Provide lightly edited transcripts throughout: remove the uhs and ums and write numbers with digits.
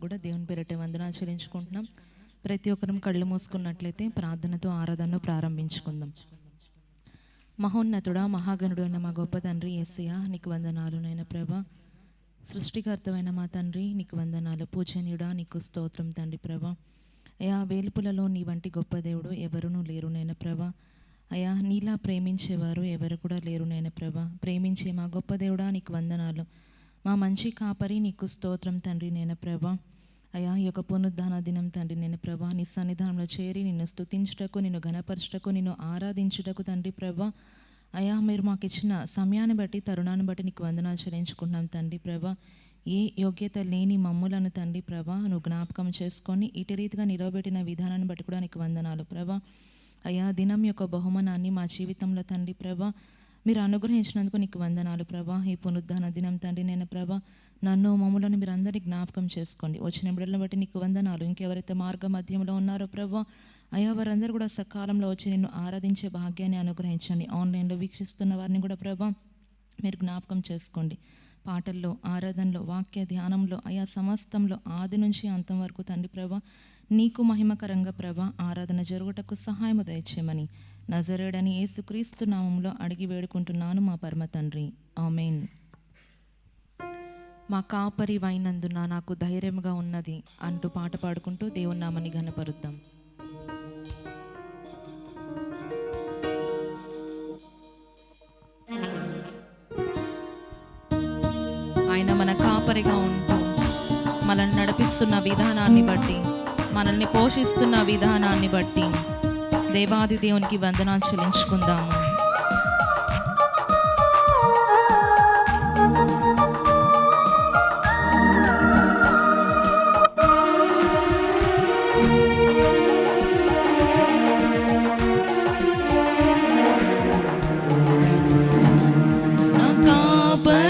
కూడా దేవుని పేరిట వందనాలు చెల్లించుకుంటున్నాం. ప్రతి ఒక్కరం కళ్ళు మూసుకున్నట్లయితే ప్రార్థనతో ఆరాధనను ప్రారంభించుకుందాం. మహోన్నతుడా, మహాగణుడు అయిన మా గొప్ప తండ్రి యేసయ్యా, నీకు వందనాలు. నాయన ప్రభా, సృష్టికర్తమైన మా తండ్రి నీకు వందనాలు. పూజనీయుడా నీకు స్తోత్రం తండ్రి ప్రభా. అయా, వేలుపులలో నీ వంటి గొప్ప దేవుడు ఎవరునూ లేరు నాయన ప్రభా. అయా, నీలా ప్రేమించేవారు ఎవరు కూడా లేరు నాయన ప్రభా. ప్రేమించే మా గొప్ప దేవుడా నీకు వందనాలు. మా మంచి కాపరి నీకు స్తోత్రం తండ్రి నాయన ప్రభా. అయా, ఈ యొక్క పునరుద్ధాన దినం తండ్రి నేను ప్రభా, నీ సన్నిధానంలో చేరి నిన్ను స్తుతించుటకు, నిన్ను ఘనపరచుటకు, నిన్ను ఆరాధించుటకు తండ్రి ప్రభా. అయా, మీరు మాకు ఇచ్చిన సమయాన్ని బట్టి, తరుణాన్ని బట్టి నీకు వందనాలు చెల్లించుకుంటున్నాం తండ్రి ప్రభా. ఏ యోగ్యత లేని మమ్ములను తండ్రి ప్రభా నువ్వు జ్ఞాపకం చేసుకొని ఇటు రీతిగా నిలవబెట్టిన విధానాన్ని బట్టి కూడా నీకు వందనాలు ప్రభా. అయా, దినం యొక్క బహుమానాన్ని మా జీవితంలో తండ్రి ప్రభా మీరు అనుగ్రహించినందుకు నీకు వందనాలు ప్రభా. ఈ పునరుద్ధాన దినం తండ్రి నేను ప్రభా, నన్ను మమ్ములను మీరు అందరినీ జ్ఞాపకం చేసుకోండి. వచ్చిన బిడ్డలను బట్టి నీకు వందనాలు. ఇంకెవరైతే మార్గ మధ్యంలో ఉన్నారో ప్రభా, అయా వారందరూ కూడా సకాలంలో వచ్చి నిన్ను ఆరాధించే భాగ్యాన్ని అనుగ్రహించండి. ఆన్లైన్లో వీక్షిస్తున్న వారిని కూడా ప్రభా మీరు జ్ఞాపకం చేసుకోండి. పాటల్లో, ఆరాధనలో, వాక్య ధ్యానంలో, అయా సమస్తంలో ఆది నుంచి అంతం వరకు తండ్రి ప్రభా నీకు మహిమకరంగా ప్రభా ఆరాధన జరుగుటకు సహాయము దయచేయమని నజరేయుడని యేసుక్రీస్తు నామములో అడిగి వేడుకుంటున్నాను మా పరమ తండ్రి, ఆమేన్. మా కాపరి వైనందున నాకు ధైర్యంగా ఉన్నది అంటూ పాట పాడుకుంటూ దేవుని నామాన్ని ఘనపరుద్దాం. ఆయన మన కాపరిగా ఉంటూ మనల్ని నడిపిస్తున్న విధానాన్ని బట్టి, మనల్ని పోషిస్తున్న విధానాన్ని బట్టి దేవాది దేవునికి వందనాలు చెల్లించుకుందాము. నా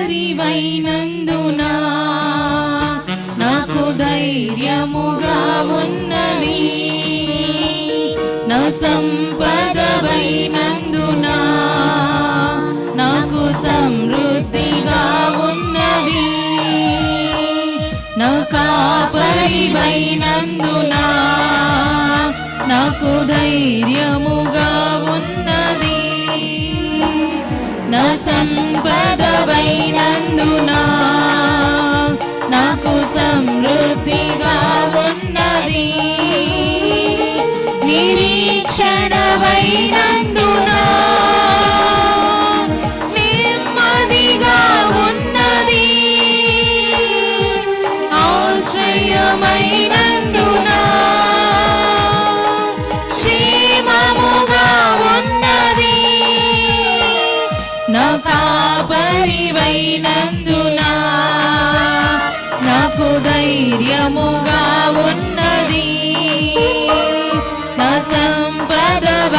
కాపరివైనందున నాకు ధైర్యముగా ఉన్నది, నా సంపదవైనందున నాకు సమృద్ధిగా ఉన్నది. నా కాపరివైనందున నాకు ధైర్యముగా ఉన్నది, నా సంపదవైనందున నాకు సమృద్ధిగా ఉన్నది. నిరీక్షణవైనందున నెమ్మదిగా ఉన్నది, ఆశ్రయమైనందున క్షేమముగా ఉన్నది. నా కాపరివైనందున నాకు ధైర్యముగా ఉన్నది, నా సంపదవైనందున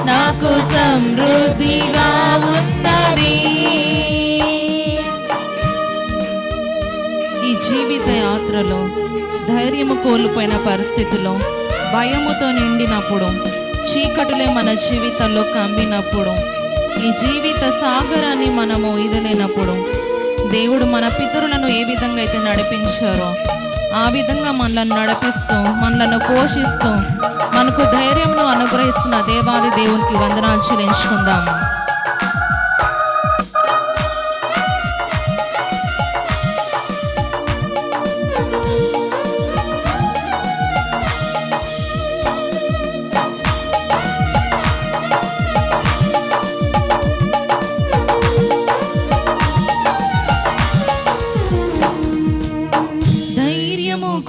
నాకు సమృద్ధిగా ఉన్నది. ఈ జీవిత యాత్రలో ధైర్యము కోల్పోయిన పరిస్థితుల్లో, భయముతో నిండినప్పుడు, చీకటులే మన జీవితాల్లో కమ్మినప్పుడు, ఈ జీవిత సాగరాన్ని మనము ఈదలేనప్పుడు దేవుడు మన పితరులను ఏ విధంగా అయితే నడిపించారో ఆ విధంగా మనలను నడిపిస్తూ, మనలను పోషిస్తూ, మనకు ధైర్యమును అనుగ్రహిస్తున్న దేవాది దేవునికి వందనాలు చెల్లించుకుందాము.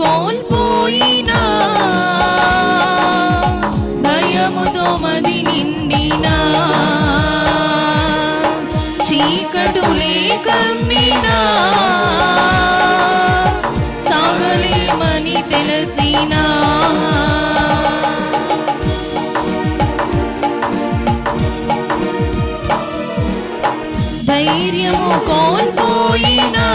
కోల్పోయినా భయముతో మది నిండినా, చీకటులే కమ్మినా సాగలేమని తెలిసినా, ధైర్యము కోల్పోయినా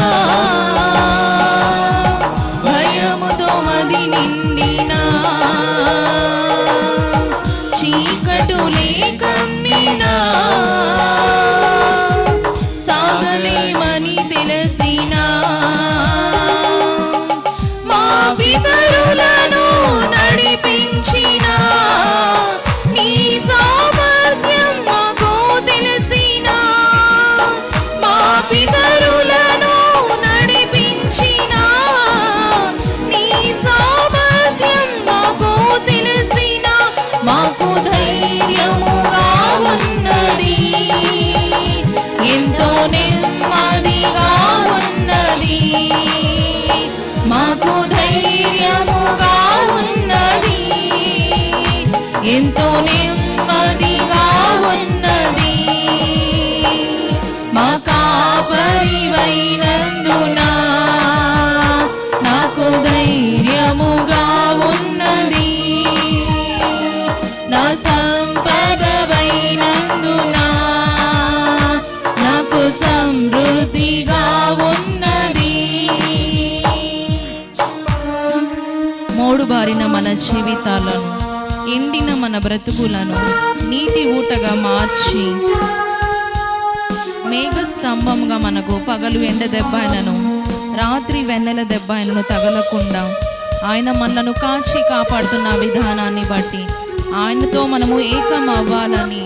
భయముతో మది నిండినా, చీకటులే కమ్మినా సాగలేమని తెలిసినా, నాకు ధైర్యముగా ఉన్నది, ఎంతో నెమ్మదిగా ఉన్నది. మా కాపరివైనందున నాకు ధైర్యముగా ఉన్నది, నా సంపదవైనందున నాకు సమృద్ధిగా ఉన్నది. మోడుబారిన మన జీవితాలను, ఎండిన మన బ్రతుకులను నీటి ఊటగా మార్చి, మేఘ స్తంభంగా మనకు పగలు ఎండ దెబ్బైనను రాత్రి వెన్నెల దెబ్బైనను తగలకుండా ఆయన మనలను కాచి కాపాడుతున్న విధానాన్ని బట్టి, ఆయనతో మనము ఏకం అవ్వాలని,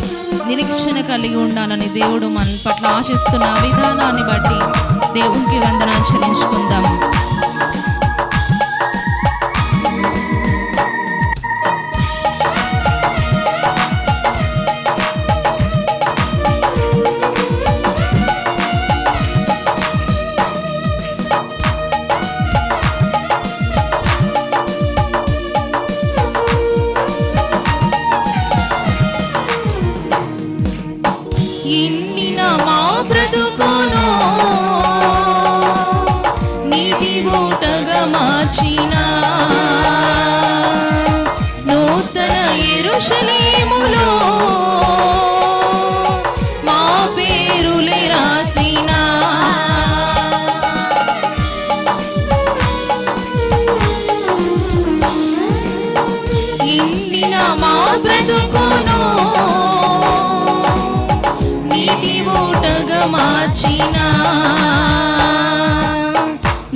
నిరీక్షణ కలిగి ఉండాలని దేవుడు మన పట్ల ఆశిస్తున్న విధానాన్ని బట్టి దేవునికి వందనాలు చెల్లించుకుందాం. ఎండిన మా బ్రతుకును నీటి ఊటగా మార్చిన, నూతన యెరూషలేములో మా పేరులే రాసిన, ఎండిన మా బ్రతుకును నీటి ఊటగా మార్చిన,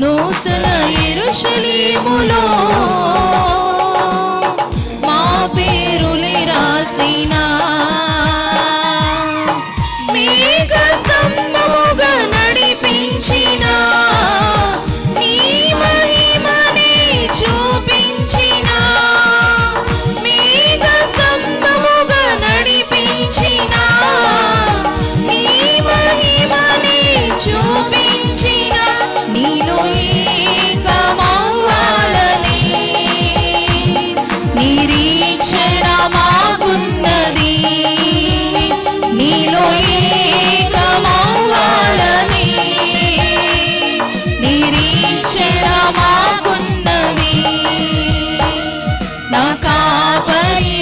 నూతన యెరూషలేములో మా పేరులే రాసిన, మేఘ స్తంభముగా నడిపించిన, నీ మహిమనే చూపించిన, మేఘ స్తంభముగా నడిపించిన, చూపించిన, నీలో ఏకమవ్వాలని నిరీక్షణ మాకున్నది, నీలో ఏకమవ్వాలని నిరీక్షణ మాకున్నది. నా కాపరివైనందున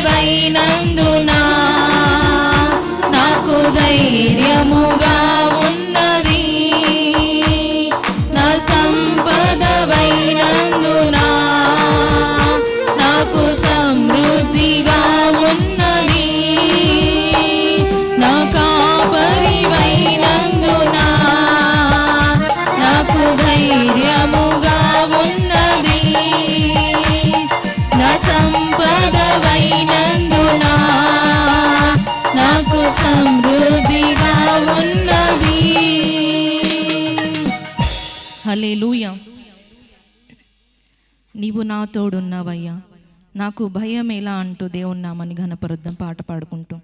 నాకు ధైర్యముగా ఉన్నది, నా సంపదవైనందున నాకు సమృద్ధిగా ఉన్నది, నా కాపరివైనందున నాకు ధైర్యముగా ఉన్నది, నా సంపదవైనందున నాకు సమృద్ధిగా ఉన్నది. హల్లెలూయా. నీవు నా తోడున్నావయ్యా, నాకు భయం ఎలా అంటూ దేవుని నామని ఘనపరుద్దాం పాట పాడుకుంటూ.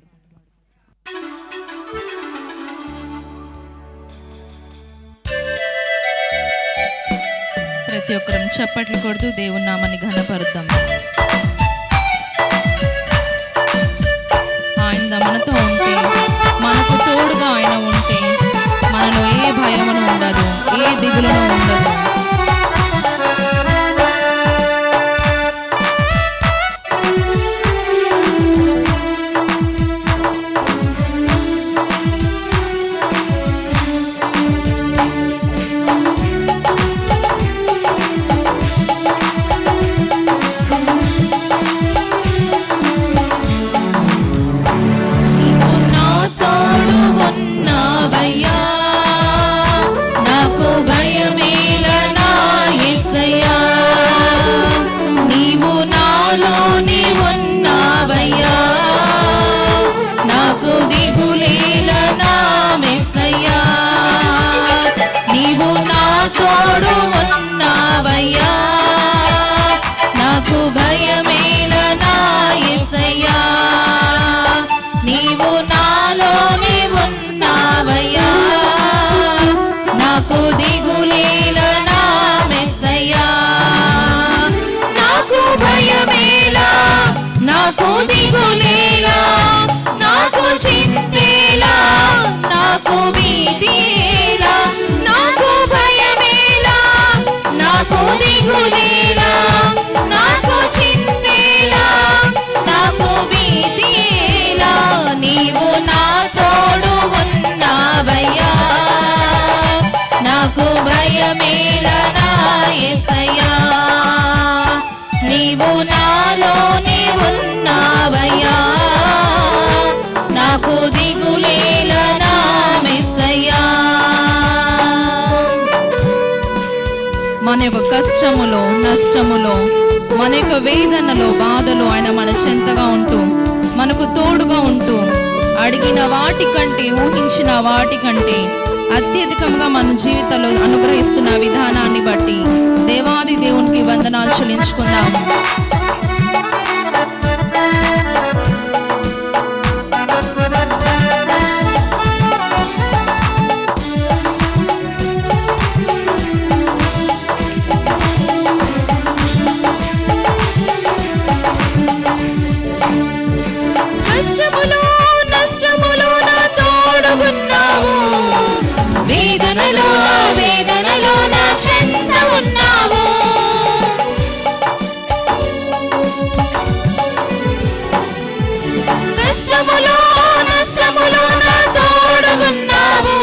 ప్రతి ఒక్కరం చప్పట్లు కొడుతూ దేవుని నామని ఘనపరుద్దాం. ఆయన మనతో ఉంటే, మనకు తోడుగా ఆయన ఉంటే మనలో ఏ భయమును ఉండదు, ఏ దిగులును ఉండదు. నాకు భయమేల భీతియేలా, నాకు భయమేలా, నాకు దిగులేలా, నాకు చింతేలా, నాకు భీతియేలా, నీవు నా తోడు ఉన్నావయ్యా, నాకు భయమేలా నా యేసయ్యా, నీవు నాలోనే ఉన్నావయ్యా, నాకు దిగులేలా నా యేసయ్యా. మన యొక్క కష్టములో, నష్టములో, మన యొక్క వేదనలో, బాధలో ఆయన మన చెంతగా ఉంటూ, మనకు తోడుగా ఉంటూ, అడిగిన వాటికంటే, ఊహించిన వాటికంటే అత్యధికంగా మన జీవితంలో అనుగ్రహిస్తున్న విధానాన్ని బట్టి దేవాది దేవునికి వందనాలు చెల్లించుకుందాము. వేదనలో నా చెంత ఉన్నావు, కష్టములో నష్టములో నా తోడుగున్నావు,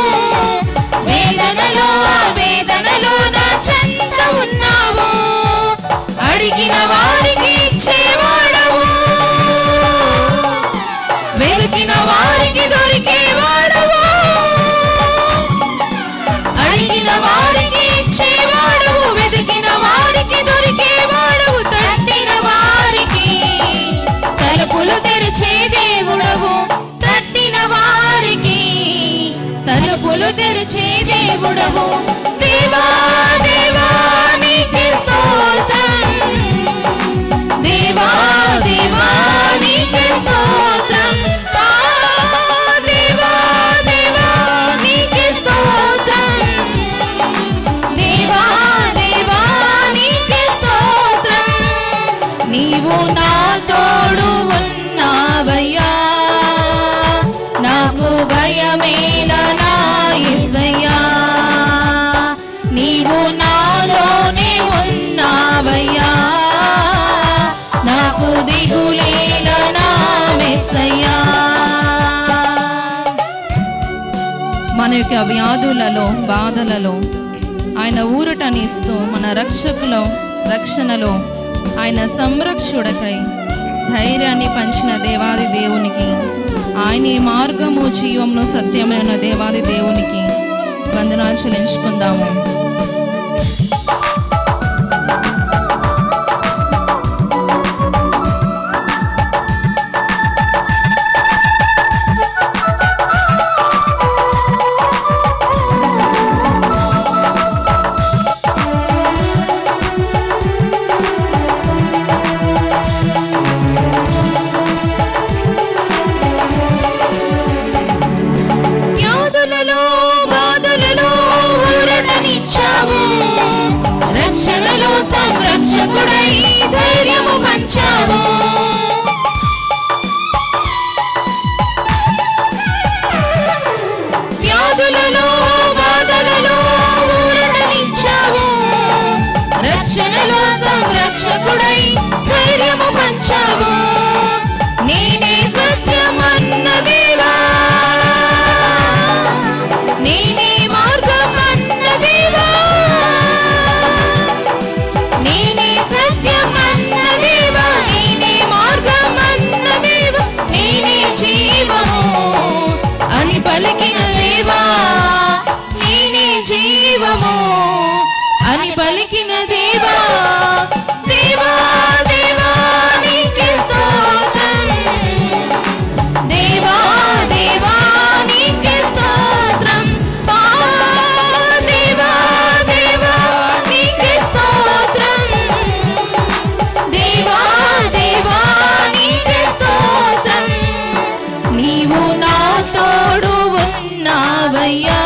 వేదనలో నా చెంత ఉన్నావు, అడిగిన వారికి ఇచ్చేవాడవు, వెతికిన వారికి దొరికేవాడవు, అడిగిన వారికి ఇచ్చేవాడవు, వెతికిన వారికి దొరికేవాడవు, తట్టిన వారికి తలుపులు తెరిచే దేవుడవు, తట్టిన వారికి తలుపులు తెరిచే దేవుడవు, దేవా దేవా నీకే స్తోత్రం, దేవా దేవా నీకే స్తోత్రం, దేవా దేవా నీకే స్తోత్రం, దేవా దేవా నీకే స్తోత్రం, నీవు నా తోడు ఉన్నావయ్యా, నాకు భయమేలా నా యేసయ్యా, నీవు నాలోనే ఉన్నావయ్యా, నాకు దిగులేలా నా యేసయ్యా. మన యొక్క వ్యాధులలో, బాధలలో ఆయన ఊరటనిస్తూ, మన రక్షణలో ఆయన సంరక్షుడకై ధైర్యాన్ని పంచిన దేవాది దేవునికి, ఆయన మార్గము, జీవమును, సత్యమైన దేవాది దేవునికి వందనాలు చెల్లించుకుందాము. సంరక్షకుడై ధైర్యము పంచావు, వ్యాధులలో బాధలలో ఊరటనిచ్చావు, రక్షణలో సంరక్షకుడై ధైర్యము పంచావు, నేనే సత్యమన్న దేవా, నేనే మార్గం అన్న దేవా, నేనే సత్యమన్న దేవా, నేనే మార్గం అన్న దేవా, నేనే జీవము అని పలికిన దేవా, నేనే జీవము అని పలికిన దేవా, దేవా దేవా నీకే స్తోత్రం, దేవా దేవా నీకే స్తోత్రం, దేవా దేవా నీకే స్తోత్రం, దేవా దేవా నీకే స్తోత్రం, నీవు నా తోడు ఉన్నావయ్యా,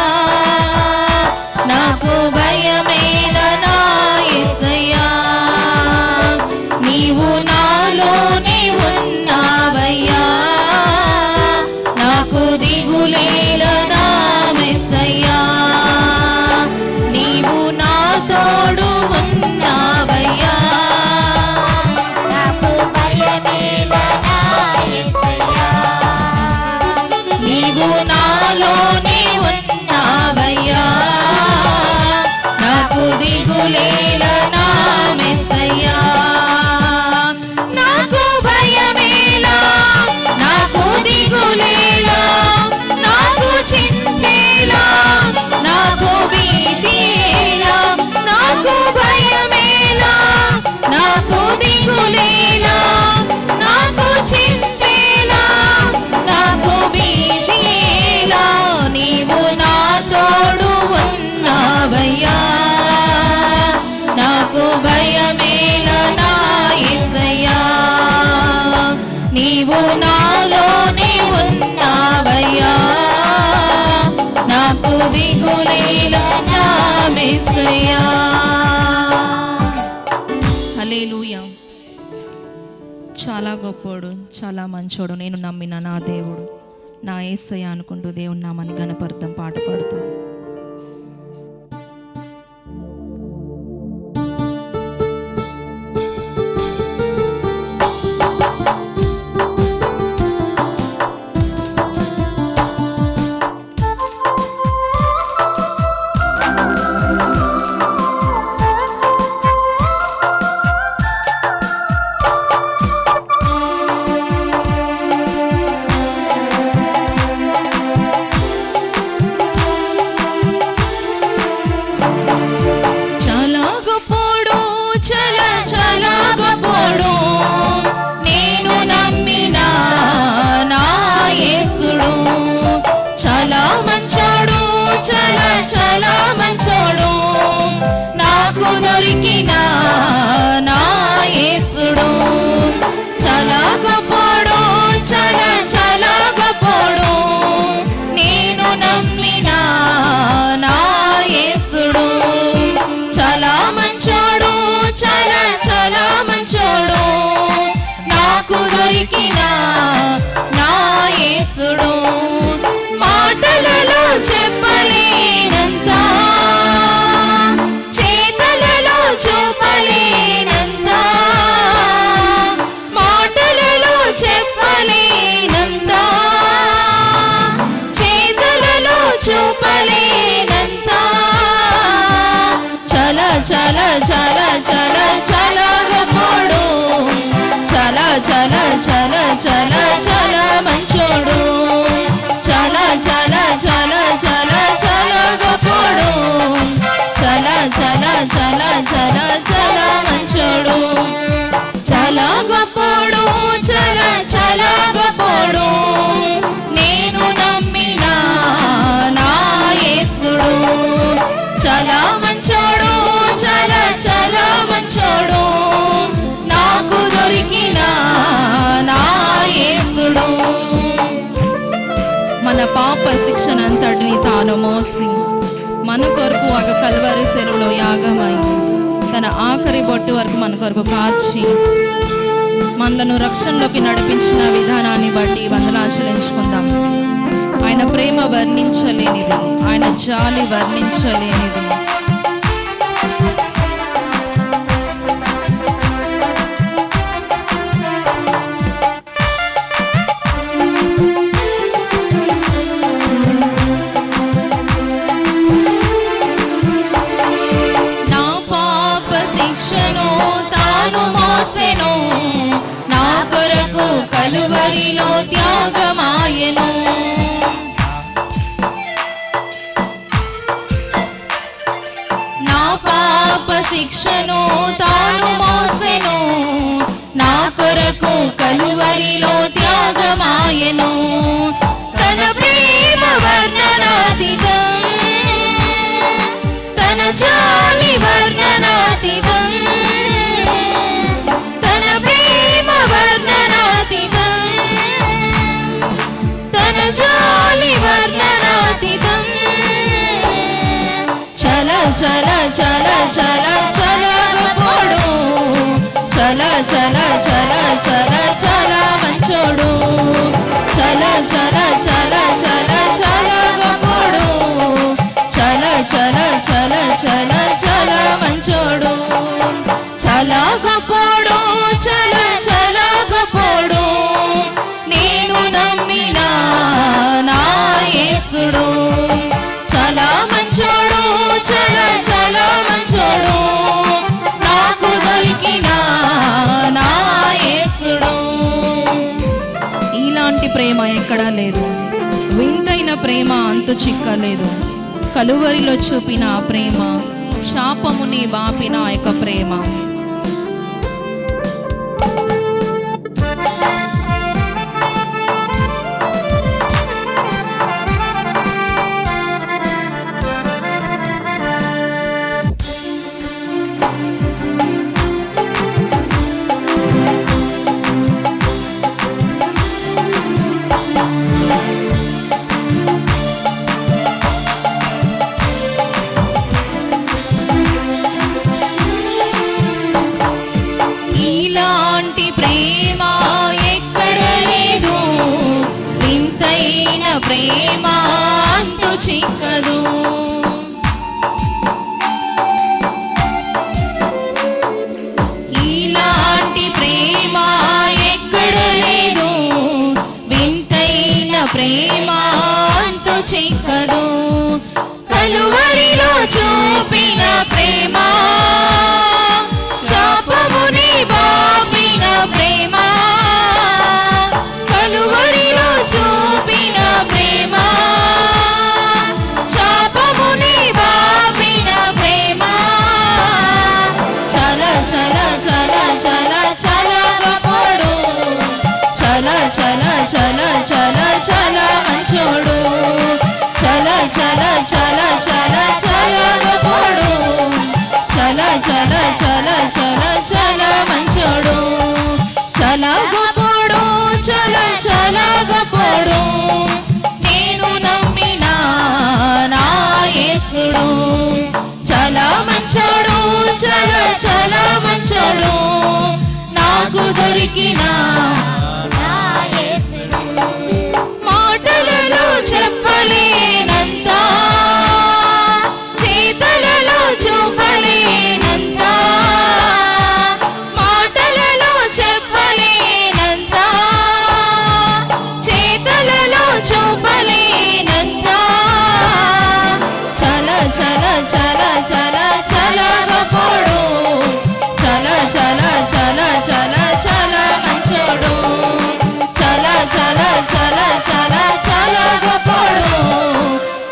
నాకు భయమేలా నా యేసయ్యా, నీ నాకు భయమేలా నా యేసయ్యా, నీవు నాలోనే ఉన్నావయ్యా, నాకు దిగులేలా నా యేసయ్యా. హల్లెలూయా. చాలా గొప్పోడు, చాలా మంచోడు, నేను నమ్మిన నా దేవుడు, నా యేసయ్య అనుకుంటూ దేవుని నామాన్ని ఘనపడతాం పాట పాడుతూ. మాటలలో చెప్పలేనంత, చేతలలో చూపలేనంత, మాటలలో చెప్పలేనంత, చేతలలో చూపలేనంత, చల చల చల చల చల గొప్పోడు, చల చల చల చల చల మంచోడు, చల చల చల చల చల గొప్పోడు, చల చల చల చల చల మంచోడు, చల గొప్పోడు, చల చల గొప్పోడు, నేను నమ్మిన నా యేసుడు, చల మంచోడు, చల చల మంచోడు, నాకు దొరికిన నా యేసుడు. మన పాప శిక్షణ అంతటిని తాను మోసి మన కొరకు ఒక కల్వరి చెరువులో యాగమై తన ఆఖరి బొట్టు వరకు మన కొరకు కాచి మనలను రక్షణలోకి నడిపించిన విధానాన్ని బట్టి వందనాలు చెల్లించుకుందాం. ఆయన ప్రేమ వర్ణించలేనిది, ఆయన జాలి వర్ణించలేనిది. కలువరిలో త్యాగమాయెను, నా పాప శిక్షను తాను మోసెను, నా కొరకు కలువరిలో త్యాగమాయెను, తన ప్రేమ వర్ణనాతీతం, తన జాలి వర్ణనాతీతం, తన ప్రేమ వర్ణనాతీతం, తన జాలి వర్ణనాతీతం, చల చల చల చల చల గొప్పోడు, చల చల చల చల చల మంచోడు, చల చల చల చల చల గొప్పోడు, చల చల చల చల చల మంచోడు, చల గొప్పోడు, చల చల గొప్పోడు, నేను నమ్మిన నా యేసుడు, చల మంచోడు, చల చల మంచోడు, నాకు దొరికిన నా యేసుడు. ఇలాంటి ప్రేమ ఎక్కడా లేదు, వింతైన ప్రేమ అంతు చిక్కలేదు. కలువరిలో చూపిన ప్రేమ, శాపముని బాపిన యొక్క ప్రేమ. ప్రేమ ఎక్కడ లేదు, వింతైన ప్రేమ అంతు చిక్కదు. ఇలాంటి ప్రేమ ఎక్కడ లేదు, వింతైన ప్రేమ అంతు చిక్కదు. కలువరిలో చూపిన ప్రేమ, చాపముని బాపిన ప్రేమ, కలువరిలో చూపిన ప్రేమ, చాపముని బాపిన ప్రేమ, చల చల చల చల చల గొప్పోడు, చల చల చల చల చల మంచోడు, చల చల చల చల చల గొప్పోడు, చల చల చల చల చల మంచోడు, చల గొప్పోడు, చల చల గొప్పోడు, నేను నమ్మిన నా యేసుడు, చల మంచోడు, చల చల మంచోడు, నాకు దొరికిన నా యేసుడు. మాటలలో చెప్పలేనంత, చేతలలో చూపలేనంత, మాటలలో చెప్పలేనంత, చేతలలో చూపలేనంత, చల చల చల చల చల గొప్పోడు, చల చల చల చల చల మంచోడు, చల చల చల చల చల గొప్పోడు,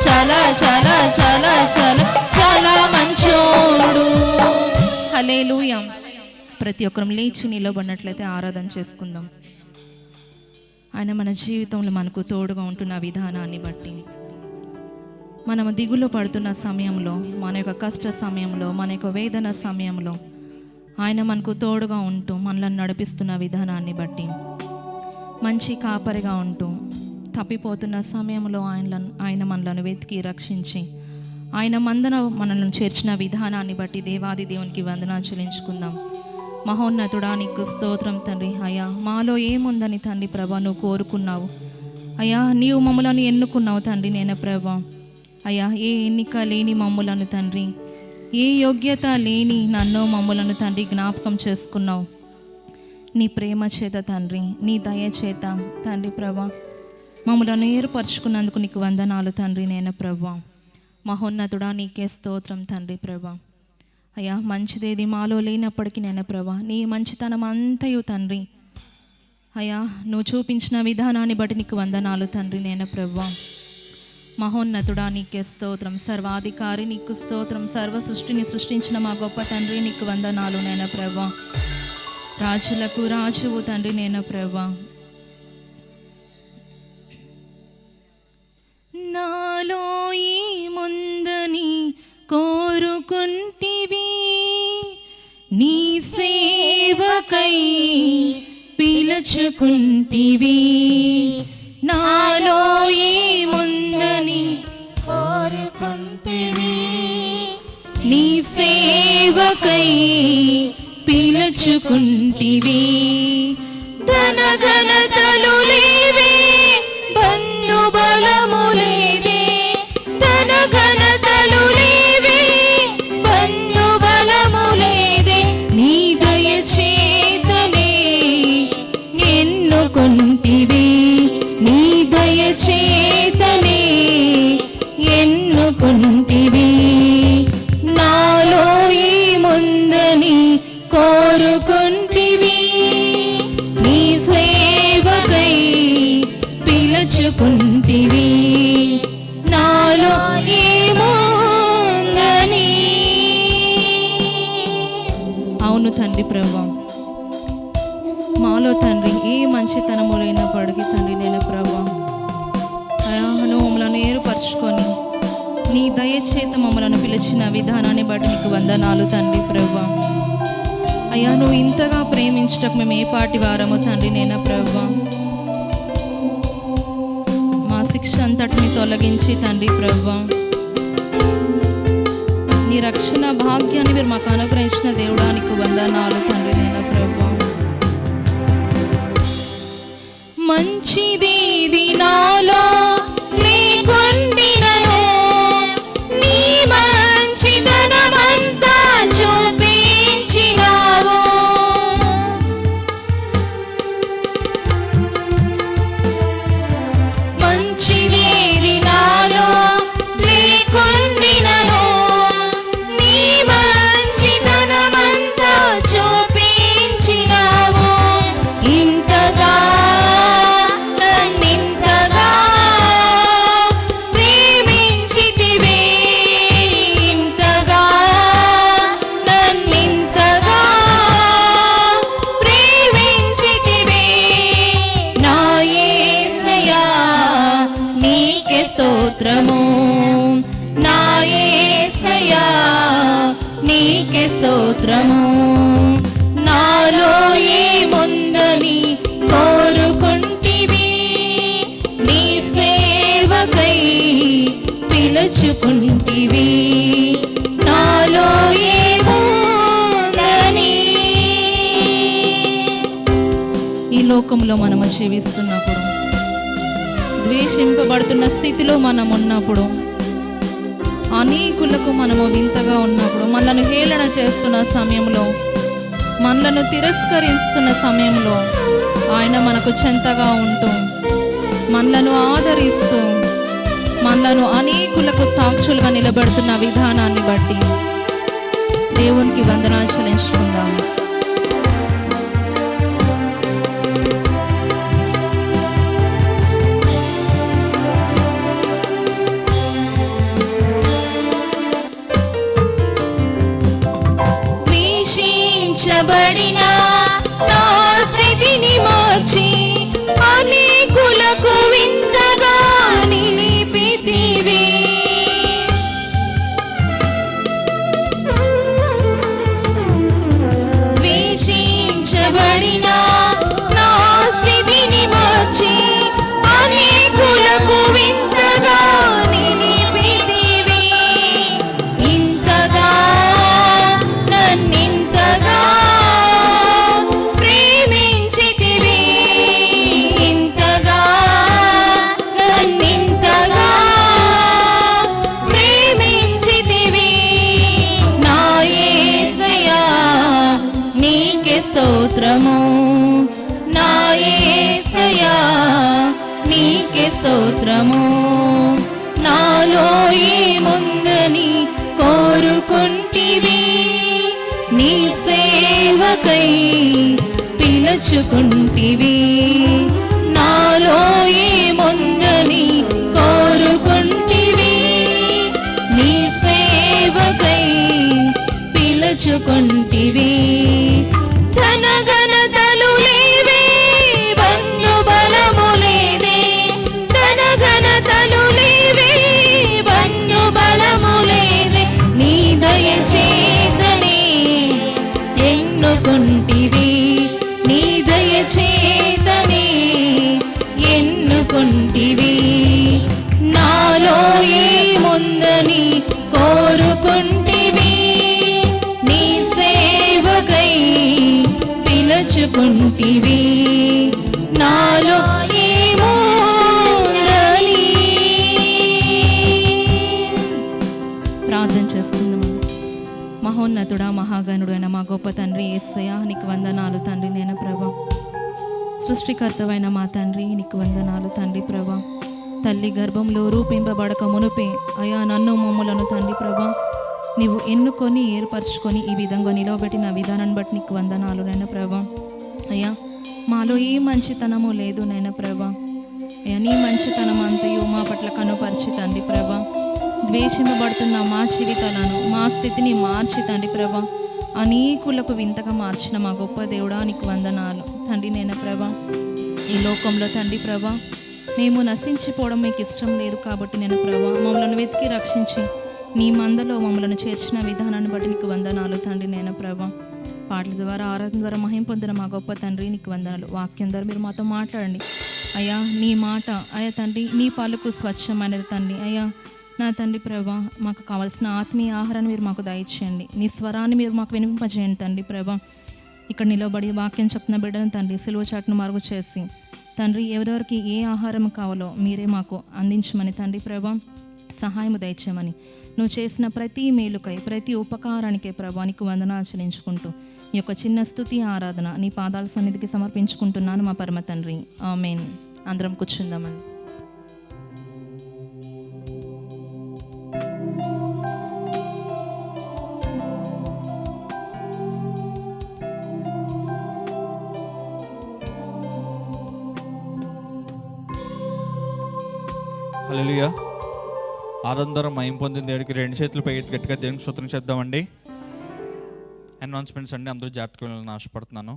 చల చల చల చల చల మంచోడు. హల్లెలూయా. ప్రతి ఒక్కరం లేచి నిలబడినట్లయితే ఆరాధన చేసుకుందాం. ఆయన మన జీవితంలో మనకు తోడుగా ఉంటున్న విధానాన్ని బట్టి, మనం దిగులు పడుతున్న సమయంలో, మన యొక్క కష్ట సమయంలో, మన యొక్క వేదన సమయంలో ఆయన మనకు తోడుగా ఉంటూ మనల్ని నడిపిస్తున్న విధానాన్ని బట్టి, మంచి కాపరిగా ఉంటూ తప్పిపోతున్న సమయంలో ఆయన మనలను వెతికి రక్షించి ఆయన మందన మనల్ని చేర్చిన విధానాన్ని బట్టి దేవాది దేవునికి వందనాలు చెల్లించుకుందాం. మహోన్నతుడా నీకు స్తోత్రం తండ్రి. అయ్యా మాలో ఏముందని తండ్రి ప్రభా నువ్వు కోరుకున్నావు. అయ్యా నీవు మమ్మలను ఎన్నుకున్నావు తండ్రి. నేను ప్రభా అయ్యా ఏ ఎన్నిక లేని మమ్ములను తండ్రి, ఏ యోగ్యత లేని నన్ను మమ్ములను తండ్రి జ్ఞాపకం చేసుకున్నావు. నీ ప్రేమ చేత తండ్రి, నీ దయ చేత తండ్రి ప్రభా మమ్మలను ఏర్పరచుకున్నందుకు నీకు వందనాలు తండ్రి. నేను ప్రభా మహోన్నతుడా నీకే స్తోత్రం తండ్రి ప్రభా. అయ్యా మంచిదేది మాలో లేనప్పటికీ నేను ప్రభా నీ మంచితనం అంతయు తండ్రి అయ్యా నువ్వు చూపించిన విధానాన్ని బట్టి నీకు వందనాలు తండ్రి. నేను ప్రభా మహోన్నతుడా నీకే స్తోత్రం. సర్వాధికారి నీకు స్తోత్రం. సర్వ సృష్టిని సృష్టించిన మా గొప్ప తండ్రి నీకు వందనాలు. నేను ప్రభా రాజులకు రాజువు తండ్రి. నేను ప్రభా నాలో ఈ ముందని కోరుకుంటివి, నీ సేవకై పిలుచుకుంటివి. నాలో ఈ ముందని కోరుకుంటివి, నీ సేవకై పిలుచుకుంటివి. ధన ఘనతలు లేవే, బంధు బలము లేదే. ధన ఘనతలు లేవే, బంధు బలము లేదే. నీ దయ చేతనే ఎన్నుకుంటివి, నీ దయ చేతనే ఎన్నుకుంటివి. నాలో ఈ ముందని కోరుకుంటివి, నీ సేవకై పిలుచుకుంటివి. నాలో ఏముందని. అవును తండ్రి ప్రభా, మాలో తండ్రి ఏ మంచితనము లేనప్పటికీ తండ్రి నేను ప్రభా నువ్వు మమ్మల్ని ఏర్పరచుకొని నీ దయచేత మమ్మల్ని పిలిచిన విధానాన్ని బట్టి నీకు వందనాలు తండ్రి ప్రభా. అయ్యా నువ్వు ఇంతగా ప్రేమించటకు మేము ఏ పాటి వారము తండ్రి. నేను ప్రభా మా శిక్ష అంతటిని తొలగించి తండ్రి ప్రభా నీ రక్షణ భాగ్యాన్ని మీరు మాకు అనుగ్రహించిన దేవుడానికి వందనాలు తండ్రి. నేను ప్రభా మంచిదేది నాలో లేకుండినను నీ మంచితనమంతా చూపించినావు. మంచిదేది నాలో లేకుండినను నీ మంచితనమంతా చూపించినావు. ఇంతగా నన్నింతగా ప్రేమించితివే, ఇంతగా నన్నింతగా ప్రేమించితివే. నా యేసయ్యా నీకే స్తోత్రము, నా యేసయ్యా నీకే స్తోత్రము. నాలో ఏముందని కోరుకుంటివి, నీ సేవకై పిలుచుకుంటివి. నాలో ఏముందని. ఈ లోకంలో మనము జీవిస్తున్నప్పుడు, ద్వేషింపబడుతున్న స్థితిలో మనం ఉన్నప్పుడు, అనేకులకు మనము వింతగా ఉన్నప్పుడు, మనలను హేళన చేస్తున్న సమయంలో, మనలను తిరస్కరిస్తున్న సమయంలో ఆయన మనకు చెంతగా ఉంటూ, మనలను ఆదరిస్తూ, మనలను అనేకులకు సాక్షులుగా నిలబెడుతున్న విధానాన్ని బట్టి దేవునికి వందనాలు చెల్లించుకుందాం. ద్వేషించబడిన నా స్థితిని మార్చి అనేకులకు వింతగా నిలిపితివి. ద్వేషించబడిన నా స్థితిని మార్చి అనేకులకు వింతగా నిలిపితివి. ఇంతగా నన్నింతగా ప్రేమించితివి, ఇంతగా నన్నింతగా ప్రేమించితివి. నా యేసయ్యా నీకే స్తోత్రము, నా యేసయ్యా నీకే స్తోత్రము. నాలో ఏముందని కోరుకుంటివి, నీ సేవకై పిలుచుకుంటివి. నాలో ఏముందని కోరుకుంటివి, నీ సేవకై పిలుచుకుంటివి. ధనఘనతలు లేవే, బంధుబలము లేదే, ధనఘనతలు లేవే, బంధుబలము లేదే. నీ దయచేతనే ఎన్నుకుంటివి, నీ దయచేతనే ఎన్నుకుంటివి. నాలో ఏముందని కోరుకుంటివి, నీ సేవకై పిలుచుకుంటివి. నాలో ఏముందని. ప్రార్థన చేసుకుందాం. మహోన్నతుడా, మహాగణుడు అయిన మా గొప్ప తండ్రి యేసయ్యా నీకు వందనాలు తండ్రి. నేను ప్రభా, సృష్టికర్తవైన మా తండ్రి నీకు వందనాలు తండ్రి. ప్రభా, తల్లి గర్భంలో రూపింపబడక మునుపే అయా నన్ను మమ్ములను తండ్రి ప్రభా నీవు ఎన్నుకొని ఏర్పరచుకొని ఈ విధంగా నిలవబెట్టిన విధానాన్ని బట్టి నీకు వందనాలు నైనా ప్రభా. అయ్యా మాలో ఏ మంచితనము లేదు నైనా ప్రభా. అయ్యా నీ మంచితనం అంతయు మా పట్ల కనుపరిచి తండ్రి ప్రభా, ద్వేషింపబడుతున్న మా జీవితాలను, మా స్థితిని మార్చి తండ్రి ప్రభా, అనేకులకు వింతగా మార్చిన మా గొప్ప దేవుడా నీకు వందనాలు తండ్రి. నేను ప్రభా ఈ లోకంలో తండ్రి ప్రభా మేము నశించిపోవడం మీకు ఇష్టం లేదు కాబట్టి నేను ప్రభా మమ్మల్ని వెతికి రక్షించి నీ మందలో మమ్మల్ని చేర్చిన విధానాన్ని బట్టి నీకు వందనాలు తండ్రి. నేను ప్రభా పాటల ద్వారా ఆరాధన ద్వారా మహిమ పొందిన మా గొప్ప తండ్రి నీకు వందనాలు. వాక్యం ద్వారా మీరు మాతో మాట్లాడండి అయ్యా. నీ మాట అయ్యా తండ్రి, నీ పలుకు స్వచ్ఛమైనది తండ్రి. అయ్యా నా తండ్రి ప్రభా మాకు కావాల్సిన ఆత్మీయ ఆహారాన్ని మీరు మాకు దయచేయండి. నీ స్వరాన్ని మీరు మాకు వినిపింపజేయండి తండ్రి ప్రభా. ఇక్కడ నిలబడి వాక్యం చెప్తున్న బిడ్డను తండ్రి సిలువ చాటును మరుగు చేసి తండ్రి, ఎవరెవరికి ఏ ఆహారం కావాలో మీరే మాకు అందించమని తండ్రి ప్రభా సహాయము దయచేయమని, నువ్వు చేసిన ప్రతి మేలుకై ప్రతి ఉపకారానికే ప్రభానికి వందనాలు చెల్లించుకుంటూ ఈ యొక్క చిన్న స్తుతి ఆరాధన నీ పాదాల సన్నిధికి సమర్పించుకుంటున్నాను మా పరమ తండ్రి. ఆమేన్. అందరం కూర్చుందామండి. హల్లెలూయా. ఆనందరం మహిమ పొందిన దేవుడికి రెండు చేతులు పైకి గట్టిగా దేవునికి స్తోత్రం చేద్దామండి. అనౌన్స్మెంట్స్ అండి, అందరూ జాగ్రత్తగా వెళ్ళాలని ఆశపడుతున్నాను.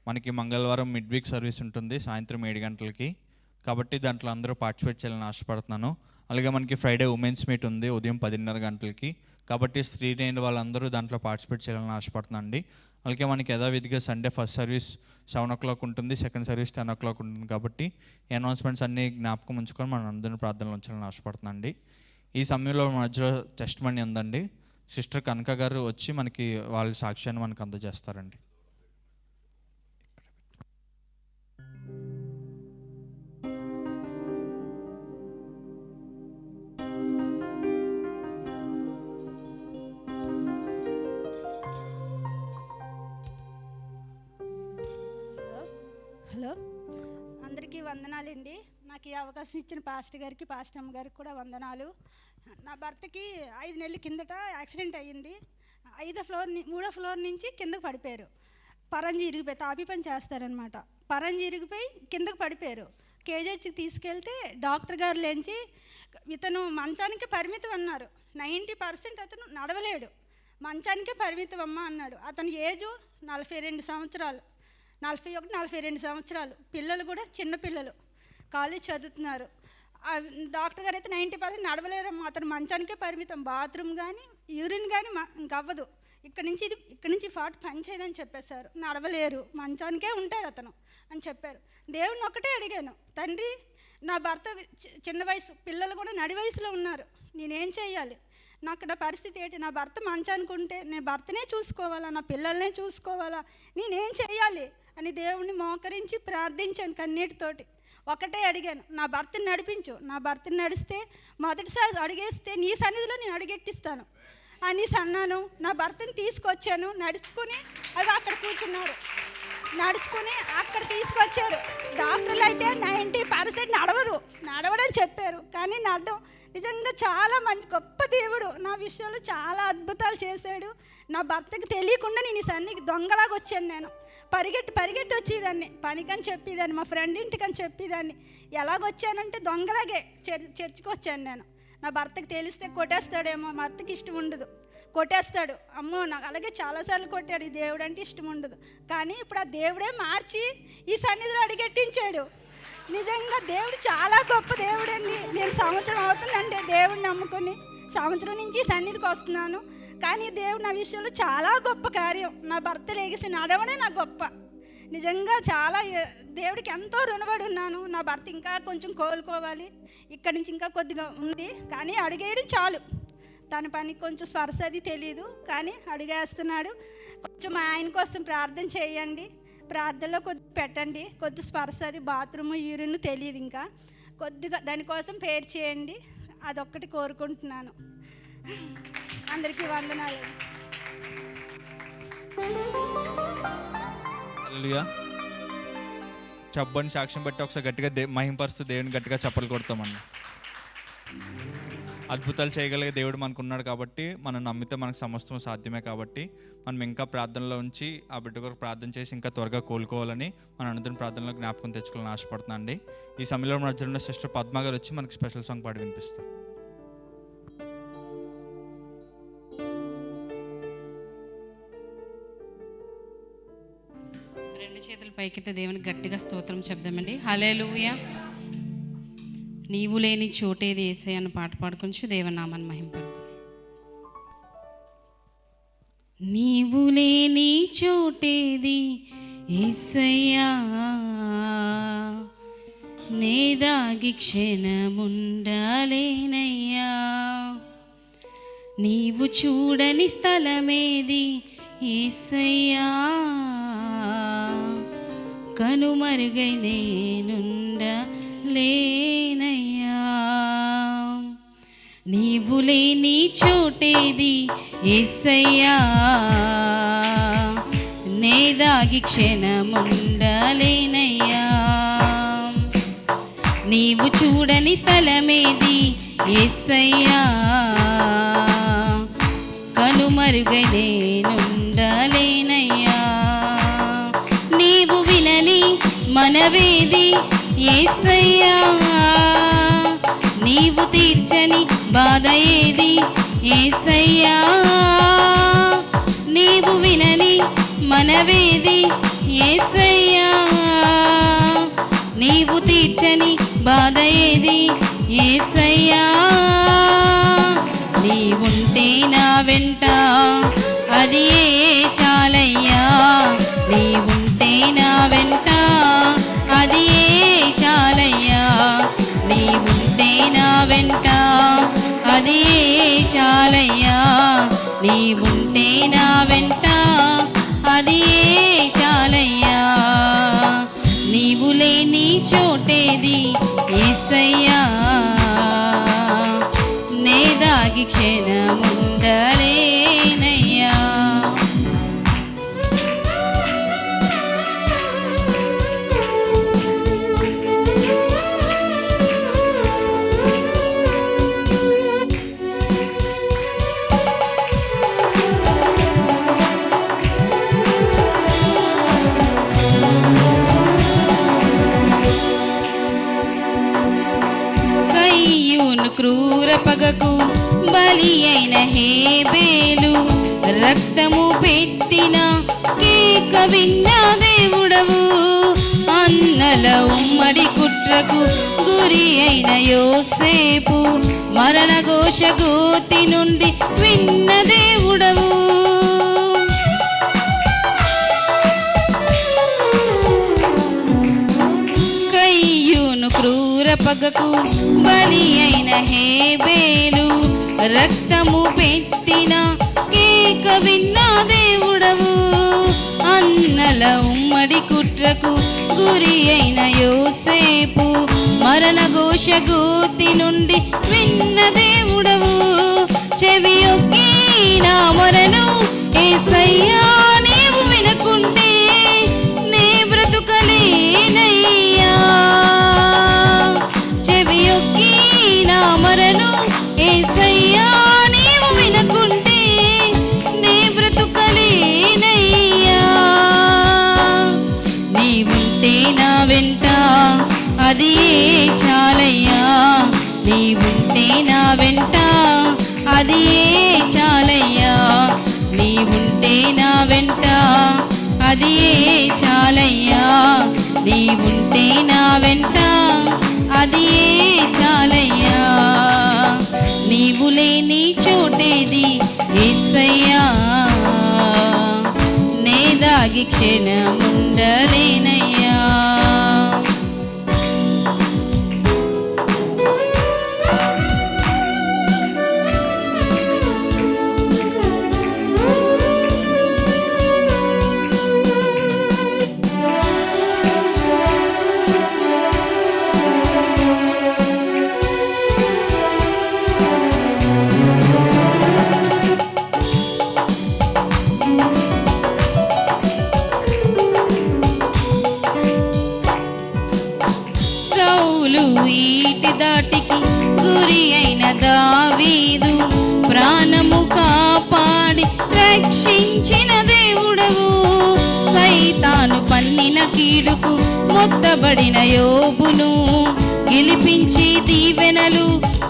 మనకి మంగళవారం మిడ్ వీక్ సర్వీస్ ఉంటుంది సాయంత్రం 7 గంటలకి, కాబట్టి దాంట్లో అందరూ పార్టిసిపేట్ చేయాలని ఆశపడుతున్నాను. అలాగే మనకి ఫ్రైడే ఉమెన్స్ మీట్ ఉంది ఉదయం 10:30 గంటలకి, కాబట్టి స్త్రీ అయిన వాళ్ళందరూ దాంట్లో పార్టిసిపేట్ చేయాలని ఆశపడుతున్నాను అండి. అలాగే మనకి యథావిధిగా సండే ఫస్ట్ సర్వీస్ 7 o'clock ఉంటుంది, సెకండ్ సర్వీస్ 10 o'clock ఉంటుంది. కాబట్టి ఈ అనౌన్స్మెంట్స్ అన్నీ జ్ఞాపకం ఉంచుకొని మనం అందరినీ ప్రార్థనలు ఉంచాలని ఆశపడుతున్నాను అండి. ఈ సమయంలో మధ్యలో టెస్ట్ మనీ ఉందండి. సిస్టర్ కనక గారు వచ్చి మనకి వాళ్ళ సాక్ష్యాన్ని మనకు అందజేస్తారండి. హలో, అందరికీ వందనాలండి. నాకు ఈ అవకాశం ఇచ్చిన పాస్టర్ గారికి, పాస్టర్ అమ్మ గారికి కూడా వందనాలు. నా భర్తకి 5 నెలల కిందట యాక్సిడెంట్ అయ్యింది. 3వ ఫ్లోర్ నుంచి కిందకు పడిపోయారు. పరంజి ఇరిగిపోయి, తాపి పని చేస్తారనమాట. పరంజి ఇరిగిపోయి కిందకు పడిపోయారు. కేజీహెచ్కి తీసుకెళ్తే డాక్టర్ గారు లేంచి ఇతను మంచానికి పరిమితం అన్నారు. 90% అతను నడవలేడు, మంచానికే పరిమితం అమ్మ అన్నాడు. అతని ఏజు 42 సంవత్సరాలు, 41, 42 సంవత్సరాలు. పిల్లలు కూడా చిన్న పిల్లలు, కాలేజ్ చదువుతున్నారు. డాక్టర్ గారు అయితే 90% నడవలేరమ్మా, అతను మంచానికే పరిమితం. బాత్రూమ్ కానీ యూరిన్ కానీ ఇంకవ్వదు. ఇక్కడి నుంచి 40 పని చేయదని చెప్పేశారు. నడవలేరు, మంచానికే ఉంటారు అతను అని చెప్పారు. దేవుడిని ఒకటే అడిగాను, తండ్రి నా భర్త చిన్న వయసు, పిల్లలు కూడా నడి వయసులో ఉన్నారు, నేనేం చేయాలి? నాకు నా పరిస్థితి ఏంటి? నా భర్త మంచానికి ఉంటే నేను భర్తనే చూసుకోవాలా, నా పిల్లల్నే చూసుకోవాలా, నేనేం చేయాలి అని దేవుణ్ణి మోకరించి ప్రార్థించాను కన్నీటితోటి. ఒకటే అడిగాను, నా భర్తని నడిపించు. నా భర్తని నడిస్తే మొదటిసారి అడిగేస్తే నీ సన్నిధిలో నేను అడిగెట్టిస్తాను అనేసి అన్నాను. నా భర్తని తీసుకొచ్చాను, నడుచుకుని అవి అక్కడ కూర్చున్నారు. నడుచుకుని అక్కడ తీసుకొచ్చారు. డాక్టర్లు అయితే 90% నడవడం చెప్పారు, కానీ నడడం నిజంగా చాలా మంచి గొప్ప దేవుడు నా విషయంలో చాలా అద్భుతాలు చేశాడు. నా భర్తకి తెలియకుండా నేను ఈ సన్నికి దొంగలాగా వచ్చాను. నేను పరిగెట్టి వచ్చేదాన్ని, పనికని చెప్పేదాన్ని, మా ఫ్రెండ్ ఇంటికని చెప్పేదాన్ని. ఎలాగొచ్చానంటే దొంగలాగే చర్చికి వచ్చాను నేను. నా భర్తకి తెలిస్తే కొట్టేస్తాడేమో, మా భర్తకి ఇష్టం ఉండదు, కొట్టేస్తాడు. అమ్మో, నాకు అలాగే చాలాసార్లు కొట్టాడు. ఈ దేవుడు అంటే ఇష్టం ఉండదు, కానీ ఇప్పుడు ఆ దేవుడే మార్చి ఈ సన్నిధిలో అడిగెట్టించాడు. నిజంగా దేవుడు చాలా గొప్ప దేవుడు అండి. నేను సంవత్సరం అవుతుందండి దేవుడిని నమ్ముకొని, సంవత్సరం నుంచి సన్నిధికి వస్తున్నాను, కానీ దేవుడు నా విషయంలో చాలా గొప్ప కార్యం. నా భర్త లేగసి నడవడే నా గొప్ప. నిజంగా చాలా దేవుడికి ఎంతో రుణపడి ఉన్నాను. నా భర్త ఇంకా కొంచెం కోలుకోవాలి, ఇక్కడి నుంచి ఇంకా కొద్దిగా ఉంది, కానీ అడిగేయడం చాలు. తన పని కొంచెం స్పర్శ అది తెలియదు, కానీ అడిగేస్తున్నాడు. కొంచెం ఆయన కోసం ప్రార్థన చేయండి, ప్రార్థనలో కొద్ది పెట్టండి. కొద్ది స్పర్శ అది బాత్రూమ్ యూరిన్ తెలియదు, ఇంకా కొద్దిగా దానికోసం పేరు చేయండి. అదొక్కటి కోరుకుంటున్నాను. అందరికీ వందనాలు. హల్లెలూయా. చెప్పని సాక్ష్యం బట్టి ఒకసారి గట్టిగా మహింపరుస్తూ దేవుని గట్టిగా చప్పలు కొడతామండి. అద్భుతాలు చేయగలిగే దేవుడు మనకు ఉన్నాడు కాబట్టి, మనం నమ్మితే మనకు సమస్తం సాధ్యమే. కాబట్టి మనం ఇంకా ప్రార్థనలో ఉంచి ఆ బిడ్డ కొరకు ప్రార్థన చేసి ఇంకా త్వరగా కోలుకోవాలని మన అందరం ప్రార్థనలో జ్ఞాపకం తెచ్చుకోవాలని ఆశపడుతున్నాను అండి. ఈ సమయంలో మన జరుగుతున్న సిస్టర్ పద్మ గారు వచ్చి మనకి స్పెషల్ సాంగ్ పాడి వినిపిస్తారు. రెండు చేతుల పైకితే దేవునికి గట్టిగా స్తోత్రం చెప్దామండి. హల్లెలూయా. నీవు లేని చోటేది యేసయ్య అన్న పాట పాడుకొంచు దేవనామాన్ని మహింపడతాం. నీవు లేని చోటేది యేసయ్యా, నే దాగి క్షణముండాలేనయ్యా. నీవు చూడని స్థలమేది యేసయ్యా, కనుమరుగై నేనుండాలేనయ్యా. ఉండలేనయ్యా. నీవు లేని చోటేది యేసయ్యా, నే దాగి క్షణముండలేనయ్యా. నీవు చూడని స్థలమేది యేసయ్యా, కనుమరుగై నేనుండలేనయ్యా. నీవు వినని మనవేది యేసయ్యా, నీవు తీర్చని బాధ ఏది యేసయ్యా. నీవు వినని మనవేది యేసయ్యా, నీవు తీర్చని బాధ ఏది యేసయ్యా. నీవుంటే నా వెంట అది ఏ చాలయ్యా, నీవుంటే నా వెంట అది ఏ చాలయ్యా. నీవుంటే నా వెంట అది ఏ చాలయ్యా, నీవుంటే నా వెంట అది ఏ చాలయ్యా. నీవు లేని చోటేది యేసయ్యా, నే దాగి క్షణముండలేనయ్యా. క్రూర పగకు బలి అయిన హేబేలు, రక్తము పెట్టిన కేక విన్న దేవుడవు. అన్నల ఉమ్మడి కుట్రకు గురి అయిన యోసేపు, మరణ ఘోష గోతి నుండి విన్న దేవుడవు. క్రూర పగకు బలి అయిన హేబేలు, రక్తము పెట్టిన కేక విన్న దేవుడవు. అన్నల ఉమ్మడి కుట్రకు గురి అయిన యోసేపు, మరణ ఘోష గోతి నుండి విన్న దేవుడవు. చెవి యొక్కి నా మొరను యేసయ్యా, నీవు వినకుంటే నే బ్రతుకలేనయ్యా. చెవి యొక్కి నా మొరను యేసయ్యా, నీవు వినకుంటే నే బ్రతుకలేనయ్యా. నీవుంటే నా వెంట అది ఏ చాలయ్యా, నీవుంటే నా వెంట అది ఏ చాలయ్యా. నీవుంటే నా వెంట అది ఏ చాలయ్యా, నీవుంటే నా వెంట అది ఏ చాలయ్యా. నీవు లేని చోటేది యేసయ్యా, నే దాగి క్షణముండలేనయ్యా. ఈటి దాటికి గురి అయిన దావీదు, ప్రాణము కాపాడి రక్షించిన దేవుడవు. సైతాను పన్నిన కీడుకు మొత్తబడిన యోబును గెలిపించి దీవెనలు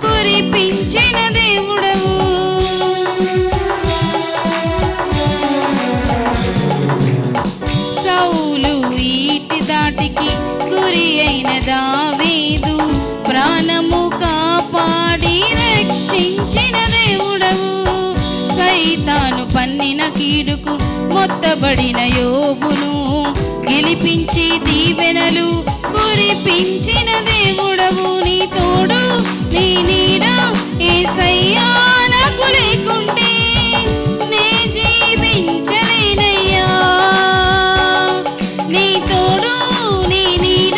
కురిపించిన దేవుడవు. సౌలు ఈటి దాటికి గురి అయిన దావీదు, ప్రాణము కాపాడి రక్షించిన దేవుడవు. సైతాను పన్నిన కీడుకు మొత్తబడిన యోబును గెలిపించి దీవెనలు కురిపించిన దేవుడవు. నీ తోడు నీ నీడ యేసయ్యా, నాకు లేకుంటే నే జీవించలేనయ్యా. నీ తోడు నీ నీడ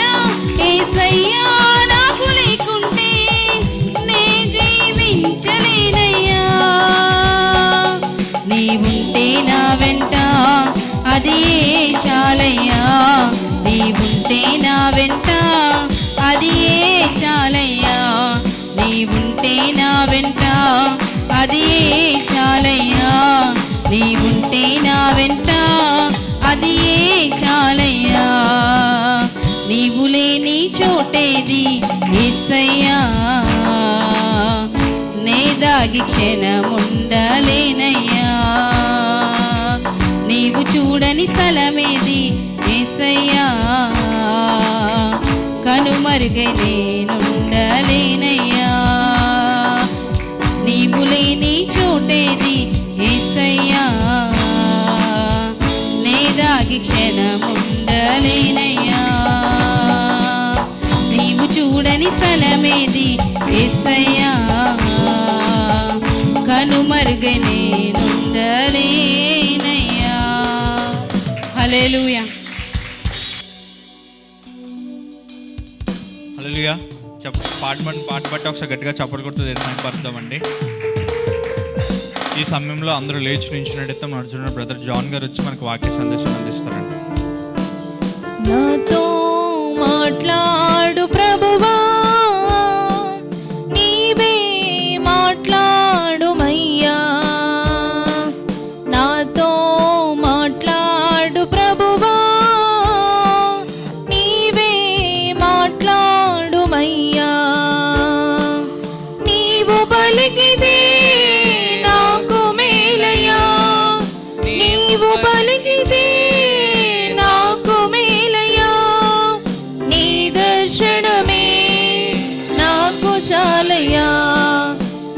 యేసయ్యా, ఉంటే నా వెంట అది చాలయ్యా, నీవుంటే నా వెంట అది చాలయ్యా, నీవు లేని చోటేది యేసయ్యా, నే దాగి క్షణముండలేనయ్యా, నీవు చూడని స్థలమేది యేసయ్యా, కనుమరుగై నేనుండలేనయ్యా, నీవు లేని చోటేది యేసయ్యా, నే దాగి క్షణముండలేనయ్యా, నీవు చూడని స్థలమేది యేసయ్యా, కనుమరుగై నేనుండలేనయ్యా. హల్లెలూయా. హల్లెలూయా. పాట బట్టి ఒకసారి గట్టిగా చప్పట్లు కొడుతూ దేవుని పరుద్దామండి. ఈ సమయంలో అందరూ లేచి నించున్నట్టయితే మన చూడండి బ్రదర్ జాన్ గారు వచ్చి మనకు వాక్య సందేశం అందిస్తారండి. నాతో మాట్లాడు ప్రభువా, నీవే మాట్లాడుమయ్యా, నాతో మాట్లాడు ప్రభువా, నీవే మాట్లాడుమయ్యా, నీవు పలికితే నాకు మేలయ్యా, నీవు పలికితే నాకు మేలయ్యా, నీ దర్శనమే నాకు చాలయ్యా,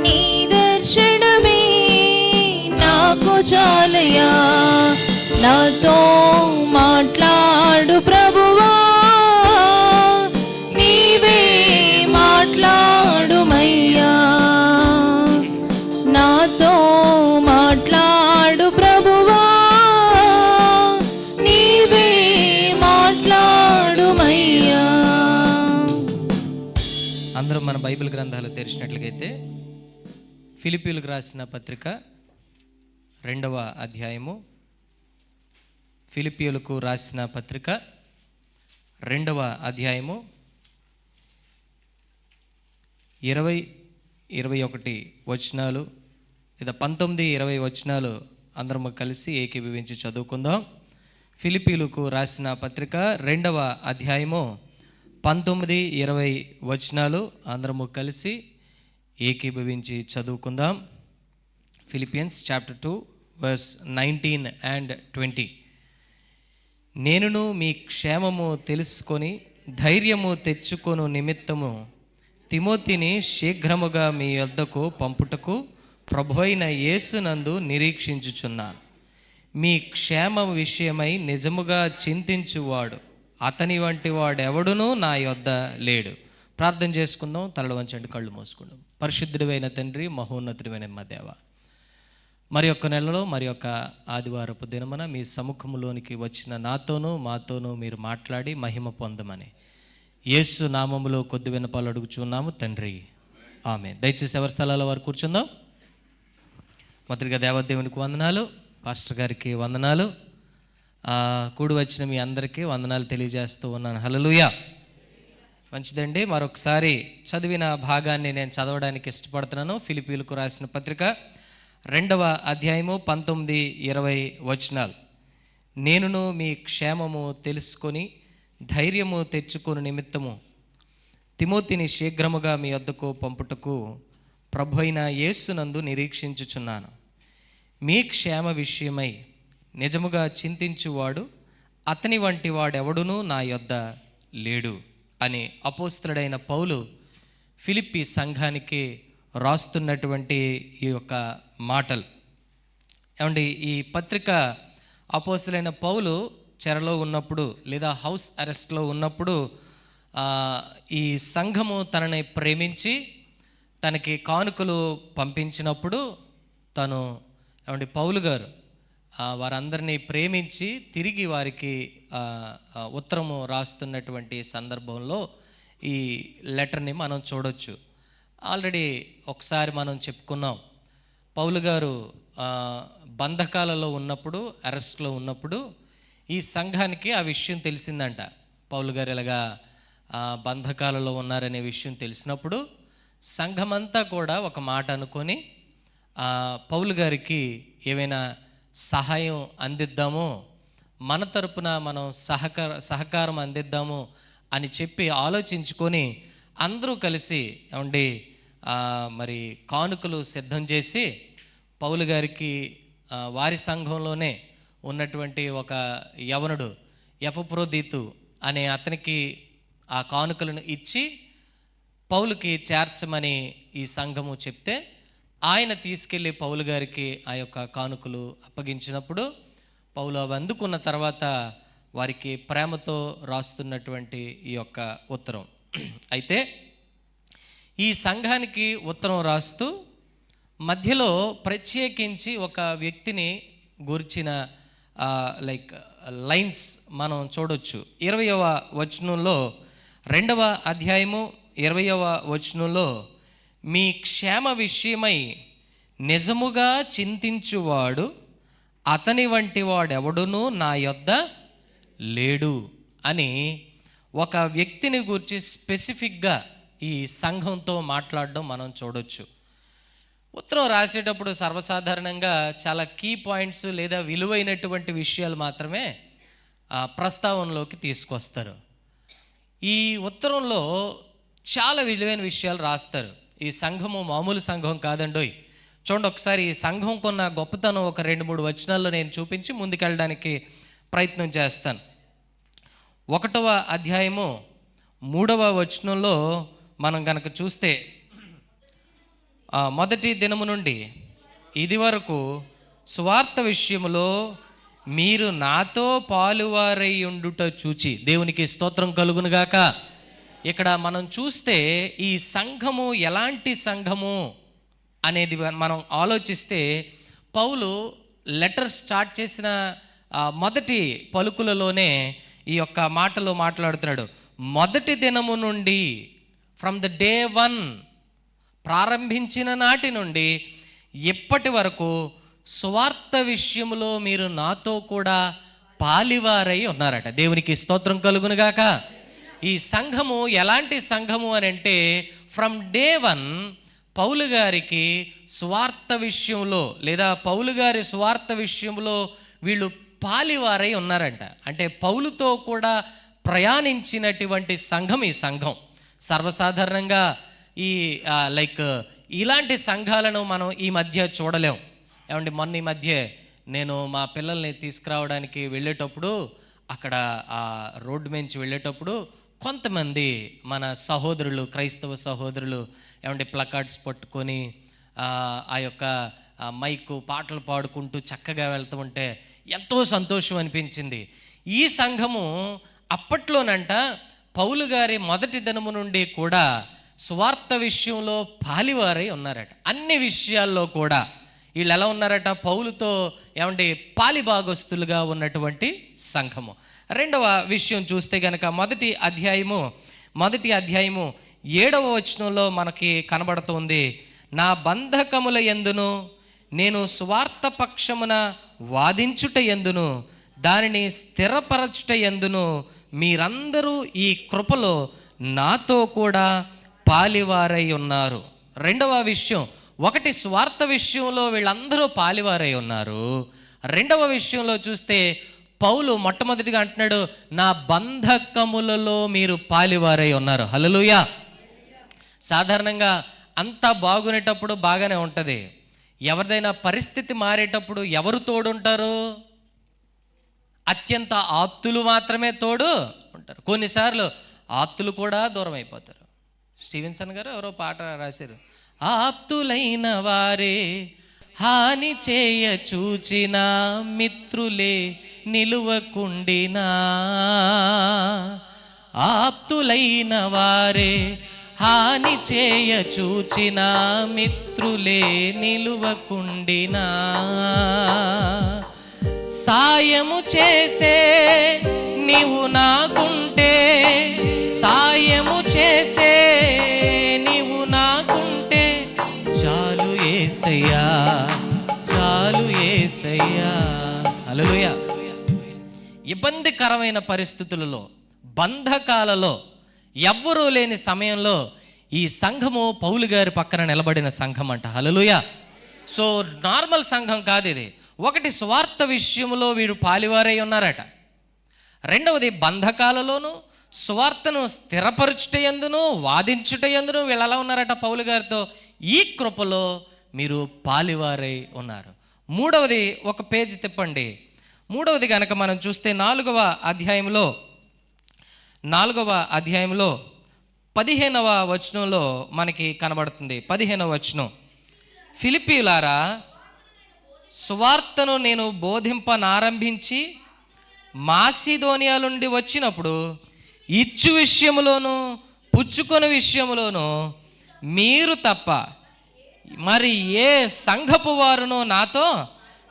నీ దర్శనమే నాకు చాలయ్యా, నాతో మాట్లాడు ప్రభువా, నీవే మాట్లాడుమయ్యా, నాతో మాట్లాడు ప్రభువా, నీవే మాట్లాడుమయ్యా. అందరూ మన బైబిల్ గ్రంథాలు తెరిచినట్లయితే ఫిలిప్పీయులకు రాసిన పత్రిక 2వ అధ్యాయము, ఫిలిప్పీయులకు రాసిన పత్రిక 2వ అధ్యాయము 20-21 వచనాలు లేదా 19-20 వచనాలు అందరం కలిసి ఏకీభవించి చదువుకుందాం. ఫిలిప్పీయులకు రాసిన పత్రిక 2వ అధ్యాయము 19-20 వచనాలు అందరము కలిసి ఏకీభవించి చదువుకుందాం. Philippians chapter 2 verse 19 and 20. నేనును మీ క్షేమము తెలుసుకొని ధైర్యము తెచ్చుకొను నిమిత్తము తిమోతిని శీఘ్రముగా మీ యొద్దకు పంపుటకు ప్రభువైన యేసునందు నిరీక్షించుచున్నాను. మీ క్షేమ విషయమై నిజముగా చింతించువాడు అతని వంటి వాడెవడునూ నా యొద్ద లేడు. ప్రార్థన చేసుకుందాం. తలలు వంచండి, కళ్ళు మూసుకుందాం. పరిశుద్ధుడైన తండ్రి, మహోన్నతుడైన మా దేవ, మరి ఒక్క నెలలో మరి ఒక ఆదివారపు దినమున మీ సముఖంలోనికి వచ్చిన నాతోనూ మాతోనూ మీరు మాట్లాడి మహిమ పొందమని యేసు నామములో కొద్ది విన్నపాలు అడుగుచున్నాము తండ్రి, ఆమేన్. దయచేసి ఎవరి స్థలాల వారు కూర్చుందాం. మొదటిగా దేవదేవునికి వందనాలు, పాస్టర్ గారికి వందనాలు, కూడి వచ్చిన మీ అందరికీ వందనాలు తెలియజేస్తూ ఉన్నాను. హల్లెలూయా. మంచిదండి. మరొకసారి చదివిన భాగాన్ని నేను చదవడానికి ఇష్టపడుతున్నాను. ఫిలిప్పీయులకు రాసిన పత్రిక 2వ అధ్యాయము 19-20 వచనాలు. నేనును మీ క్షేమము తెలుసుకొని ధైర్యము తెచ్చుకొని నిమిత్తము తిమోతిని శీఘ్రముగా మీ వద్దకు పంపుటకు ప్రభువైన యేసునందు నిరీక్షించుచున్నాను. మీ క్షేమ విషయమై నిజముగా చింతించువాడు అతని వంటి వాడెవడునూ నా యొద్ద లేడు అని అపోస్తలుడైన పౌలు ఫిలిప్పీ సంఘానికి రాస్తున్నటువంటి ఈ యొక్క మాటలు. ఏమండి, ఈ పత్రిక అపోస్తలుడైన పౌలు చెరలో ఉన్నప్పుడు లేదా హౌస్ అరెస్ట్లో ఉన్నప్పుడు ఈ సంఘము తనని ప్రేమించి తనకి కానుకలు పంపించినప్పుడు తను ఏమండి పౌలు గారు వారందరినీ ప్రేమించి తిరిగి వారికి ఉత్తరము రాస్తున్నటువంటి సందర్భంలో ఈ లెటర్ని మనం చూడొచ్చు. ఆల్రెడీ ఒకసారి మనం చెప్పుకున్నాం. పౌలు గారు బంధకాలలో ఉన్నప్పుడు, అరెస్ట్లో ఉన్నప్పుడు ఈ సంఘానికి ఆ విషయం తెలిసిందంట. పౌలు గారు ఇలాగా బంధకాలలో ఉన్నారనే విషయం తెలిసినప్పుడు సంఘమంతా కూడా ఒక మాట అనుకొని పౌలు గారికి ఏమైనా సహాయం అందిద్దాము, మన తరపున మనం సహకారం అందిద్దాము అని చెప్పి ఆలోచించుకొని అందరూ కలిసి ఏమండి మరి కానుకలు సిద్ధం చేసి పౌలు గారికి వారి సంఘంలోనే ఉన్నటువంటి ఒక యవనుడు ఎపఫ్రోదీతు అనే అతనికి ఆ కానుకలను ఇచ్చి పౌలుకి చేర్చమని ఈ సంఘము చెప్తే ఆయన తీసుకెళ్ళి పౌలు గారికి ఆ యొక్క కానుకలు అప్పగించినప్పుడు పౌలు అవి అందుకున్న తర్వాత వారికి ప్రేమతో రాస్తున్నటువంటి ఈ యొక్క ఉత్తరం. అయితే ఈ సంఘానికి ఉత్తరం రాస్తూ మధ్యలో ప్రత్యేకించి ఒక వ్యక్తిని గురించిన లైన్స్ మనం చూడొచ్చు. 20వ వచనంలో 2వ అధ్యాయము 20వ వచనంలో, మీ క్షేమ విషయమై నిజముగా చింతించువాడు అతని వంటి వాడెవడునూ నా యొద్ద లేడు అని ఒక వ్యక్తిని గురించి స్పెసిఫిక్గా ఈ సంఘంతో మాట్లాడడం మనం చూడొచ్చు. ఉత్తరం రాసేటప్పుడు సర్వసాధారణంగా చాలా కీ పాయింట్స్ లేదా విలువైనటువంటి విషయాలు మాత్రమే ప్రస్తావనలోకి తీసుకొస్తారు. ఈ ఉత్తరంలో చాలా విలువైన విషయాలు రాస్తారు. ఈ సంఘము మామూలు సంఘం కాదండోయ్. చూడండి ఒకసారి ఈ సంఘం కొన్న గొప్పతనం ఒక 2-3 వచనాల్లో నేను చూపించి ముందుకెళ్ళడానికి ప్రయత్నం చేస్తాను. 1వ అధ్యాయము 3వ వచనంలో మనం కనుక చూస్తే, మొదటి దినము నుండి ఇది వరకు సువార్త విషయములో మీరు నాతో పాలువారై ఉండుట చూచి, దేవునికి స్తోత్రం కలుగునుగాక. ఇక్కడ మనం చూస్తే ఈ సంఘము ఎలాంటి సంఘము అనేది మనం ఆలోచిస్తే, పౌలు లెటర్ స్టార్ట్ చేసిన మొదటి పలుకులలోనే ఈ యొక్క మాటలో మాట్లాడుతున్నాడు. మొదటి దినము నుండి, ఫ్రమ్ ద డే 1, ప్రారంభించిన నాటి నుండి ఇప్పటి వరకు సువార్త విషయంలో మీరు నాతో కూడా పాలివారై ఉన్నారట. దేవునికి స్తోత్రం కలుగునుగాక. ఈ సంఘము ఎలాంటి సంఘము అని అంటే, ఫ్రమ్ డే 1 పౌలు గారికి సువార్త విషయంలో లేదా పౌలు గారి సువార్త విషయంలో వీళ్ళు పాలివారై ఉన్నారంట. అంటే పౌలుతో కూడా ప్రయాణించినటువంటి సంఘం ఈ సంఘం. సర్వసాధారణంగా ఈ ఇలాంటి సంఘాలను మనం ఈ మధ్య చూడలేం. ఏమంటే మొన్న ఈ మధ్య నేను మా పిల్లల్ని తీసుకురావడానికి వెళ్ళేటప్పుడు అక్కడ ఆ రోడ్డు నుంచి వెళ్ళేటప్పుడు కొంతమంది మన సహోదరులు, క్రైస్తవ సహోదరులు ఏమంటే ప్లకార్డ్స్ పట్టుకొని ఆ యొక్క మైకు పాటలు పాడుకుంటూ చక్కగా వెళ్తూ ఉంటే ఎంతో సంతోషం అనిపించింది. ఈ సంఘము అప్పట్లోనంట పౌలు గారి మొదటి దినము నుండి కూడా సువార్త విషయంలో పాలివారై ఉన్నారట. అన్ని విషయాల్లో కూడా వీళ్ళు ఎలా ఉన్నారట? పౌలుతో ఏమంటే పాలిభాగస్తులుగా ఉన్నటువంటి సంఘము. రెండవ విషయం చూస్తే కనుక మొదటి అధ్యాయము 7వ వచనంలో మనకి కనబడుతుంది, నా బంధకముల యందును నేను సువార్త పక్షమున వాదించుట యందును దానిని స్థిరపరచుట యందును మీరందరూ ఈ కృపలో నాతో కూడా పాలివారై ఉన్నారు. రెండవ విషయం, ఒకటి స్వార్థ విషయంలో వీళ్ళందరూ పాలివారై ఉన్నారు. రెండవ విషయంలో చూస్తే పౌలు మొట్టమొదటిగా అంటున్నాడు, నా బంధకములలో మీరు పాలివారై ఉన్నారు. హల్లెలూయా. సాధారణంగా అంతా బాగునేటప్పుడు బాగానే ఉంటుంది. ఎవరిదైనా పరిస్థితి మారేటప్పుడు ఎవరు తోడుంటారు? అత్యంత ఆప్తులు మాత్రమే తోడు ఉంటారు. కొన్నిసార్లు ఆప్తులు కూడా దూరం అయిపోతారు. స్టీవెన్సన్ గారు ఎవరో పాట రాశారు, ఆప్తులైన వారే హాని చేయ చూచిన మిత్రులే నిలువకుండినా, ఆప్తులైన వారే హాని చేయ చూచిన మిత్రులే నిలువకుండినా, సాయము చేసే నీవు నాకుంటే, సాయము చేసే నీవు నాకుంటే చాలు యేసయ్యా, చాలు యేసయ్యా. హల్లెలూయా. ఇబ్బందికరమైన పరిస్థితులలో, బంధకాలలో, ఎవ్వరూ లేని సమయంలో ఈ సంఘము పౌలు గారి పక్కన నిలబడిన సంఘం అంట. హల్లెలూయా. సో నార్మల్ సంఘం కాదు ఇది. ఒకటి, సువార్త విషయంలో వీరు పాలివారై ఉన్నారట. రెండవది, బంధకాలలోను సువార్తను స్థిరపరచుటయందును వాదించుటయందును వీళ్ళు ఎలా ఉన్నారట పౌలు గారితో. ఈ కృపలో మీరు పాలివారై ఉన్నారు. మూడవది, ఒక పేజీ తిప్పండి. మూడవది కనుక మనం చూస్తే 4వ అధ్యాయంలో 15వ వచనంలో మనకి కనబడుతుంది. 15వ వచనం, ఫిలిప్పీయులారా, సువార్తను నేను బోధింపనారంభించి మాసిదోనియా నుండి వచ్చినప్పుడు ఇచ్చు విషయములోను పుచ్చుకొని విషయములోను మీరు తప్ప మరి ఏ సంఘపు వారునో నాతో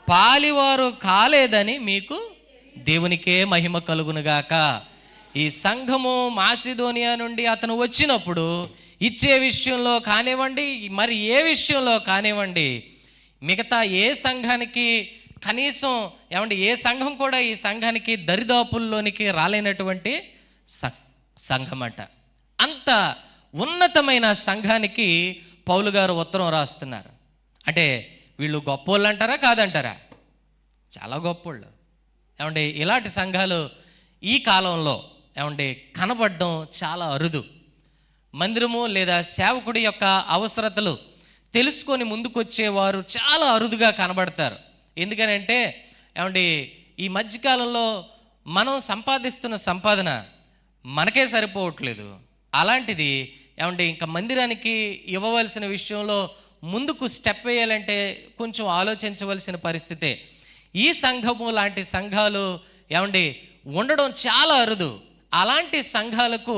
పాలివారు కాలేదని మీకు దేవునికే మహిమ కలుగునుగాక. ఈ సంఘము మాసిదోనియా నుండి అతను వచ్చినప్పుడు ఇచ్చే విషయంలో కానివ్వండి, మరి ఏ విషయంలో కానివ్వండి, మిగతా ఏ సంఘానికి కనీసం ఏ సంఘం కూడా ఈ సంఘానికి దరిదాపుల్లోనికి రాలేనటువంటి సంఘం అంట. అంత ఉన్నతమైన సంఘానికి పౌలు గారు ఉత్తరం రాస్తున్నారు. అంటే వీళ్ళు గొప్పోళ్ళు అంటారా కాదంటారా? చాలా గొప్పోళ్ళు. ఇలాంటి సంఘాలు ఈ కాలంలో కనబడడం చాలా అరుదు. మందిరము లేదా సేవకుడి యొక్క అవసరతలు తెలుసుకొని ముందుకొచ్చేవారు చాలా అరుదుగా కనబడతారు. ఎందుకనంటే ఈ మధ్యకాలంలో మనం సంపాదిస్తున్న సంపాదన మనకే సరిపోవట్లేదు. అలాంటిది ఇంకా మందిరానికి ఇవ్వవలసిన విషయంలో ముందుకు స్టెప్ వేయాలంటే కొంచెం ఆలోచించవలసిన పరిస్థితే. ఈ సంఘము లాంటి సంఘాలు ఉండడం చాలా అరుదు. అలాంటి సంఘాలకు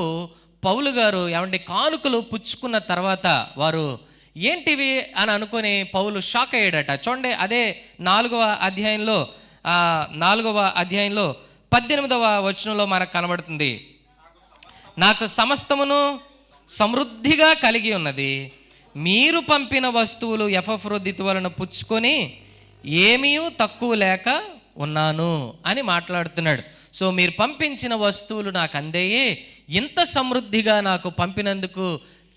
పౌలు గారు కానుకలు పుచ్చుకున్న తర్వాత వారు ఏంటివి అని అనుకొని పౌలు షాక్ అయ్యాడట. చూడండి, అదే 4వ అధ్యాయంలో 18వ వచనంలో మనకు కనబడుతుంది. నాకు సమస్తమును సమృద్ధిగా కలిగి ఉన్నది, మీరు పంపిన వస్తువులు ఎపఫ్రోదితు వలన పుచ్చుకొని ఏమీ తక్కువ లేక ఉన్నాను అని మాట్లాడుతున్నాడు. సో మీరు పంపించిన వస్తువులు నాకు అందేయే, ఇంత సమృద్ధిగా నాకు పంపినందుకు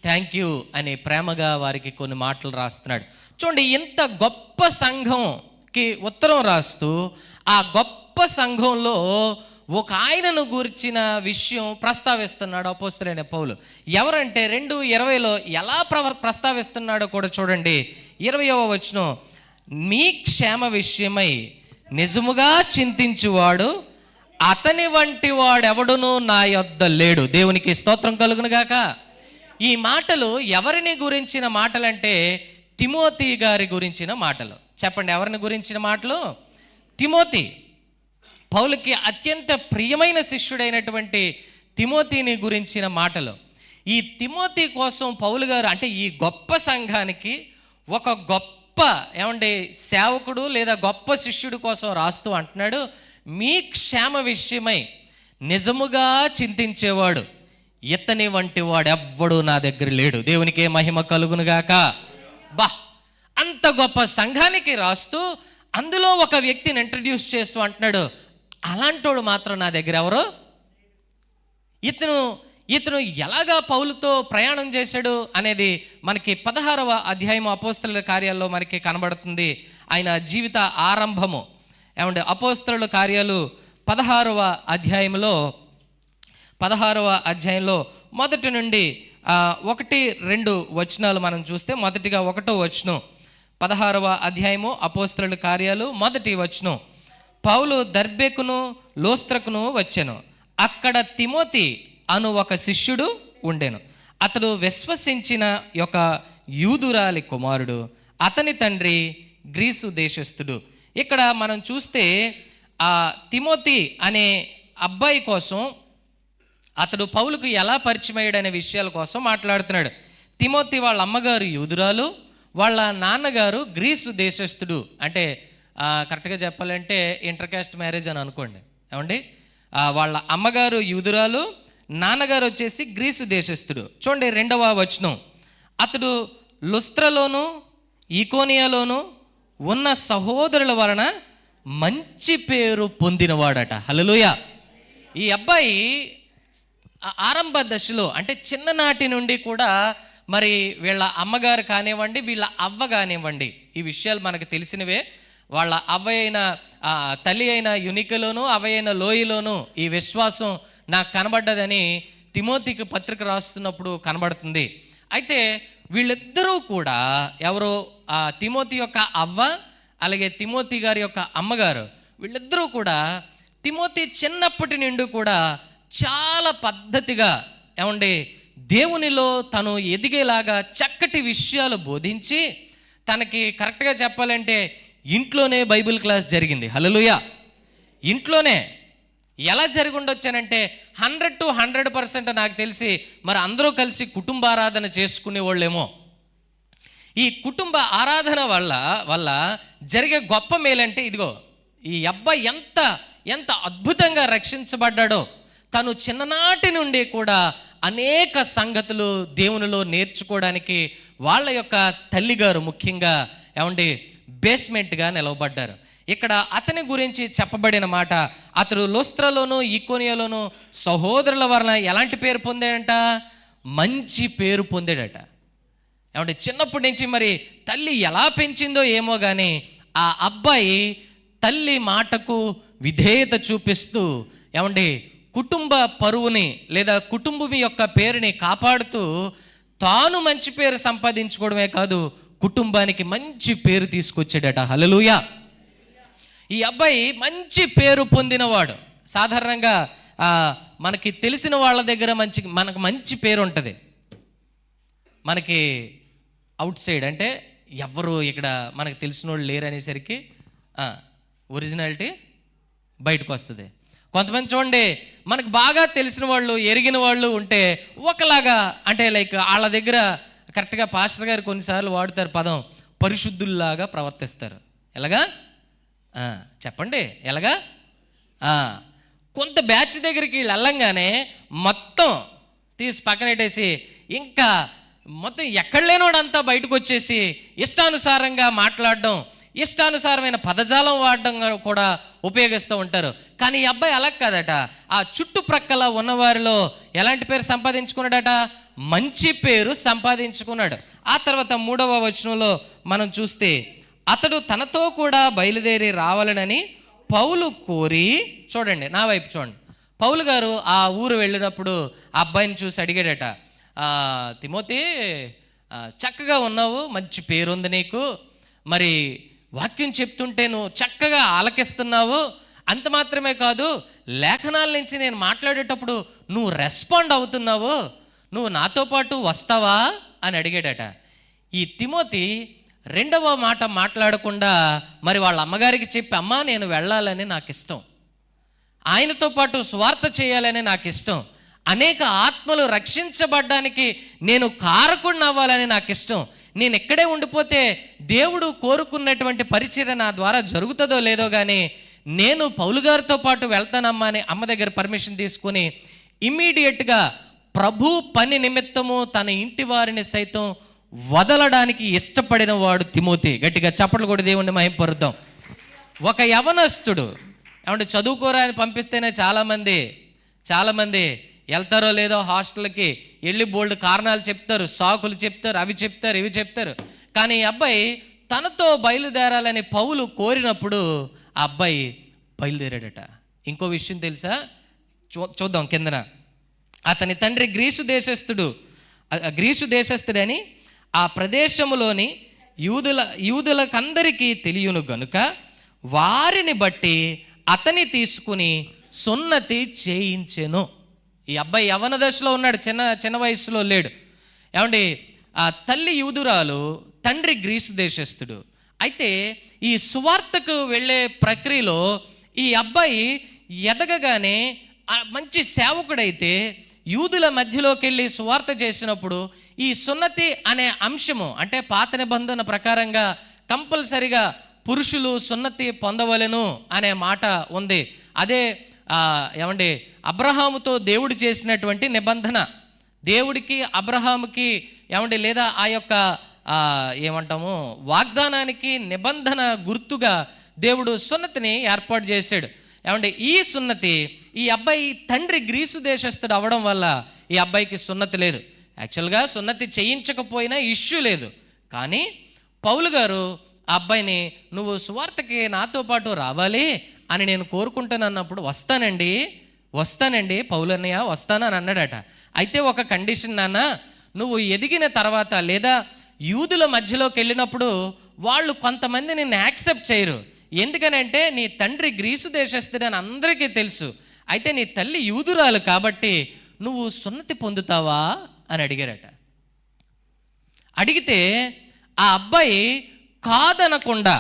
థ్యాంక్ యూ అని ప్రేమగా వారికి కొన్ని మాటలు రాస్తున్నాడు. చూడండి, ఇంత గొప్ప సంఘంకి ఉత్తరం రాస్తూ ఆ గొప్ప సంఘంలో ఒక ఆయనను గురించిన విషయం ప్రస్తావిస్తున్నాడు అపోస్తలుడైన పౌలు. ఎవరంటే 2:20లో ఎలా ప్రస్తావిస్తున్నాడో కూడా చూడండి. 20వ వచనం, మీ క్షేమ విషయమై నిజముగా చింతించువాడు అతని వంటి వాడెవడునూ నా యొద్ద లేడు. దేవునికి స్తోత్రం కలుగునుగాక. ఈ మాటలు ఎవరిని గురించిన మాటలంటే తిమోతి గారి గురించిన మాటలు. చెప్పండి, ఎవరిని గురించిన మాటలు? తిమోతి, పౌలుకి అత్యంత ప్రియమైన శిష్యుడైనటువంటి తిమోతిని గురించిన మాటలు. ఈ తిమోతి కోసం పౌలు గారు ఈ గొప్ప సంఘానికి ఒక గొప్ప సేవకుడు లేదా గొప్ప శిష్యుడు కోసం రాస్తూ అంటున్నాడు, మీ క్షేమ విషయమై నిజముగా చింతించేవాడు ఇతని వంటి వాడు ఎవ్వడు నా దగ్గర లేడు. దేవునికే మహిమ కలుగునుగాక. అంత గొప్ప సంఘానికి రాస్తూ అందులో ఒక వ్యక్తిని ఇంట్రడ్యూస్ చేస్తూ అంటున్నాడు, అలాంటోడు మాత్రం నా దగ్గర ఎవరు? ఇతను ఎలాగా పౌలుతో ప్రయాణం చేశాడు అనేది మనకి 16వ అధ్యాయం అపోస్తలుల కార్యాల్లో మనకి కనబడుతుంది. ఆయన జీవిత ఆరంభము. అపోస్తలుల కార్యాలు 16వ అధ్యాయంలో మొదటి నుండి 1-2 వచనాలు మనం చూస్తే, మొదటిగా 1వ వచనం, 16వ అధ్యాయము అపోస్తలుల కార్యాలు 1వ వచనం, పౌలు దర్బేకును లోస్త్రకును వచ్చెను. అక్కడ తిమోతి అను ఒక శిష్యుడు ఉండెను. అతడు విశ్వసించిన ఒక యూదురాలి కుమారుడు, అతని తండ్రి గ్రీసు దేశస్థుడు. ఇక్కడ మనం చూస్తే ఆ తిమోతి అనే అబ్బాయి కోసం అతడు పౌలుకు ఎలా పరిచయం అయ్యాడనే విషయాల కోసం మాట్లాడుతున్నాడు. తిమోతి వాళ్ళ అమ్మగారు యూదురాలు, వాళ్ళ నాన్నగారు గ్రీసు దేశస్థుడు. అంటే కరెక్ట్గా చెప్పాలంటే ఇంటర్ కాస్ట్ మ్యారేజ్ అని అనుకోండి. వాళ్ళ అమ్మగారు యూదురాలు, నాన్నగారు వచ్చేసి గ్రీసు దేశస్థుడు. చూడండి 2వ వచనం, అతడు లుస్త్రలోను ఈకోనియాలోను ఉన్న సహోదరుల వలన మంచి పేరు పొందినవాడట. హల్లెలూయా. ఈ అబ్బాయి ఆరంభ దశలో చిన్ననాటి నుండి కూడా మరి వీళ్ళ అమ్మగారు కానివ్వండి, వీళ్ళ అవ్వ కానివ్వండి, ఈ విషయాలు మనకు తెలిసినవే. వాళ్ళ అవ్వ అయిన తల్లి అయిన యునికలోను, అవ్వ అయిన లోయలోను ఈ విశ్వాసం నాకు కనబడ్డదని తిమోతికి పత్రిక రాస్తున్నప్పుడు కనబడుతుంది. అయితే వీళ్ళిద్దరూ కూడా ఎవరో తిమోతి యొక్క అవ్వ, అలాగే తిమోతి గారి యొక్క అమ్మగారు, వీళ్ళిద్దరూ కూడా తిమోతి చిన్నప్పటి నుండి కూడా చాలా పద్ధతిగా దేవునిలో తను ఎదిగేలాగా చక్కటి విషయాలు బోధించి, తనకి కరెక్ట్గా చెప్పాలంటే ఇంట్లోనే బైబిల్ క్లాస్ జరిగింది. హల్లెలూయా. ఇంట్లోనే ఎలా జరిగి ఉండొచ్చానంటే 100 to 100% నాకు తెలిసి మరి అందరూ కలిసి కుటుంబ ఆరాధన చేసుకునే వాళ్ళేమో. ఈ కుటుంబ ఆరాధన వల్ల జరిగే గొప్ప మేలంటే ఇదిగో, ఈ అబ్బాయి ఎంత అద్భుతంగా రక్షించబడ్డాడో. తను చిన్ననాటి నుండి కూడా అనేక సంగతులు దేవునిలో నేర్చుకోవడానికి వాళ్ళ యొక్క తల్లిగారు ముఖ్యంగా బేస్మెంట్గా నిలవబడ్డారు. ఇక్కడ అతని గురించి చెప్పబడిన మాట, అతడు లుస్త్రలోను ఈకోనియలోను సహోదరుల వలన ఎలాంటి పేరు పొందాడంట? మంచి పేరు పొందాడట. చిన్నప్పటి నుంచి మరి తల్లి ఎలా పెంచిందో ఏమో కానీ ఆ అబ్బాయి తల్లి మాటకు విధేయత చూపిస్తూ కుటుంబ పరువుని లేదా కుటుంబం యొక్క పేరుని కాపాడుతూ తాను మంచి పేరు సంపాదించుకోవడమే కాదు, కుటుంబానికి మంచి పేరు తీసుకొచ్చాడట. హల్లెలూయా. ఈ అబ్బాయి మంచి పేరు పొందినవాడు. సాధారణంగా మనకి తెలిసిన వాళ్ళ దగ్గర మనకు మంచి పేరు ఉంటుంది. మనకి అవుట్ సైడ్ అంటే ఎవరు ఇక్కడ మనకు తెలిసిన వాళ్ళు లేరు అనేసరికి ఒరిజినాలిటీ బయటకు వస్తుంది. కొంతమంది చూడండి, మనకు బాగా తెలిసిన వాళ్ళు, ఎరిగిన వాళ్ళు ఉంటే ఒకలాగా లైక్ వాళ్ళ దగ్గర కరెక్ట్గా పాస్టర్ గారు కొన్నిసార్లు వాడుతారు పదం, పరిశుద్ధుల్లాగా ప్రవర్తిస్తారు. ఎలాగా చెప్పండి, ఎలాగా? కొంత బ్యాచ్ దగ్గరికి వీళ్ళు వెళ్ళంగానే మొత్తం తీసి పక్కనెట్టేసి ఇంకా మొత్తం ఎక్కడ లేనోడంతా బయటకు వచ్చేసి ఇష్టానుసారంగా మాట్లాడడం, ఇష్టానుసారమైన పదజాలం వాడడం కూడా ఉపయోగిస్తూ ఉంటారు. కానీ ఈ అబ్బాయి అలా కాదట. ఆ చుట్టుప్రక్కల ఉన్నవారిలో ఎలాంటి పేరు సంపాదించుకున్నాడట? మంచి పేరు సంపాదించుకున్నాడు. ఆ తర్వాత 3వ వచనంలో మనం చూస్తే, అతడు తనతో కూడా బయలుదేరి రావాలనని పౌలు కోరి, చూడండి నా వైపు చూడండి, పౌలు గారు ఆ ఊరు వెళ్ళినప్పుడు ఆ అబ్బాయిని చూసి అడిగాడట, తిమోతి చక్కగా ఉన్నావు, మంచి పేరుంది నీకు, మరి వాక్యం చెప్తుంటే నువ్వు చక్కగా ఆలకిస్తున్నావు, అంత మాత్రమే కాదు లేఖనాల నుంచి నేను మాట్లాడేటప్పుడు నువ్వు రెస్పాండ్ అవుతున్నావు, నువ్వు నాతో పాటు వస్తావా అని అడిగాడట. ఈ తిమోతి 2వ మాట మాట్లాడకుండా మరి వాళ్ళ అమ్మగారికి చెప్పి, అమ్మా నేను వెళ్ళాలని నాకు ఇష్టం, ఆయనతో పాటు సువార్త చేయాలని నాకు ఇష్టం, అనేక ఆత్మలు రక్షించబడ్డానికి నేను కారకుడిని అవ్వాలని నాకు ఇష్టం, నేను ఇక్కడే ఉండిపోతే దేవుడు కోరుకున్నటువంటి పరిచర్య నా ద్వారా జరుగుతుందో లేదో కానీ నేను పౌలు గారితో పాటు వెళ్తానమ్మా అని అమ్మ దగ్గర పర్మిషన్ తీసుకుని ఇమ్మీడియట్గా ప్రభు పని నిమిత్తము తన ఇంటి వారిని సైతం వదలడానికి ఇష్టపడిన వాడు తిమోతి. గట్టిగా చప్పట్లు కూడా దేవుణ్ణి మహింపరుద్దాం. ఒక యవనస్తుడు చదువుకోరా అని పంపిస్తేనే చాలామంది వెళ్తారో లేదో హాస్టల్కి వెళ్ళి బోల్డ్ కారణాలు చెప్తారు, సాకులు చెప్తారు, అవి చెప్తారు, ఇవి చెప్తారు. కానీ ఈ అబ్బాయి తనతో బయలుదేరాలని పౌలు కోరినప్పుడు ఆ అబ్బాయి బయలుదేరాడట. ఇంకో విషయం తెలుసా? చూద్దాం కిందన. అతని తండ్రి గ్రీసు దేశస్థుడని ఆ ప్రదేశములోని యూదులకందరికీ తెలియను గనుక వారిని బట్టి అతని తీసుకుని సున్నతి చేయించెను. ఈ అబ్బాయి యవ్వన దశలో ఉన్నాడు, చిన్న వయసులో లేడు. ఆ తల్లి యూదురాలు, తండ్రి గ్రీసు దేశస్థుడు. అయితే ఈ సువార్తకు వెళ్ళే ప్రక్రియలో ఈ అబ్బాయి ఎదగగానే మంచి సేవకుడైతే యూదుల మధ్యలోకి వెళ్ళి సువార్త చేసినప్పుడు ఈ సున్నతి అనే అంశము, అంటే పాత నిబంధన ప్రకారంగా కంపల్సరిగా పురుషులు సున్నతి పొందవలెను అనే మాట ఉంది. అదే అబ్రహాముతో దేవుడు చేసినటువంటి నిబంధన. దేవుడికి అబ్రహాముకి లేదా ఆ యొక్క వాగ్దానానికి నిబంధన గుర్తుగా దేవుడు సున్నతిని ఏర్పాటు చేశాడు. ఈ సున్నతి ఈ అబ్బాయి తండ్రి గ్రీసు దేశస్థుడు అవ్వడం వల్ల ఈ అబ్బాయికి సున్నతి లేదు. యాక్చువల్గా సున్నతి చేయించకపోయినా ఇష్యూ లేదు. కానీ పౌలు గారు ఆ అబ్బాయిని నువ్వు సువార్తకి నాతో పాటు రావాలి అని నేను కోరుకుంటానన్నప్పుడు వస్తానండి పౌలు అన్నయ్య వస్తానని అన్నాడట. అయితే ఒక కండిషన్ నాన్న, నువ్వు ఎదిగిన తర్వాత లేదా యూదుల మధ్యలోకి వెళ్ళినప్పుడు వాళ్ళు కొంతమంది నిన్ను యాక్సెప్ట్ చేయరు. ఎందుకనంటే నీ తండ్రి గ్రీసు దేశస్థుడని అందరికీ తెలుసు. అయితే నీ తల్లి యూదురాలు కాబట్టి నువ్వు సున్నతి పొందుతావా అని అడిగారట. అడిగితే ఆ అబ్బాయి కాదనకుండా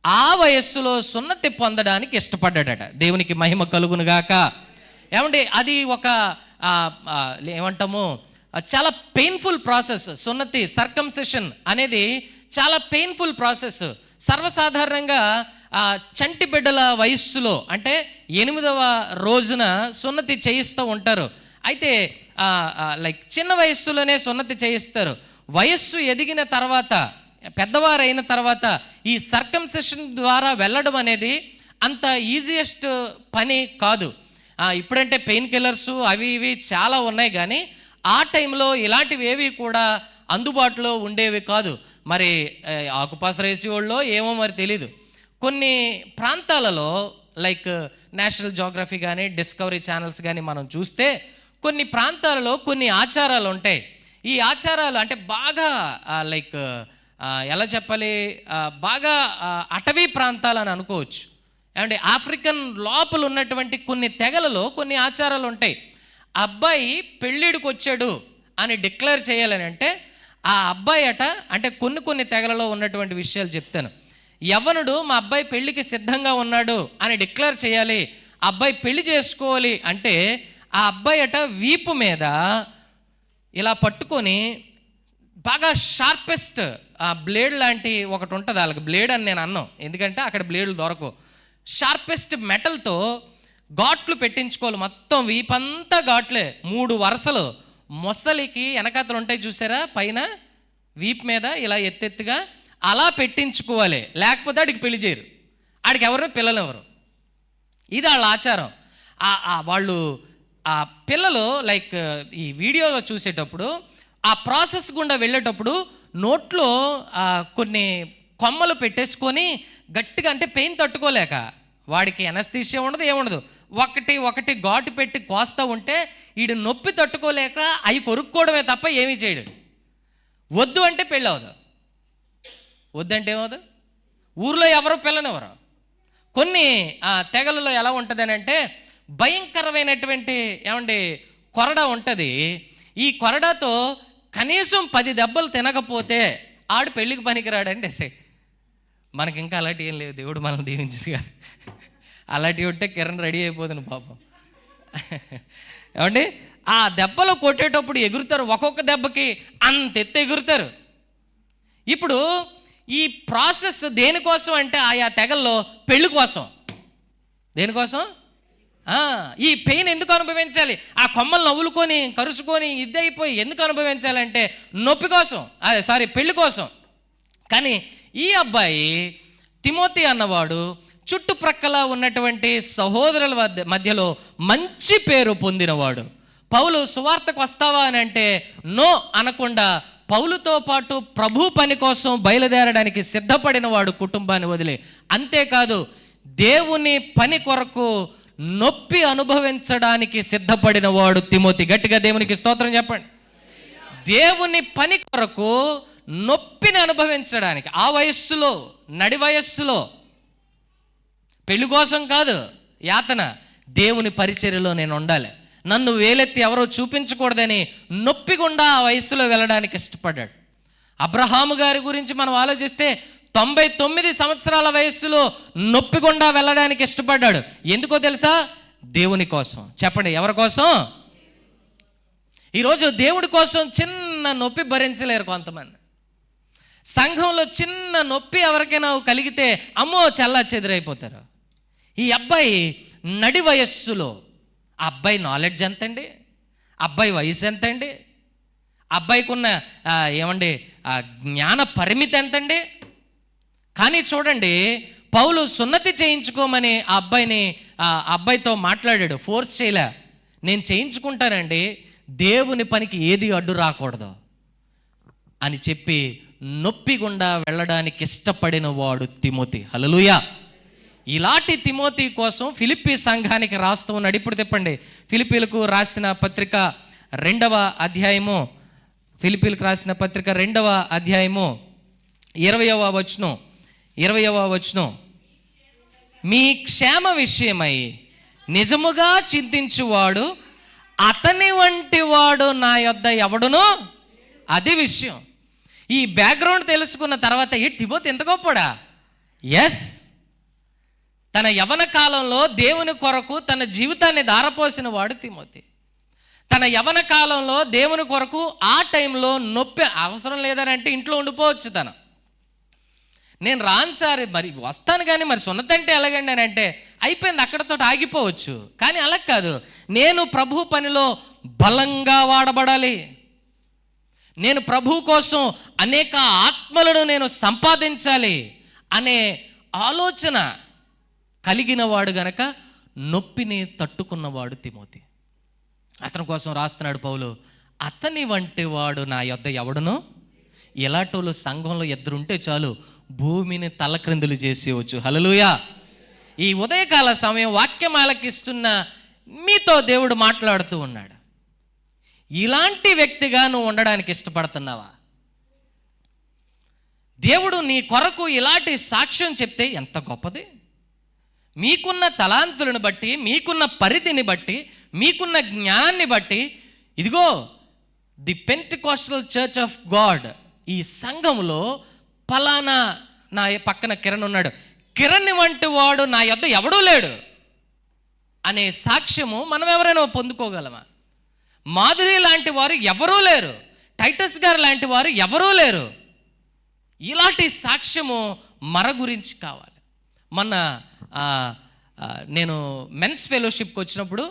ఆ వయస్సులో సున్నతి పొందడానికి ఇష్టపడ్డాడట. దేవునికి మహిమ కలుగునుగాక. ఏమంటే అది ఒక ఏమంటాము చాలా పెయిన్ఫుల్ ప్రాసెస్. సున్నతి సర్కంసెషన్ అనేది చాలా పెయిన్ఫుల్ ప్రాసెస్. సర్వసాధారణంగా చంటి బిడ్డల వయస్సులో అంటే 8వ రోజున సున్నతి చేయిస్తూ ఉంటారు. అయితే లైక్ చిన్న వయస్సులోనే సున్నతి చేయిస్తారు. వయస్సు ఎదిగిన తర్వాత పెద్దవారైన తర్వాత ఈ సర్కంసెషన్ ద్వారా వెళ్ళడం అనేది అంత ఈజియెస్ట్ పని కాదు. ఇప్పుడంటే పెయిన్ కిల్లర్స్ అవి ఇవి చాలా ఉన్నాయి, కానీ ఆ టైంలో ఇలాంటివి ఏవి కూడా అందుబాటులో ఉండేవి కాదు. మరి ఆకుపాస రేసియోళ్ళో ఏమో మరి తెలీదు. కొన్ని ప్రాంతాలలో లైక్ నేషనల్ జియోగ్రఫీ కానీ డిస్కవరీ ఛానల్స్ కానీ మనం చూస్తే కొన్ని ప్రాంతాలలో కొన్ని ఆచారాలు ఉంటాయి. ఈ ఆచారాలు అంటే బాగా లైక్ ఎలా చెప్పాలి, బాగా అటవీ ప్రాంతాలు అని అనుకోవచ్చు. ఏమంటే ఆఫ్రికన్ లోపల ఉన్నటువంటి కొన్ని తెగలలో కొన్ని ఆచారాలు ఉంటాయి. అబ్బాయి పెళ్ళిడికి వచ్చాడు అని డిక్లేర్ చేయాలని అంటే ఆ అబ్బాయి అంటే కొన్ని తెగలలో ఉన్నటువంటి విషయాలు చెప్తాను. యవ్వనుడు మా అబ్బాయి పెళ్ళికి సిద్ధంగా ఉన్నాడు అని డిక్లేర్ చేయాలి, అబ్బాయి పెళ్లి చేసుకోవాలి అంటే ఆ అబ్బాయి వీపు మీద ఇలా పట్టుకొని బాగా షార్పెస్ట్ బ్లేడ్ లాంటి ఒకటి ఉంటుంది. వాళ్ళకి బ్లేడ్ అని నేను అన్నాను, ఎందుకంటే అక్కడ బ్లేడ్లు దొరకవు. షార్పెస్ట్ మెటల్తో ఘాట్లు పెట్టించుకోవాలి. మొత్తం వీపంతా ఘాట్లే, 3 వరుసలు. మొసలికి వెనకాతలు ఉంటాయి చూసారా, పైన వీపు మీద ఇలా ఎత్తెత్తుగా అలా పెట్టించుకోవాలి, లేకపోతే ఆడికి పెళ్లి చేయరు. ఆడికి ఎవరు పిల్లలు ఎవరు. ఇది వాళ్ళ ఆచారం. వాళ్ళు ఆ పిల్లలు లైక్ ఈ వీడియోలో చూసేటప్పుడు ఆ ప్రాసెస్ గుండా వెళ్ళేటప్పుడు నోట్లో కొన్ని కొమ్మలు పెట్టేసుకొని గట్టిగా, అంటే పెయిన్ తట్టుకోలేక వాడికి ఎనస్థీషియా ఉండదు ఏముండదు, ఒకటి ఘాటు పెట్టి కోస్తూ ఉంటే వీడు నొప్పి తట్టుకోలేక అవి కొరుక్కోవడమే తప్ప ఏమీ చేయడు. వద్దు అంటే పెళ్ళి అవ్వదు, వద్దంటే ఏమవుదు. ఊర్లో ఎవరు పిల్లనెవరు. కొన్ని తెగలలో ఎలా ఉంటుందని అంటే భయంకరమైనటువంటి కొరడా ఉంటుంది. ఈ కొరడాతో కనీసం 10 దెబ్బలు తినకపోతే ఆడు పెళ్ళికి పనికిరాడండి. మనకి ఇంకా అలాంటివి ఏం లేవు, దేవుడు మనల్ని దీవించగా. అలాంటివి ఉంటే కిరణ్ రెడీ అయిపోతుంది పాపం. ఏమండి ఆ దెబ్బలు కొట్టేటప్పుడు ఎగురుతారు, ఒక్కొక్క దెబ్బకి అంత ఎత్తు ఎగురుతారు. ఇప్పుడు ఈ ప్రాసెస్ దేనికోసం అంటే ఆయా తెగల్లో పెళ్ళి కోసం. దేనికోసం? ఈ పెయిన్ ఎందుకు అనుభవించాలి? ఆ కొమ్మలు నవ్వులుకొని కరుసుకొని ఇద్దయిపోయి ఎందుకు అనుభవించాలంటే నొప్పి కోసం, పెళ్ళి కోసం. కానీ ఈ అబ్బాయి తిమోతి అన్నవాడు చుట్టుప్రక్కల ఉన్నటువంటి సహోదరుల మధ్యలో మంచి పేరు పొందినవాడు. పౌలు సువార్తకు వస్తావా అని అంటే నో అనకుండా పౌలుతో పాటు ప్రభు పని కోసం బయలుదేరడానికి సిద్ధపడిన వాడు కుటుంబాన్ని వదిలే. అంతేకాదు దేవుని పని కొరకు నొప్పి అనుభవించడానికి సిద్ధపడిన వాడు తిమోతి. గట్టిగా దేవునికి స్తోత్రం చెప్పండి. దేవుని పని కొరకు నొప్పిని అనుభవించడానికి ఆ వయస్సులో, నడి వయస్సులో, పెళ్లి కోసం కాదు యాతన, దేవుని పరిచర్యలో నేను ఉండాలి, నన్ను వేలెత్తి ఎవరో చూపించకూడదని నొప్పి గుండా ఆ వయస్సులో వెళ్ళడానికి ఇష్టపడ్డాడు. అబ్రహాము గారి గురించి మనం ఆలోచిస్తే 99 సంవత్సరాల వయస్సులో నొప్పి గుండా వెళ్ళడానికి ఇష్టపడ్డాడు. ఎందుకో తెలుసా? దేవుని కోసం. చెప్పండి, ఎవరి కోసం? ఈరోజు దేవుడి కోసం చిన్న నొప్పి భరించలేరు కొంతమంది. సంఘంలో చిన్న నొప్పి ఎవరికైనా కలిగితే అమ్మో చల్లా చెదిరైపోతారు. ఈ అబ్బాయి నడి వయస్సులో, ఆ అబ్బాయి నాలెడ్జ్ ఎంతండి, అబ్బాయి వయసు ఎంతండి, అబ్బాయికి ఉన్న జ్ఞాన పరిమితి ఎంతండి. కానీ చూడండి, పౌలు సున్నతి చేయించుకోమని ఆ అబ్బాయితో మాట్లాడాడు, ఫోర్స్ చేయలే. నేను చేయించుకుంటానండి, దేవుని పనికి ఏది అడ్డు రాకూడదు అని చెప్పి నొప్పి గుండా వెళ్ళడానికి ఇష్టపడిన వాడు తిమోతి. హల్లెలూయా. ఇలాంటి తిమోతి కోసం ఫిలిప్పీ సంఘానికి రాస్తూ ఉన్నాడు. ఇప్పుడు చెప్పండి, ఫిలిప్పీలకు రాసిన పత్రిక 2వ అధ్యాయము, ఫిలిప్పీలకు రాసిన పత్రిక 2వ అధ్యాయము 20వ వచనం, మీ క్షేమ విషయమై నిజముగా చింతించువాడు అతని వంటి వాడు నా యొద్ద ఎవడునో, అది విషయం. ఈ బ్యాక్గ్రౌండ్ తెలుసుకున్న తర్వాత ఏ తిమోతి ఎంత గొప్పడా? ఎస్, తన యవన కాలంలో దేవుని కొరకు తన జీవితాన్ని ధారపోసిన వాడు తిమోతి. తన యవన కాలంలో దేవుని కొరకు ఆ టైంలో నొప్పి అవసరం లేదని అంటే ఇంట్లో ఉండిపోవచ్చు. నేను రాను సార్, మరి వస్తాను కానీ మరి సున్నతంటే ఎలాగండి అని అంటే అయిపోయింది, అక్కడతో ఆగిపోవచ్చు. కానీ అలా కాదు, నేను ప్రభు పనిలో బలంగా వాడబడాలి, నేను ప్రభు కోసం అనేక ఆత్మలను నేను సంపాదించాలి అనే ఆలోచన కలిగిన వాడు గనక నొప్పిని తట్టుకున్నవాడు తిమోతి. అతని కోసం రాస్తున్నాడు పౌలు, అతని వంటి వాడు నా యొద్ద ఎవడునో. ఎలాంటోళ్ళు సంఘంలో ఎదురుంటే చాలు భూమిని తలక్రిందులు చేసేవచ్చు. హల్లెలూయా. ఈ ఉదయకాల సమయం వాక్యం ఆలకిస్తున్న మీతో దేవుడు మాట్లాడుతూ ఉన్నాడు. ఇలాంటి వ్యక్తిగా నువ్వు ఉండడానికి ఇష్టపడుతున్నావా? దేవుడు నీ కొరకు ఇలాంటి సాక్ష్యం చెప్తే ఎంత గొప్పది. మీకున్న తలాంతులను బట్టి, మీకున్న పరిధిని బట్టి, మీకున్న జ్ఞానాన్ని బట్టి, ఇదిగో the Pentecostal church of God, ఈ సంఘములో ఫలానా, నా పక్కన కిరణ్ ఉన్నాడు, కిరణ్ వంటి వాడు నా యొద్ద ఎవడూ లేడు అనే సాక్ష్యము మనం ఎవరైనా పొందుకోగలమా? మాధురి లాంటి వారు ఎవరూ లేరు, టైటస్ గారు లాంటి వారు ఎవరూ లేరు. ఇలాంటి సాక్ష్యము మన గురించి కావాలి. మొన్న నేను మెన్స్ ఫెలోషిప్కి వచ్చినప్పుడు,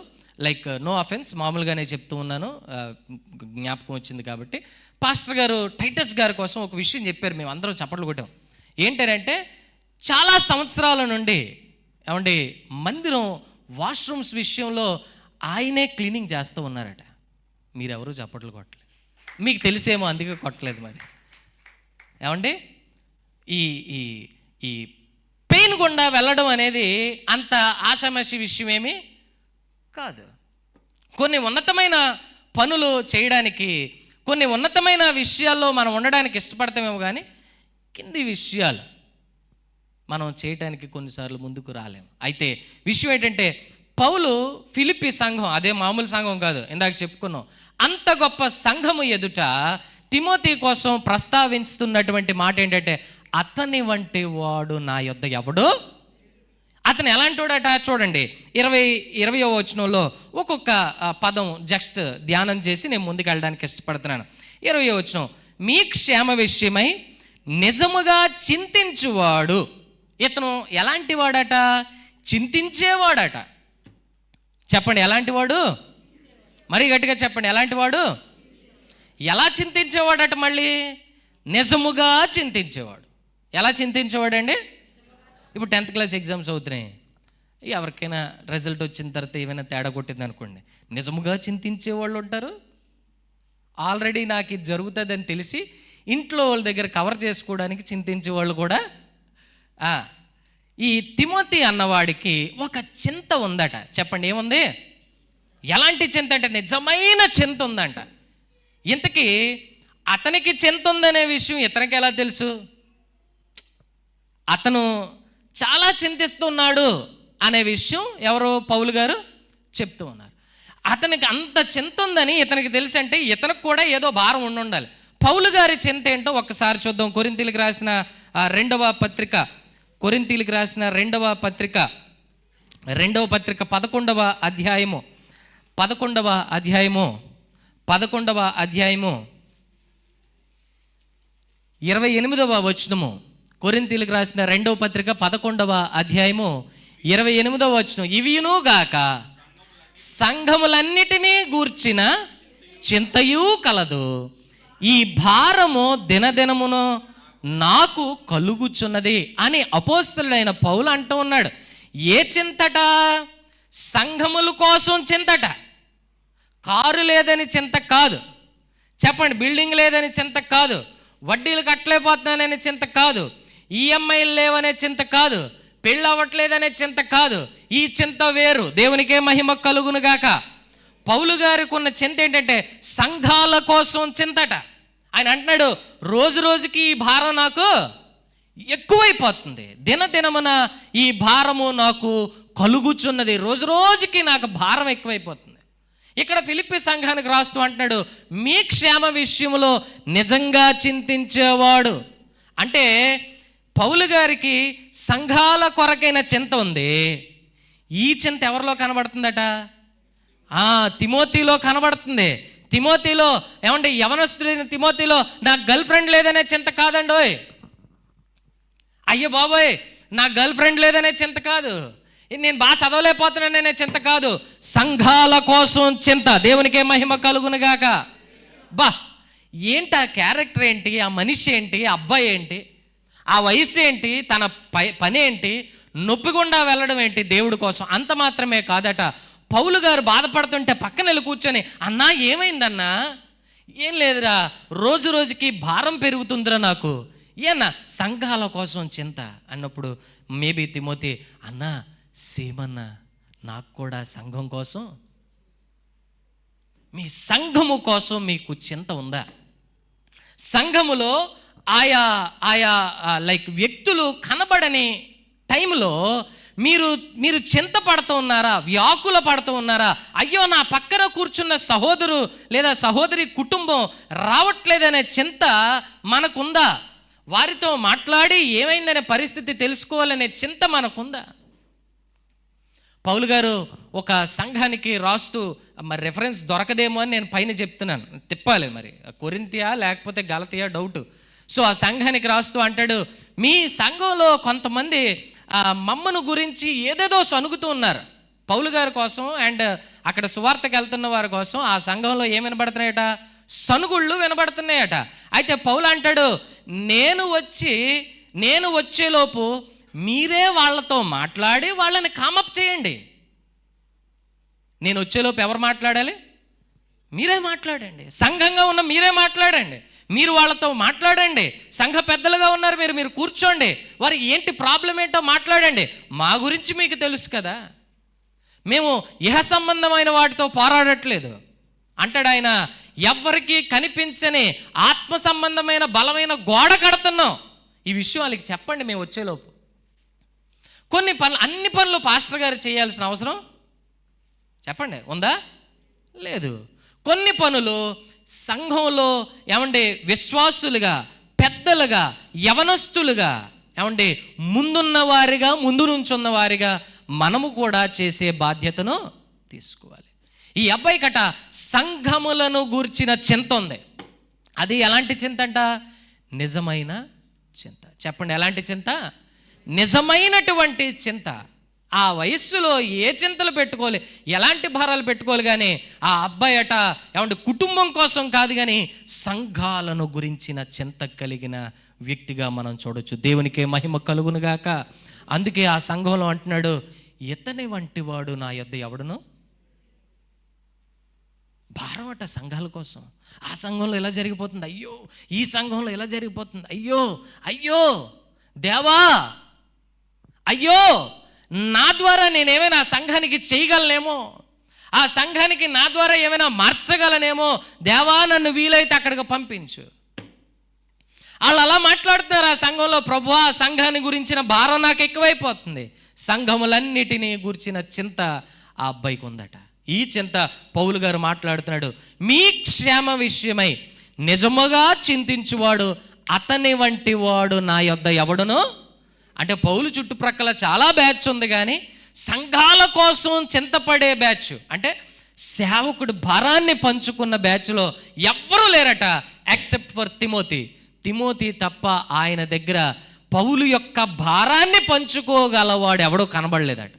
లైక్ నో అఫెన్స్, మామూలుగానే చెప్తూ ఉన్నాను, జ్ఞాపకం వచ్చింది కాబట్టి, పాస్టర్ గారు టైటస్ గారి కోసం ఒక విషయం చెప్పారు. మేము అందరం చప్పట్లు కొట్టాం. ఏంటంటే చాలా సంవత్సరాల నుండి ఏమండి మందిరం వాష్రూమ్స్ విషయంలో ఆయనే క్లీనింగ్ చేస్తూ ఉన్నారట. మీరెవరూ చప్పట్లు కొట్టలేదు, మీకు తెలిసేమో అందుకే కొట్టలేదు. మరి ఏమండి ఈ ఈ ఈ పెయిన్ గుండా వెళ్ళడం అనేది అంత ఆషామాషి విషయం ఏమీ కాదు. కొన్ని ఉన్నతమైన పనులు చేయడానికి, కొన్ని ఉన్నతమైన విషయాల్లో మనం ఉండడానికి ఇష్టపడతామేమో, కానీ కింది విషయాలు మనం చేయడానికి కొన్నిసార్లు ముందుకు రాలేము. అయితే విషయం ఏంటంటే పౌలు ఫిలిప్పీ సంఘం, అదే మామూలు సంఘం కాదు, ఇందాక చెప్పుకున్నాం, అంత గొప్ప సంఘము ఎదుట తిమోతి కోసం ప్రస్తావిస్తున్నటువంటి మాట ఏంటంటే అతని వంటి వాడు నా యొద్ద ఎవడు. అతను ఎలాంటి వాడట చూడండి, 20వ వచనంలో ఒక్కొక్క పదం జస్ట్ ధ్యానం చేసి నేను ముందుకు వెళ్ళడానికి ఇష్టపడుతున్నాను. 20వ వచనం, మీ క్షేమ విషయమై నిజముగా చింతించువాడు. ఇతను ఎలాంటి వాడట? చింతించేవాడట. చెప్పండి, ఎలాంటి వాడు? మరీ గట్టిగా చెప్పండి, ఎలాంటి వాడు? ఎలా చింతించేవాడట? మళ్ళీ నిజముగా చింతించేవాడు. ఎలా చింతించేవాడండి? ఇప్పుడు 10th క్లాస్ ఎగ్జామ్స్ అవుతున్నాయి, ఎవరికైనా రిజల్ట్ వచ్చిన తర్వాత ఏమైనా తేడా కొట్టింది అనుకోండి, నిజముగా చింతించే వాళ్ళు ఉంటారు. ఆల్రెడీ నాకు ఇది జరుగుతుందని తెలిసి ఇంట్లో వాళ్ళ దగ్గర కవర్ చేసుకోవడానికి చింతించే వాళ్ళు కూడా. ఈ తిమోతి అన్నవాడికి ఒక చింత ఉందట. చెప్పండి, ఏముంది? ఎలాంటి చింత అంటే నిజమైన చింత ఉందంట. ఇంతకీ అతనికి చింత ఉందనే విషయం ఇతనికి ఎలా తెలుసు? అతను చాలా చింతిస్తున్నాడు అనే విషయం ఎవరో పౌలు గారు చెప్తూ ఉన్నారు. అతనికి అంత చింత ఉందని ఇతనికి తెలుసు అంటే ఇతనికి కూడా ఏదో భారం ఉండాలి. పౌలు గారి చింత ఏంటో ఒక్కసారి చూద్దాం. కొరింథీయులకు రాసిన 2వ పత్రిక, కొరింథీయులకు రాసిన 2వ పత్రిక 11వ అధ్యాయము 28వ వచనము. కొరింథీయులకు రాసిన 2వ పత్రిక 11వ అధ్యాయము 28వ వచనం, ఇవియును గాక సంఘములన్నిటినీ గూర్చిన చింతయు కలదు, ఈ భారము దినదినమును నాకు కలుగుచున్నది అని అపోస్తలుడైన పౌలు అంటూ ఉన్నాడు. ఏ చింతట? సంఘముల కోసం చింతట, కారు లేదని చింత కాదు, చెప్పండి, బిల్డింగ్ లేదని చింత కాదు, వడ్డీలు కట్టలేకపోతున్నాననే చింత కాదు, ఈఎంఐలు లేవనే చింత కాదు, పెళ్ళి అవ్వట్లేదనే చింత కాదు. ఈ చింత వేరు. దేవునికే మహిమ కలుగును గాక. పౌలు గారికి ఉన్న చింత ఏంటంటే సంఘాల కోసం చింతట. ఆయన అంటున్నాడు, రోజు రోజుకి ఈ భారం నాకు ఎక్కువైపోతుంది, దినదినమున ఈ భారము నాకు కలుగుచున్నది, రోజు రోజుకి నాకు భారం ఎక్కువైపోతుంది. ఇక్కడ ఫిలిప్పీ సంఘానికి రాస్తూ అంటున్నాడు, మీ క్షేమ విషయంలో నిజంగా చింతించేవాడు. అంటే పౌలు గారికి సంఘాల కొరకైన చింత ఉంది. ఈ చింత ఎవరిలో కనబడుతుందట? తిమోతిలో కనబడుతుంది. తిమోతిలో ఏమంటే యవనస్తుడైన తిమోతిలో నాకు గర్ల్ ఫ్రెండ్ లేదనే చింత కాదండోయ్, అయ్యో బాబోయ్ నా గర్ల్ ఫ్రెండ్ లేదనే చింత కాదు, నేను బాగా చదవలేకపోతున్నాననే చింత కాదు, సంఘాల కోసం చింత. దేవునికే మహిమ కలుగునుగాక. ఏంటి ఆ క్యారెక్టర్ ఏంటి, ఆ మనిషి ఏంటి, ఆ అబ్బాయి ఏంటి, ఆ వయసు ఏంటి, తన పని ఏంటి, నొప్పికుండా వెళ్ళడం ఏంటి దేవుడి కోసం. అంత మాత్రమే కాదట, పౌలు గారు బాధపడుతుంటే పక్కన వెళ్ళి కూర్చొని, అన్నా ఏమైందన్నా, ఏం లేదురా, రోజు రోజుకి భారం పెరుగుతుందిరా నాకు, ఏనా సంఘాల కోసం చింత అన్నప్పుడు మేబీ తిమోతి, అన్నా సేమన్నా నాకు కూడా సంఘం కోసం, మీ సంఘము కోసం మీకు చింత ఉందా? సంఘములో ఆయా ఆయా లైక్ వ్యక్తులు కనబడని టైంలో మీరు చింత పడుతూ ఉన్నారా, వ్యాకుల పడుతూ ఉన్నారా? అయ్యో నా పక్కన కూర్చున్న సహోదరు లేదా సహోదరి కుటుంబం రావట్లేదనే చింత మనకుందా? వారితో మాట్లాడి ఏమైందనే పరిస్థితి తెలుసుకోవాలనే చింత మనకుందా? పౌలు గారు ఒక సంఘానికి రాస్తూ, మరి రెఫరెన్స్ దొరకదేమో అని నేను పైన చెప్తున్నాను, తిప్పాలి మరి, కొరింథియా లేకపోతే గలతియా డౌట్. సో ఆ సంఘానికి రాస్తూ అంటాడు, మీ సంఘంలో కొంతమంది మమ్మను గురించి ఏదేదో సనుగుతూ ఉన్నారు పౌలు గారి కోసం, అండ్ అక్కడ సువార్తకు వెళ్తున్న వారి కోసం. ఆ సంఘంలో ఏం వినబడుతున్నాయట? సనుగుళ్ళు వినబడుతున్నాయట. అయితే పౌలు అంటాడు, నేను వచ్చేలోపు మీరే వాళ్ళతో మాట్లాడి వాళ్ళని కామప్ చేయండి. నేను వచ్చేలోపు ఎవరు మాట్లాడాలి? మీరే మాట్లాడండి. సంఘంగా ఉన్న మీరే మాట్లాడండి. మీరు వాళ్ళతో మాట్లాడండి. సంఘ పెద్దలుగా ఉన్నారు మీరు కూర్చోండి, వారికి ఏంటి ప్రాబ్లం ఏంటో మాట్లాడండి. మా గురించి మీకు తెలుసు కదా, మేము ఇహ సంబంధమైన వాటితో పోరాడట్లేదు అంటాడు ఆయన. ఎవ్వరికీ కనిపించని ఆత్మ సంబంధమైన బలమైన గోడ కడుతున్నాం. ఈ విషయం వాళ్ళకి చెప్పండి మేము వచ్చేలోపు. కొన్ని పనులు, అన్ని పనులు పాస్టర్ గారు చేయాల్సిన అవసరం చెప్పండి ఉందా? లేదు. కొన్ని పనులు సంఘంలో ఏమంటే విశ్వాసులుగా, పెద్దలుగా, యవనస్తులుగా, ఏమంటే ముందున్న వారిగా, ముందు నుంచి ఉన్న వారిగా మనము కూడా చేసే బాధ్యతను తీసుకోవాలి. ఈ అబ్బాయి కట సంఘములను గూర్చిన చింత ఉంది. అది ఎలాంటి చింత అంట? నిజమైన చింత. చెప్పండి, ఎలాంటి చింత? నిజమైనటువంటి చింత. ఆ వయస్సులో ఏ చింతలు పెట్టుకోవాలి, ఎలాంటి భారాలు పెట్టుకోవాలి. కానీ ఆ అబ్బాయి అట ఏమంటే కుటుంబం కోసం కాదు, కానీ సంఘాలను గురించిన చింత కలిగిన వ్యక్తిగా మనం చూడొచ్చు. దేవునికే మహిమ కలుగునుగాక. అందుకే ఆ సంఘంలో అంటున్నాడు, ఇతని వంటి వాడు నా యొద్ద ఎవడును. భారం అట సంఘాల కోసం. ఆ సంఘంలో ఎలా జరిగిపోతుంది, అయ్యో, ఈ సంఘంలో ఎలా జరిగిపోతుంది, అయ్యో అయ్యో దేవా, అయ్యో నా ద్వారా నేనేమైనా సంఘానికి చేయగలనేమో, ఆ సంఘానికి నా ద్వారా ఏమైనా మార్చగలనేమో, దేవా నన్ను వీలైతే అక్కడికి పంపించు. వాళ్ళు అలా మాట్లాడుతున్నారు ఆ సంఘంలో. ప్రభువా, సంఘాన్ని గురించిన భారం నాకు ఎక్కువైపోతుంది. సంఘములన్నిటినీ గురించిన చింత ఆ అబ్బాయికి ఉందట. ఈ చింత పౌలు గారు మాట్లాడుతున్నాడు. మీ క్షేమ విషయమై నిజముగా చింతించువాడు అతని వంటి వాడు నా యొద్ద ఎవడును. అంటే పౌలు చుట్టుప్రక్కల చాలా బ్యాచ్ ఉంది, కానీ సంఘాల కోసం చింతపడే బ్యాచ్, అంటే సేవకుడు భారాన్ని పంచుకున్న బ్యాచ్లో ఎవ్వరూ లేరట ఎక్సెప్ట్ ఫర్ తిమోతి తప్ప ఆయన దగ్గర పౌలు యొక్క భారాన్ని పంచుకోగలవాడు ఎవడో కనబడలేదట.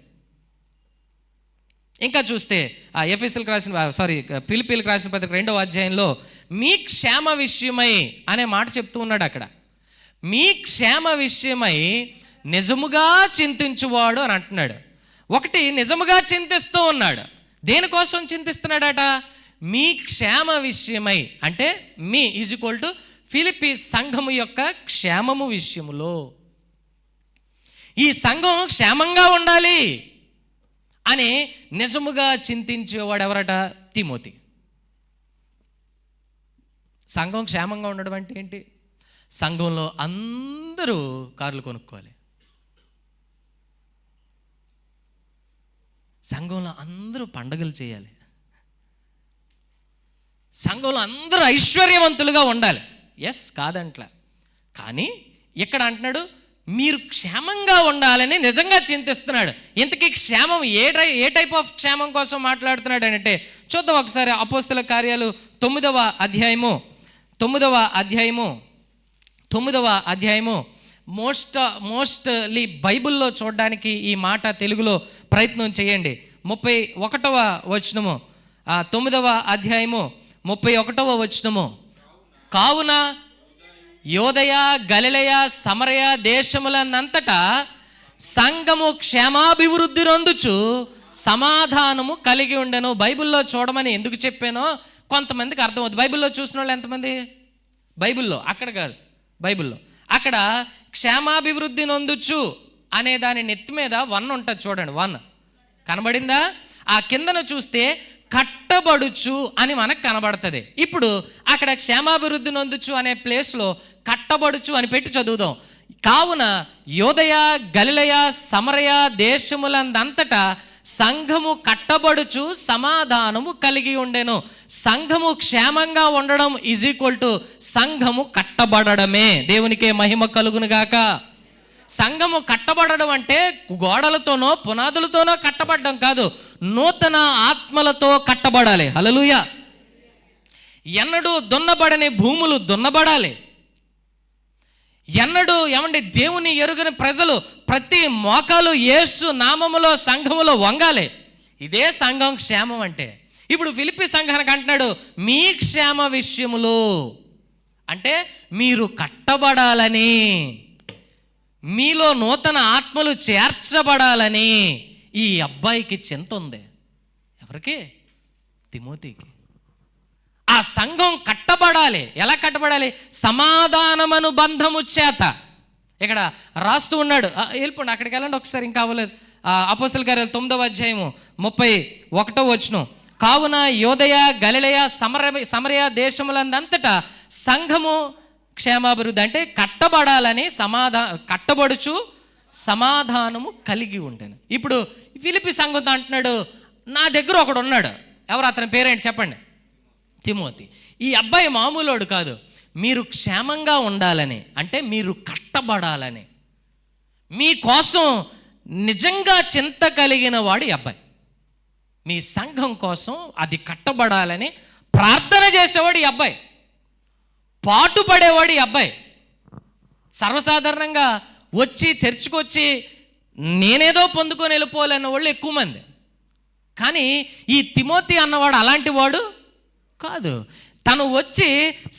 ఇంకా చూస్తే ఫిలిప్పీలకు రాసిన పత్రిక 2వ అధ్యాయంలో మీ క్షేమ విషయమై అనే మాట చెప్తూ ఉన్నాడు. అక్కడ మీ క్షేమ విషయమై నిజముగా చింతించువాడు అని అంటున్నాడు. ఒకటి నిజముగా చింతిస్తూ ఉన్నాడు. దేనికోసం చింతిస్తున్నాడట? మీ క్షేమ విషయమై, అంటే me is equal to Philippi సంఘము యొక్క క్షేమము విషయములో. ఈ సంఘం క్షేమంగా ఉండాలి అని నిజముగా చింతించేవాడు ఎవరట? తిమోతి. సంఘం క్షేమంగా ఉండడం అంటే ఏంటి? సంఘంలో అందరూ కార్లు కొనుక్కోవాలి, సంఘంలో అందరూ పండగలు చేయాలి, సంఘంలో అందరూ ఐశ్వర్యవంతులుగా ఉండాలి. ఎస్, కాదంట్లా. కానీ ఇక్కడ అంటున్నాడు మీరు క్షేమంగా ఉండాలని నిజంగా చింతిస్తున్నాడు. ఇంతకీ క్షేమం ఏ టైప్ ఆఫ్ క్షేమం కోసం మాట్లాడుతున్నాడు అంటే చూద్దాం ఒకసారి. అపోస్తల కార్యాలు 9వ అధ్యాయము మోస్ట్లీ బైబిల్లో చూడడానికి ఈ మాట తెలుగులో ప్రయత్నం చేయండి. 31వ వచనము, 9వ అధ్యాయము 31వ వచనము. కావున యోదయ గలిలయ సమరయ దేశములనంతటా సంఘము క్షేమాభివృద్ధి నొందుచు సమాధానము కలిగి ఉండెను. బైబిల్లో చూడమని ఎందుకు చెప్పానో కొంతమందికి అర్థమవుతుంది. బైబిల్లో చూసిన వాళ్ళు ఎంతమంది? బైబిల్లో, అక్కడ కాదు, బైబిల్లో అక్కడ క్షేమాభివృద్ధి నొందుచు అనే దాని నెత్తి మీద 1 ఉంటుంది చూడండి. 1 కనబడిందా? ఆ కిందన చూస్తే కట్టబడుచు అని మనకు కనబడుతుంది. ఇప్పుడు అక్కడ క్షేమాభివృద్ధి నొందుచు అనే ప్లేస్లో కట్టబడుచు అని పెట్టి చదువుదాం. కావున యోదయ గలిలయ సమరయ దేశములందంతటా సంఘము కట్టబడుచు సమాధానము కలిగి ఉండెను. సంఘము క్షేమంగా ఉండడం ఈజ్ ఈక్వల్ టు సంఘము కట్టబడడమే. దేవునికే మహిమ కలుగునుగాక. సంఘము కట్టబడడం అంటే గోడలతోనో పునాదులతోనో కట్టబడడం కాదు, నూతన ఆత్మలతో కట్టబడాలి. హల్లెలూయా. ఎన్నడూ దున్నబడని భూములు దున్నబడాలి. ఎన్నడూ దేవుని ఎరుగని ప్రజలు ప్రతి మోకాలు యేసు నామములో సంఘములో వంగాలి. ఇదే సంఘం క్షేమం అంటే. ఇప్పుడు ఫిలిప్పీ సంఘానికి అంటున్నాడు మీ క్షేమ విషయములో, అంటే మీరు కట్టబడాలని, మీలో నూతన ఆత్మలు చేర్చబడాలని ఈ అబ్బాయికి చింత ఉంది. ఎవరికి? తిమోతికి. ఆ సంఘం కట్టబడాలి. ఎలా కట్టబడాలి? సమాధానమను బంధము చేత. ఇక్కడ రాస్తూ ఉన్నాడు. వెళ్ళిపోండి, అక్కడికి వెళ్ళండి ఒకసారి, ఇంకా అవ్వలేదు. అపోస్తల కార్యాలు 9వ అధ్యాయము 31వ వచనం. కావున యోదయ గలిలయ సమరయ దేశములందంతటా సంఘము క్షేమాభివృద్ధి, అంటే కట్టబడాలని, కట్టబడుచు సమాధానము కలిగి ఉండేను. ఇప్పుడు ఫిలిప్పీ సంఘంతో అంటున్నాడు నా దగ్గర ఒకడు ఉన్నాడు. ఎవరు అతని పేరేంటి చెప్పండి? తిమోతి. ఈ అబ్బాయి మామూలోడు కాదు. మీరు క్షేమంగా ఉండాలని, అంటే మీరు కట్టబడాలని, మీకోసం నిజంగా చింత కలిగిన వాడు ఈ అబ్బాయి. మీ సంఘం కోసం అది కట్టబడాలని ప్రార్థన చేసేవాడు ఈ అబ్బాయి, పాటుపడేవాడు ఈ అబ్బాయి. సర్వసాధారణంగా వచ్చి చర్చికి వచ్చి నేనేదో పొందుకొని వెళ్ళిపోవాలన్న వాళ్ళు ఎక్కువ మంది. కానీ ఈ తిమోతి అన్నవాడు అలాంటి వాడు కాదు. తను వచ్చి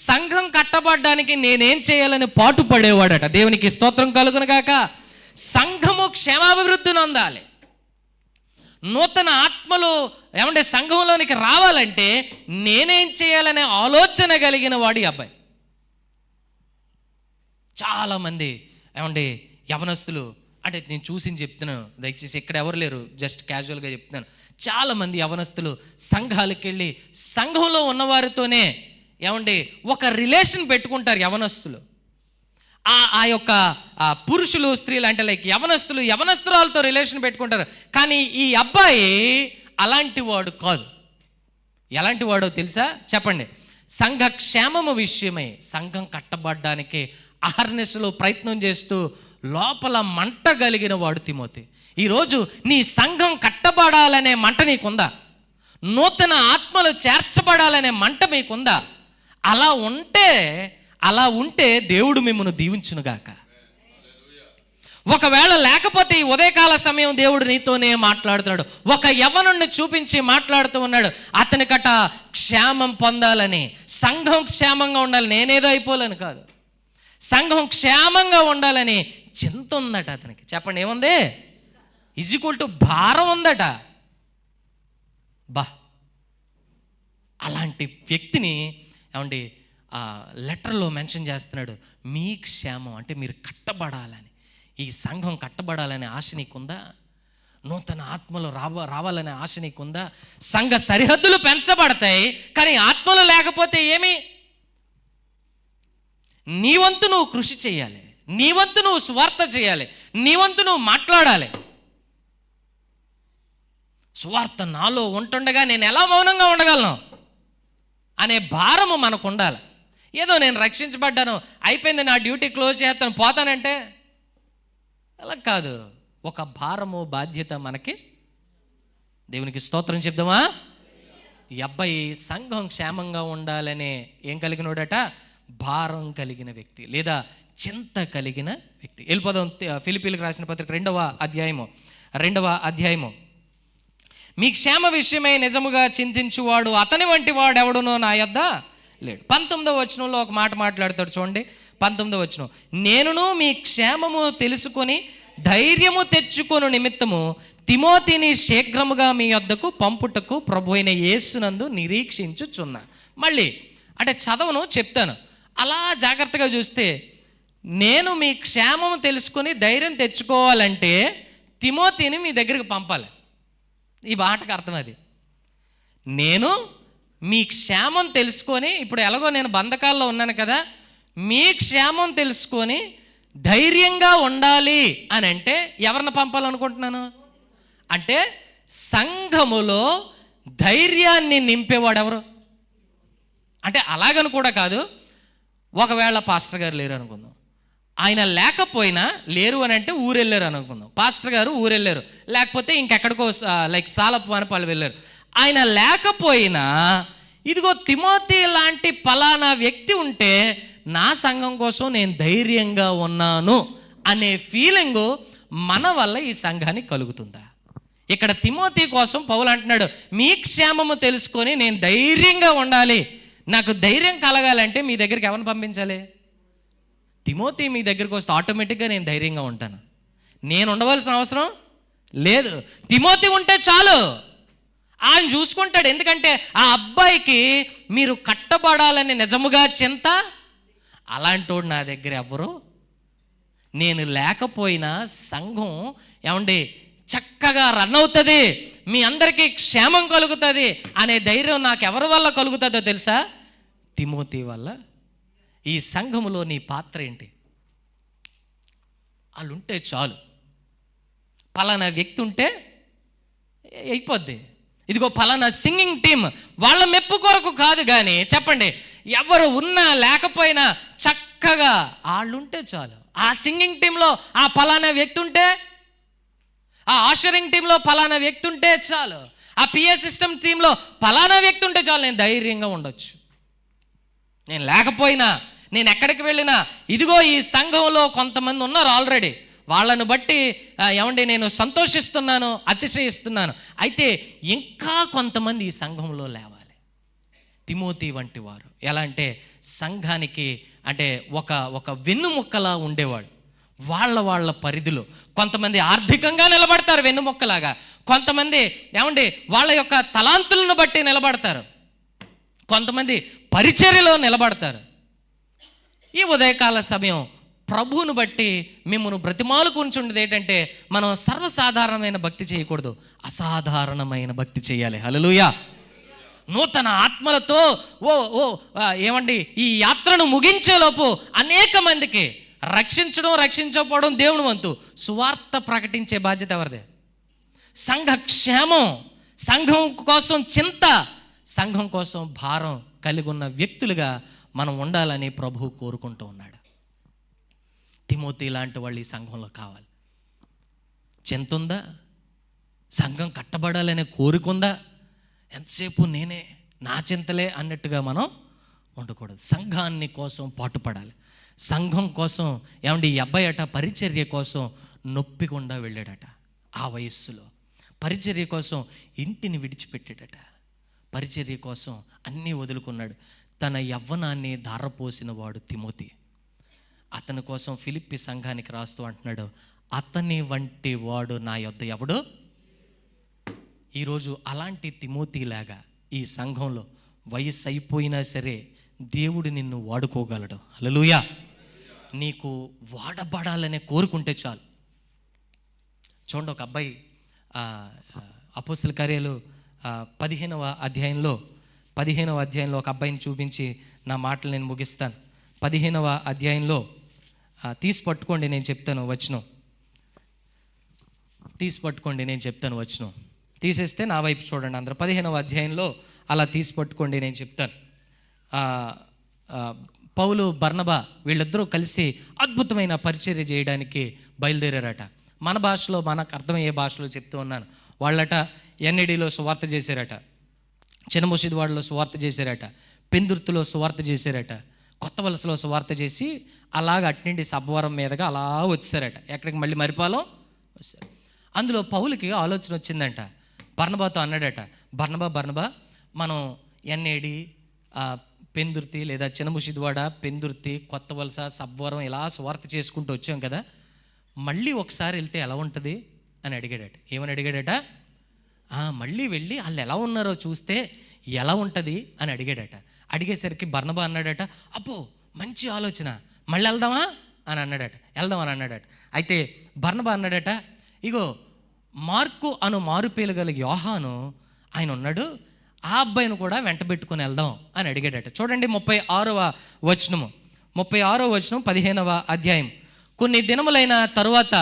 సంఘం కట్టబడ్డానికి నేనేం చేయాలని పాటుపడేవాడట. దేవునికి స్తోత్రం కలుగునుగాక. సంఘము క్షేమాభివృద్ధి నొందాలి, నూతన ఆత్మలు సంఘంలోనికి రావాలంటే నేనేం చేయాలనే ఆలోచన కలిగిన వాడి అబ్బాయి. చాలామంది యవనస్తులు, అంటే నేను చూసి చెప్తున్నాను, దయచేసి ఇక్కడ ఎవరు లేరు, జస్ట్ క్యాజువల్గా చెప్తున్నాను. చాలామంది యవనస్తులు సంఘాలకు వెళ్ళి సంఘంలో ఉన్నవారితోనే ఒక రిలేషన్ పెట్టుకుంటారు యవనస్తులు. ఆ యొక్క పురుషులు స్త్రీలు అంటే లైక్ యవనస్తురాలతో రిలేషన్ పెట్టుకుంటారు. కానీ ఈ అబ్బాయి అలాంటి వాడు కాదు. ఎలాంటి వాడో తెలుసా? చెప్పండి. సంఘ క్షేమము విషయమై సంఘం కట్టబడ్డానికి అహర్నిశలో ప్రయత్నం చేస్తూ లోపల మంట కలిగిన వాడు తిమోతి. ఈరోజు నీ సంఘం కట్టబడాలనే మంట నీకుందా? నూతన ఆత్మలు చేర్చబడాలనే మంట మీకుందా? అలా ఉంటే దేవుడు మిమ్మల్ని దీవించునుగాక. ఒకవేళ లేకపోతే ఈ ఉదయకాల సమయం దేవుడు నీతోనే మాట్లాడుతున్నాడు. ఒక యవ్వనుడిని చూపించి మాట్లాడుతూ ఉన్నాడు. అతనికట క్షేమం పొందాలని, సంఘం క్షేమంగా ఉండాలి, నేనేదో అయిపోలేను కాదు, సంఘం క్షేమంగా ఉండాలని చింత ఉందట అతనికి. చెప్పండి, ఏముంది? ఈజ్ ఈక్వల్ టు భారం ఉందట. అలాంటి అలాంటి వ్యక్తిని ఏమండి ఆ లెటర్లో మెన్షన్ చేస్తున్నాడు. మీ క్షేమం అంటే మీరు కట్టబడాలని, ఈ సంఘం కట్టబడాలనే ఆశ నీకుందా? నూతన ఆత్మలు రావాలనే ఆశ నీకుందా? సంఘ సరిహద్దులు పెంచబడతాయి, కానీ ఆత్మలు లేకపోతే ఏమి? నీ వంతు నువ్వు కృషి చేయాలి, నీ వంతు నువ్వు సువార్త చేయాలి, నీ వంతు నువ్వు మాట్లాడాలి. సువార్త నాలో ఉంటుండగా నేను ఎలా మౌనంగా ఉండగలను అనే భారము మనకు ఉండాలి. ఏదో నేను రక్షించబడ్డాను, అయిపోయింది, నా డ్యూటీ క్లోజ్ చేస్తాను, పోతానంటే అలా కాదు. ఒక భారము బాధ్యత మనకి. దేవునికి స్తోత్రం చెప్దామా? ఈ అబ్బాయి సంఘం క్షేమంగా ఉండాలనే ఏం కలిగినోడట? భారం కలిగిన వ్యక్తి లేదా చింత కలిగిన వ్యక్తి. వెళ్ళిపోదాం ఫిలిప్పీలకు రాసిన పత్రిక 2వ అధ్యాయము. మీ క్షేమ విషయమై నిజముగా చింతించువాడు అతని వంటి వాడు ఎవడునో నా యొద్ద లేడు. 19వ వచనంలో ఒక మాట మాట్లాడతాడు చూడండి. 19వ వచనం, నేనును మీ క్షేమము తెలుసుకొని ధైర్యము తెచ్చుకొను నిమిత్తము తిమోతిని శీఘ్రముగా మీ యొద్దకు పంపుటకు ప్రభు అయిన యేసునందు నిరీక్షించుచున్నా. మళ్ళీ అంటే చదవను, చెప్తాను. అలా జాగ్రత్తగా చూస్తే నేను మీ క్షేమము తెలుసుకొని ధైర్యం తెచ్చుకోవాలంటే తిమోతిని మీ దగ్గరికి పంపాలి. ఈ మాటకు అర్థం అది. నేను మీ క్షేమం తెలుసుకొని, ఇప్పుడు ఎలాగో నేను బంధకాల్లో ఉన్నాను కదా, మీ క్షేమం తెలుసుకొని ధైర్యంగా ఉండాలి అని అంటే ఎవరిని పంపాలనుకుంటున్నాను అంటే సంఘములో ధైర్యాన్ని నింపేవాడు ఎవరు అంటే అలాగని కూడా కాదు. ఒకవేళ పాస్టర్ గారు లేరు అనుకుందాం, ఆయన లేకపోయినా, లేరు అని అంటే ఊరెళ్ళారు అనుకుందాం, పాస్టర్ గారు ఊరెళ్ళారు, లేకపోతే ఇంకెక్కడికో లైక్ సాలపవనపల్లి వెళ్ళారు, ఆయన లేకపోయినా ఇదిగో తిమోతి లాంటి పలానా వ్యక్తి ఉంటే నా సంఘం కోసం నేను ధైర్యంగా ఉన్నాను అనే ఫీలింగు మన వల్ల ఈ సంఘానికి కలుగుతుందా? ఇక్కడ తిమోతి కోసం పౌలు అంటున్నాడు, మీ క్షేమము తెలుసుకొని నేను ధైర్యంగా ఉండాలి, నాకు ధైర్యం కలగాలంటే మీ దగ్గరికి ఎవరిని పంపించాలి? తిమోతి మీ దగ్గరికి వస్తే ఆటోమేటిక్గా నేను ధైర్యంగా ఉంటాను. నేను ఉండవలసిన అవసరం లేదు, తిమోతి ఉంటే చాలు, ఆయన చూసుకుంటాడు. ఎందుకంటే ఆ అబ్బాయికి మీరు కట్టబడాలని నిజముగా చింత. అలాంటోడు నా దగ్గర ఎవరు, నేను లేకపోయినా సంఘం ఏమండి చక్కగా రన్ అవుతుంది, మీ అందరికీ క్షేమం కలుగుతుంది అనే ధైర్యం నాకు ఎవరి వల్ల కలుగుతుందో తెలుసా? తిమోతి వల్ల. ఈ సంఘములో నీ పాత్ర ఏంటి? వాళ్ళు ఉంటే చాలు, పలానా వ్యక్తి ఉంటే అయిపోద్ది. ఇదిగో పలానా సింగింగ్ టీం వాళ్ళ మెప్పు కొరకు కాదు, కానీ చెప్పండి, ఎవరు ఉన్నా లేకపోయినా చక్కగా వాళ్ళు ఉంటే చాలు. ఆ సింగింగ్ టీంలో ఆ పలానా వ్యక్తి ఉంటే, ఆ ఆషరింగ్ టీంలో పలానా వ్యక్తి ఉంటే చాలు, ఆ పిఏ సిస్టమ్ టీంలో పలానా వ్యక్తి ఉంటే చాలు, నేను ధైర్యంగా ఉండొచ్చు. నేను లేకపోయినా, నేను ఎక్కడికి వెళ్ళినా, ఇదిగో ఈ సంఘంలో కొంతమంది ఉన్నారు ఆల్రెడీ, వాళ్ళను బట్టి ఏమండి నేను సంతోషిస్తున్నాను, అతిశయిస్తున్నాను. అయితే ఇంకా కొంతమంది ఈ సంఘంలో లేవాలి. తిమోతి వంటి వారు ఎలా అంటే సంఘానికి అంటే ఒక వెన్నుముక్కలా ఉండేవాడు. వాళ్ళ పరిధిలో కొంతమంది ఆర్థికంగా నిలబడతారు వెన్నుముక్కలాగా, కొంతమంది ఏమండి వాళ్ళ యొక్క తలాంతులను బట్టి నిలబడతారు, కొంతమంది పరిచర్యలో నిలబడతారు. ఈ ఉదయకాల సమయం ప్రభువును బట్టి మిమ్మల్ని బ్రతిమాలుకుంటుండేది ఏంటంటే మనం సర్వసాధారణమైన భక్తి చేయకూడదు, అసాధారణమైన భక్తి చేయాలి. హల్లెలూయా. నూతన ఆత్మలతో ఏమండి ఈ యాత్రను ముగించేలోపు అనేక మందికి రక్షించకపోవడం దేవుని వంతు. సువార్త ప్రకటించే బాధ్యత ఎవరిదే? సంఘ క్షేమం, సంఘం కోసం చింత, సంఘం కోసం భారం కలిగి ఉన్న వ్యక్తులుగా మనం ఉండాలని ప్రభువు కోరుకుంటూ ఉన్నాడు. తిమోతి లాంటి వాళ్ళు ఈ సంఘంలో కావాలి. చింత ఉందా? సంఘం కట్టబడాలనే కోరుకుందా? ఎంతసేపు నేనే, నా చింతలే అన్నట్టుగా మనం ఉండకూడదు. సంఘాన్ని కోసం పాటుపడాలి. సంఘం కోసం ఏమండి ఈ అబ్బాయి అట పరిచర్య కోసం నొప్పికుండా వెళ్ళాడట. ఆ వయస్సులో పరిచర్య కోసం ఇంటిని విడిచిపెట్టాడట. పరిచర్య కోసం అన్నీ వదులుకున్నాడు. తన యవ్వనాన్ని ధారపోసిన వాడు తిమోతి. అతని కోసం ఫిలిప్పి సంఘానికి రాస్తూ అంటున్నాడు, అతని వంటి వాడు నా యొద్ద ఎవడు? ఈరోజు అలాంటి తిమోతిలాగా ఈ సంఘంలో వయస్సు అయిపోయినా సరే దేవుడు నిన్ను వాడుకోగలడు. హల్లెలూయా. నీకు వాడబడాలనే కోరుకుంటే చాలు. చూడండి, ఒక అబ్బాయి అపోస్తల కార్యాలు 15వ అధ్యాయంలో ఒక అబ్బాయిని చూపించి నా మాటలు నేను ముగిస్తాను. 15వ అధ్యాయంలో తీసి పట్టుకోండి, నేను చెప్తాను వచనం. తీసేస్తే నా వైపు చూడండి అందరూ. 15వ అధ్యాయంలో అలా తీసి పట్టుకోండి, నేను చెప్తాను. పౌలు, బర్నబా వీళ్ళిద్దరూ కలిసి అద్భుతమైన పరిచర్య చేయడానికి బయలుదేరారట. మన భాషలో, మనకు అర్థమయ్యే భాషలో చెప్తూ ఉన్నాను. వాళ్ళట ఎన్ఏడిలో సువార్త చేశారట, చిన్నమసీదువాడలో సువార్త చేశారట, పెందుర్తిలో సువార్త చేశారట, కొత్త వలసలో సువార్త చేసి అలాగ అట్నుండి సబ్బవరం మీదగా అలా వచ్చారట. ఎక్కడికి? మళ్ళీ మరిపాలెం వచ్చారు. అందులో పౌలుకి ఆలోచన వచ్చిందంట. బర్నబాతో అన్నాడట, బర్నబా మనం ఎన్ఏడి, పెందుర్తి లేదా చిన్నమసీదువాడ, పెందుర్తి, కొత్త వలస, సబ్బవరం ఇలా సువార్త చేసుకుంటూ వచ్చాం కదా, మళ్ళీ ఒకసారి వెళ్తే ఎలా ఉంటుంది అని అడిగాడట. ఏమని అడిగాడట? మళ్ళీ వెళ్ళి వాళ్ళు ఎలా ఉన్నారో చూస్తే ఎలా ఉంటుంది అని అడిగాడట. అడిగేసరికి బర్నబా అన్నాడట, అబ్బో మంచి ఆలోచన, మళ్ళీ వెళ్దామా అని అన్నాడట. అయితే బర్నబా అన్నాడట, ఇగో మార్కు అను మారుపేలు గల యోహాను ఆయన ఉన్నాడు, ఆ అబ్బాయిని కూడా వెంట పెట్టుకుని వెళ్దాం అని అడిగాడట. చూడండి 36వ వచనం 15వ అధ్యాయం. కొన్ని దినములైన తరువాత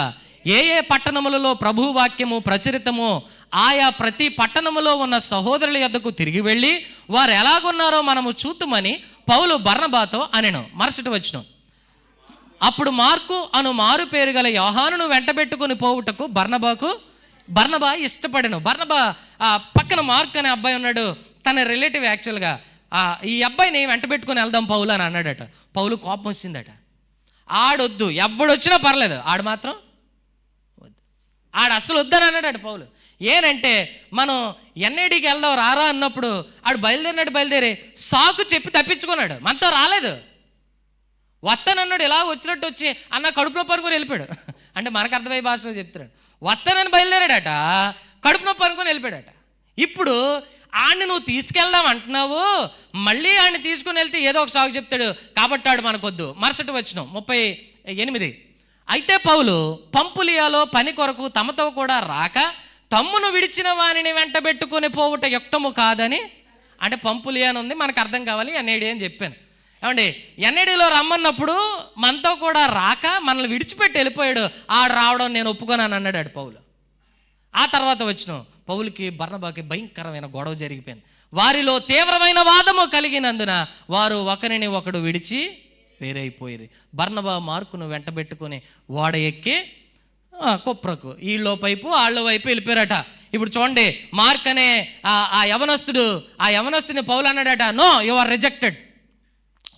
ఏ పట్టణములలో ప్రభువు వాక్యము ప్రచురితమో ఆయా ప్రతి పట్టణములో ఉన్న సహోదరుల యొద్దకు తిరిగి వెళ్ళి వారు ఎలాగున్నారో మనము చూతుమని పౌలు బర్నబాతో అనెను. మరుసటి వచనం. అప్పుడు మార్కు అను మారు పేరు గల యోహానును వెంటబెట్టుకుని పోవుటకు బర్నబా ఇష్టపడెను. బర్నబా పక్కన మార్క్ అనే అబ్బాయి ఉన్నాడు, తన రిలేటివ్. యాక్చువల్గా ఈ అబ్బాయిని వెంటబెట్టుకుని వెళ్దాం పౌలు అని అన్నాడట. పౌలు కోపం వచ్చిందట. ఆడొద్దు, ఎవడొచ్చినా పర్లేదు, ఆడు మాత్రం వద్దు, ఆడు అసలు వద్దని అన్నాడట పౌలు. ఏనంటే మనం ఎన్ఏడికి వెళ్దాం రారా అన్నప్పుడు ఆడు బయలుదేరి సాకు చెప్పి తప్పించుకున్నాడు, మనతో రాలేదు. వత్తనన్నాడు, ఇలా వచ్చినట్టు వచ్చి అన్న కడుపులో పరుకొని వెళ్ళిపోయాడు. అంటే మనకు అర్థమయ్యే భాషలో చెప్తున్నాడు. వత్తనని బయలుదేరాడట, కడుపులో పరుకొని వెళ్ళిపోయాడట. ఇప్పుడు ఆడిని నువ్వు తీసుకెళ్దాం అంటున్నావు, మళ్ళీ ఆడిని తీసుకుని వెళ్తే ఏదో ఒక సాగు చెప్తాడు, కాబట్టి ఆడు మనకొద్దు. మరుసటి వచనం 38. అయితే పౌలు పంపులియాలో పని కొరకు తమతో కూడా రాక తమ్మును విడిచిన వానిని వెంటబెట్టుకుని పోవుట యుక్తము కాదని. అంటే పంపులియా అని ఉంది, మనకు అర్థం కావాలి ఎన్ఏడి అని చెప్పాను. ఏమండి, ఎన్ఏడిలో రమ్మన్నప్పుడు మనతో కూడా రాక మనల్ని విడిచిపెట్టి వెళ్ళిపోయాడు, ఆడు రావడం నేను ఒప్పుకోనని అన్నాడు పౌలు. ఆ తర్వాత వచ్చిన పౌలుకి బర్నబాకి భయంకరమైన గొడవ జరిగిపోయింది. వారిలో తీవ్రమైన వాదము కలిగినందున వారు ఒకరిని ఒకడు విడిచి వేరైపోయారు. బర్నబా మార్కును వెంటబెట్టుకుని ఓడ ఎక్కి కుప్రకు వీళ్ళో వైపు వాళ్ళ వైపు వెళ్ళిపోయారట. ఇప్పుడు చూడండి, మార్క్ అనే ఆ యవనస్తుని పౌలు అన్నాడట, నో యు ఆర్ రిజెక్టెడ్,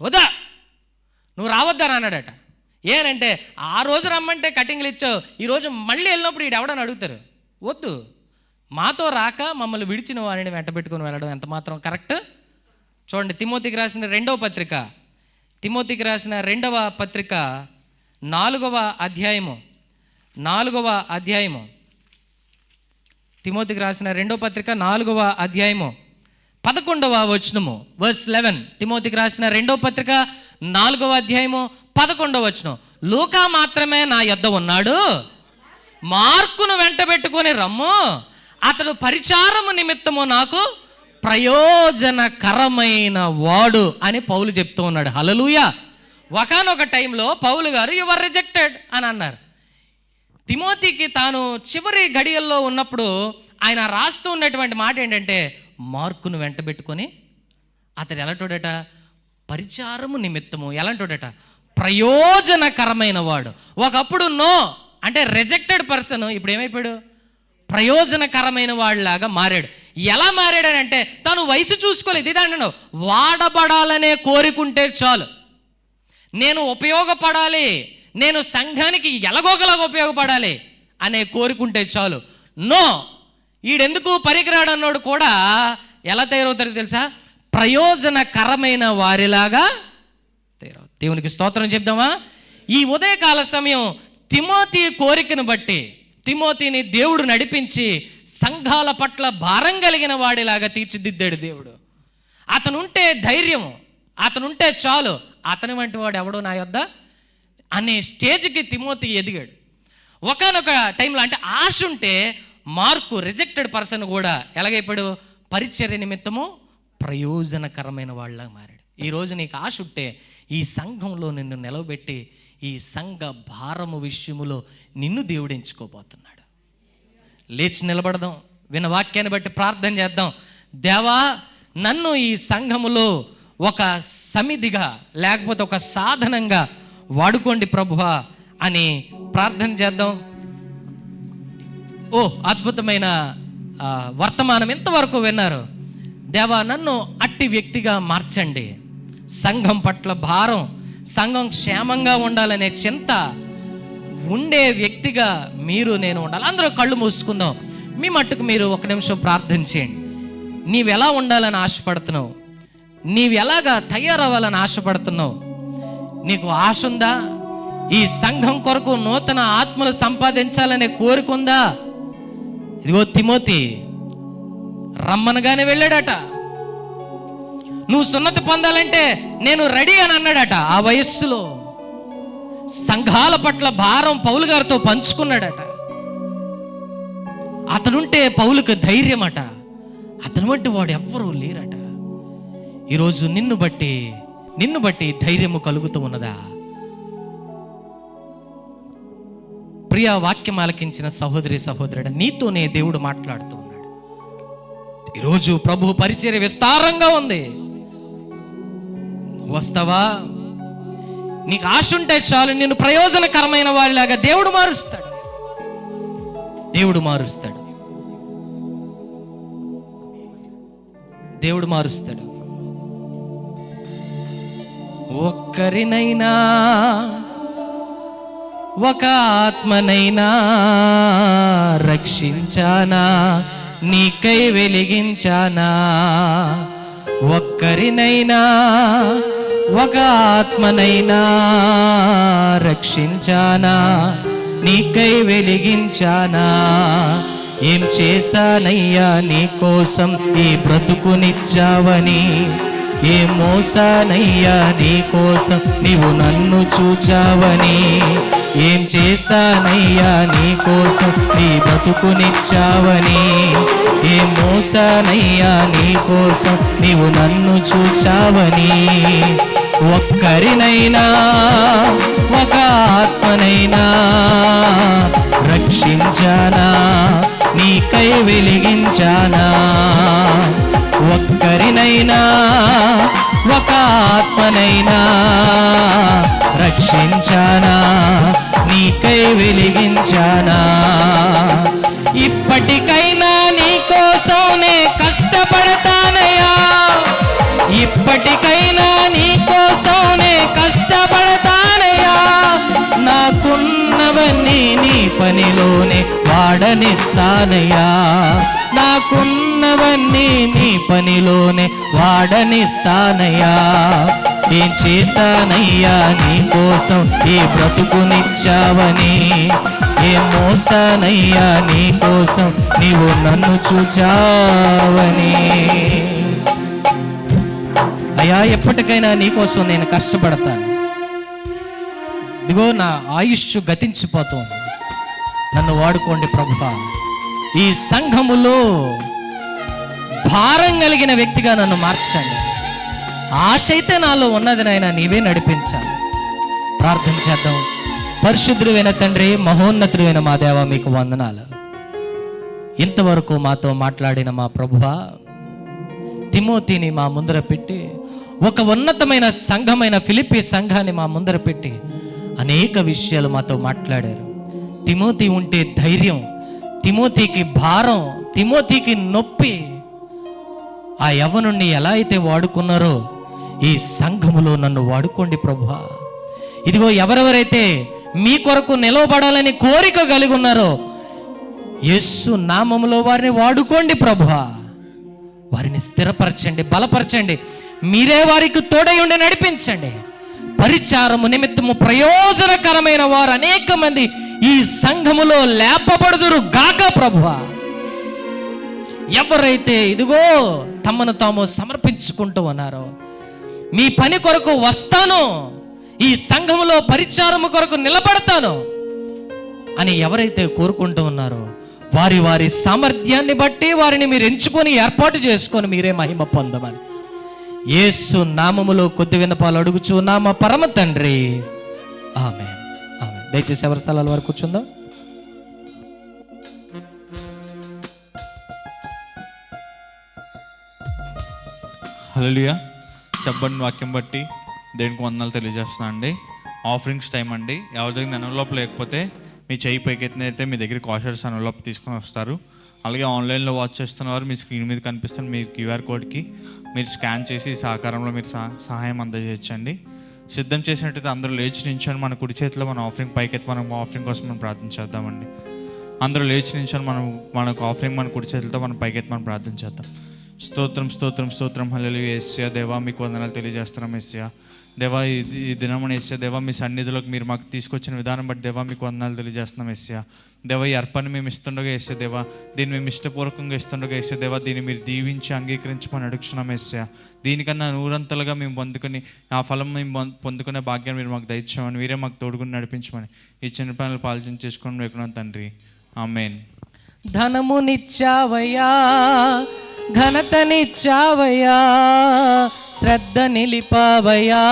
వద్దా నువ్వు రావద్దని అన్నాడట. ఏనంటే ఆ రోజు రమ్మంటే కటింగ్లు ఇచ్చావు, ఈరోజు మళ్ళీ వెళ్ళినప్పుడు వీడు ఎవడని అడుగుతారు. వద్దు, మాతో రాక మమ్మల్ని విడిచిన వారిని వెంటబెట్టుకుని వెళ్ళడం ఎంత మాత్రం కరెక్ట్? చూడండి, తిమోతికి రాసిన రెండవ పత్రిక 4వ అధ్యాయము తిమోతికి రాసిన 2వ పత్రిక 4వ అధ్యాయము 11వ వచనము వర్స్ 11. తిమోతికి రాసిన 2వ పత్రిక 4వ అధ్యాయము 11వ వచనం. లూకా మాత్రమే నా యొద్ద ఉన్నాడు, మార్కును వెంటబెట్టుకొని రమ్ము, అతడు పరిచారము నిమిత్తము నాకు ప్రయోజనకరమైన వాడు అని పౌలు చెప్తూ ఉన్నాడు. హల్లెలూయా. ఒకానొక టైంలో పౌలు గారు యు ఆర్ రిజెక్టెడ్ అని అన్నారు. తిమోతికి తాను చివరి గడియల్లో ఉన్నప్పుడు ఆయన రాస్తూ ఉన్నటువంటి మాట ఏంటంటే, మార్కును వెంటబెట్టుకొని అతడు ఎలాంటోడట? పరిచారము నిమిత్తము ఎలాంటోడట? ప్రయోజనకరమైన వాడు. ఒకప్పుడు నో అంటే రిజెక్టెడ్ పర్సన్, ఇప్పుడు ఏమైపోయాడు? ప్రయోజనకరమైన వాళ్ళలాగా మారాడు. ఎలా మారాడనంటే తను వయసు చూసుకోలేదు. ఇది అంటున్నాడు, వాడబడాలనే కోరుకుంటే చాలు, నేను ఉపయోగపడాలి, నేను సంఘానికి ఎలాగోగలాగా ఉపయోగపడాలి అనే కోరుకుంటే చాలు. నో, ఈడెందుకు పనికిరాడు అన్నాడు కూడా ఎలా తయారవుతారో తెలుసా? ప్రయోజనకరమైన వారిలాగా తయారవుతారు. దేవునికి స్తోత్రం చెప్దామా? ఈ ఉదయకాల సమయం తిమోతి కోరికను బట్టి తిమోతిని దేవుడు నడిపించి సంఘాల పట్ల భారం కలిగిన వాడిలాగా తీర్చిదిద్దాడు దేవుడు. అతనుంటే ధైర్యం, అతనుంటే చాలు, అతని వంటి వాడు ఎవడో నా యొద్ద అనే స్టేజ్కి తిమోతి ఎదిగాడు. ఒకానొక టైంలో అంటే ఆశ ఉంటే మార్కు రిజెక్టెడ్ పర్సన్ కూడా ఎలాగైపోయాడు, పరిచర్య నిమిత్తము ప్రయోజనకరమైన వాళ్ళ మారాడు. ఈరోజు నీకు ఆశ ఉంటే ఈ సంఘంలో నిన్ను నిలవబెట్టి ఈ సంఘ భారము విషయములో నిన్ను దేవుడు ఎంచుకోబోతున్నాడు. లేచి నిలబడదాం, విన్న వాక్యాన్ని బట్టి ప్రార్థన చేద్దాం. దేవా, నన్ను ఈ సంఘములో ఒక సమిధిగా లేకపోతే ఒక సాధనంగా వాడుకోండి ప్రభువా అని ప్రార్థన చేద్దాం. అద్భుతమైన వర్తమానం ఇంతవరకు విన్నారు. దేవా, నన్ను అట్టి వ్యక్తిగా మార్చండి. సంఘం పట్ల భారం, సంఘం క్షేమంగా ఉండాలనే చింత ఉండే వ్యక్తిగా మీరు నేను ఉండాలి. అందరూ కళ్ళు మూసుకుందాం. మీ మట్టుకు మీరు ఒక నిమిషం ప్రార్థన చేయండి. నీవెలా ఉండాలని ఆశపడుతున్నావు? నీవు ఎలాగా తయారవ్వాలని ఆశపడుతున్నావు? నీకు ఆశ ఉందా? ఈ సంఘం కొరకు నూతన ఆత్మలు సంపాదించాలనే కోరిక ఉందా? ఇదిగో తిమోతి రమ్మనగానే వెళ్ళాడట. నువ్వు సున్నతి పొందాలంటే నేను రెడీ అని అన్నాడట. ఆ వయస్సులో సంఘాల పట్ల భారం పౌలు గారితో పంచుకున్నాడట. అతనుంటే పౌలుకు ధైర్యం అట. అతను వంటి వాడు ఎవ్వరూ లేరట. ఈరోజు నిన్ను బట్టి ధైర్యము కలుగుతూ ఉన్నదా? ప్రియ వాక్యం ఆలకించిన సహోదరి సహోదరుడు, నీతోనే దేవుడు మాట్లాడుతూ ఉన్నాడు. ఈరోజు ప్రభు పరిచర్య విస్తారంగా ఉంది. వస్తావా? నీకు ఆశ ఉంటే చాలు, నిన్ను ప్రయోజనకరమైన వాళ్ళలాగా దేవుడు మారుస్తాడు. దేవుడు మారుస్తాడు. ఒక్కరినైనా ఒక ఆత్మనైనా రక్షించానా, నీకై వెలిగించానా. ఒక్కరినైనా ఒక ఆత్మనైనా రక్షించానా, నీకై వెలిగించానా. ఏం చేశానయ్యా నీ కోసం ఈ బ్రతుకునిచ్చావని, ఏం మోసానయ్యా నీ కోసం నీవు నన్ను చూచావని. ఏం చేశానయ్యా నీ కోసం నీ బ్రతుకునిచ్చావని, ఏం మోసానయ్యా నీ కోసం నీవు నన్ను చూచావని. ఒక్కరినైనా ఒక ఆత్మనైనా రక్షించానా, నీకై వెలిగించానా. ఒక్కరినైనా ఒక ఆత్మనైనా రక్షించానా, నీకై వెలిగించానా. ఇప్పటికైనా నీ కోసం నే కష్టపడతానయ్యా, ఇప్పటికైనా నీ కోసం నే కష్టపడతానయ్యా. నాకున్నవన్నీ నీ పనిలోనే వాడనిస్తానయ్యా, నాకున్నవన్నీ నీ పనిలోనే వాడనిస్తానయ్యా. ఏం చేశానయ్యా నీ కోసం ఈ బ్రతుకునిచ్చావని, ఏం మోసానయ్యా నీ కోసం నీవు నన్ను చూచావని. అయ్యా, ఎప్పటికైనా నీకోసం నేను కష్టపడతాను. ఇదిగో నా ఆయుష్ గతించిపోతుంది, నన్ను వాడుకోండి ప్రభువా. ఈ సంఘములో భారం కలిగిన వ్యక్తిగా నన్ను మార్చండి. ఆశ అయితే నాలో ఉన్నది నాయన, నీవే నడిపించాలి. ప్రార్థన చేద్దాం. పరిశుద్ధుడైన తండ్రి, మహోన్నతుడైన మా దేవ, మీకు వందనాలు. ఇంతవరకు మాతో మాట్లాడిన మా ప్రభువా, తిమోతిని మా ముందర పెట్టి, ఒక ఉన్నతమైన సంఘమైన ఫిలిప్పీ సంఘాన్ని మా ముందర పెట్టి అనేక విషయాలు మాతో మాట్లాడారు. తిమోతి ఉంటే ధైర్యం, తిమోతికి భారం, తిమోతికి నొప్పి. ఆ యవ్వనుణ్ణి ఎలా అయితే వాడుకున్నారో ఈ సంఘములో నన్ను వాడుకోండి ప్రభువా. ఇదిగో ఎవరెవరైతే మీ కొరకు నిలవబడాలని కోరిక కలిగి ఉన్నారో యేసు నామములో వారిని వాడుకోండి ప్రభువా. వారిని స్థిరపరచండి, బలపరచండి. మీరే వారికి తోడై ఉండి నడిపించండి. పరిచారము నిమిత్తము ప్రయోజనకరమైన వారు అనేక మంది ఈ సంఘములో లేపబడుదురు గాక ప్రభువా. ఎవరైతే ఇదిగో తమను తాము సమర్పించుకుంటూ ఉన్నారో, మీ పని కొరకు వస్తాను, ఈ సంఘంలో పరిచారము కొరకు నిలబడతాను అని ఎవరైతే కోరుకుంటూ ఉన్నారో వారి వారి సామర్థ్యాన్ని బట్టి వారిని మీరు ఎంచుకొని ఏర్పాటు చేసుకొని మీరే మహిమ పొందమని యేసు నామములో కొద్ది విన్నపాలు అడుగుచు మా పరమ తండ్రి, ఆమేన్. ఆమేన్. దయచేసి ఎవరి స్థలాల వరకు కూర్చుందాం. హల్లెలూయా. చెప్పండి, వాక్యం బట్టి దేనికి వందనాలు తెలియజేస్తున్నా అండి. ఆఫరింగ్స్ టైం అండి. ఎవరి దగ్గర ఎన్వలప్ లేకపోతే మీ చేయి పైకెత్తినైతే మీ దగ్గర కాషర్స్ ఎన్వలప్ తీసుకొని వస్తారు. అలాగే ఆన్లైన్లో వాచ్ చేస్తున్నవారు మీ స్క్రీన్ మీద కనిపిస్తున్న మీ క్యూఆర్ కోడ్కి మీరు స్కాన్ చేసి సహకారంలో మీరు సహాయం అందజేయచ్చండి. సిద్ధం చేసినట్టయితే అందరూ లేచి నించొని మన కుడి చేతిలో మన ఆఫరింగ్ పైకెత్తి మనం ఆఫరింగ్ కోసం మనం ప్రార్థన చేద్దామండి. అందరూ లేచి నించొని మనకు ఆఫరింగ్ మన కుడి చేతులతో మనం పైకెత్తి మనం ప్రార్థన చేద్దాం. స్తోత్రం స్తోత్రం స్తోత్రం. హల్లెలూయా. యేసయ్యా దేవా మీకు వందనాలు తెలియజేస్తున్నాం. యేసయ్యా దేవా ఈ దినమున యేసయ్యా దేవా మీ సన్నిధిలోకి మీరు మాకు తీసుకొచ్చిన విధానం బట్టి దేవా మీకు వందనాలు తెలియజేస్తున్నాం. యేసయ్యా దేవా ఈ అర్పణ మేము ఇస్తుండగా యేసయ్యా దేవా దీన్ని మేము ఇష్టపూర్వకంగా ఇస్తుండగా యేసయ్యా దేవా దీన్ని మీరు దీవించి అంగీకరించమని అడుగుతున్నాం. యేసయ్యా దీనికన్నా నూరంతలుగా మేము పొందుకొని ఆ ఫలం మేము పొందుకునే భాగ్యాన్ని మీరు మాకు దయచేయమని, మీరే మాకు తోడుకుని నడిపించమని ఈ చిన్న పనులు పాలన చేసుకొని వేకున్నాం తండ్రి. ఆమేన్. ధనమునిచ్చావయ్యా, ఘనతనిచ్చావయ్యా, శ్రద్ధ నిలిపావయ్యా,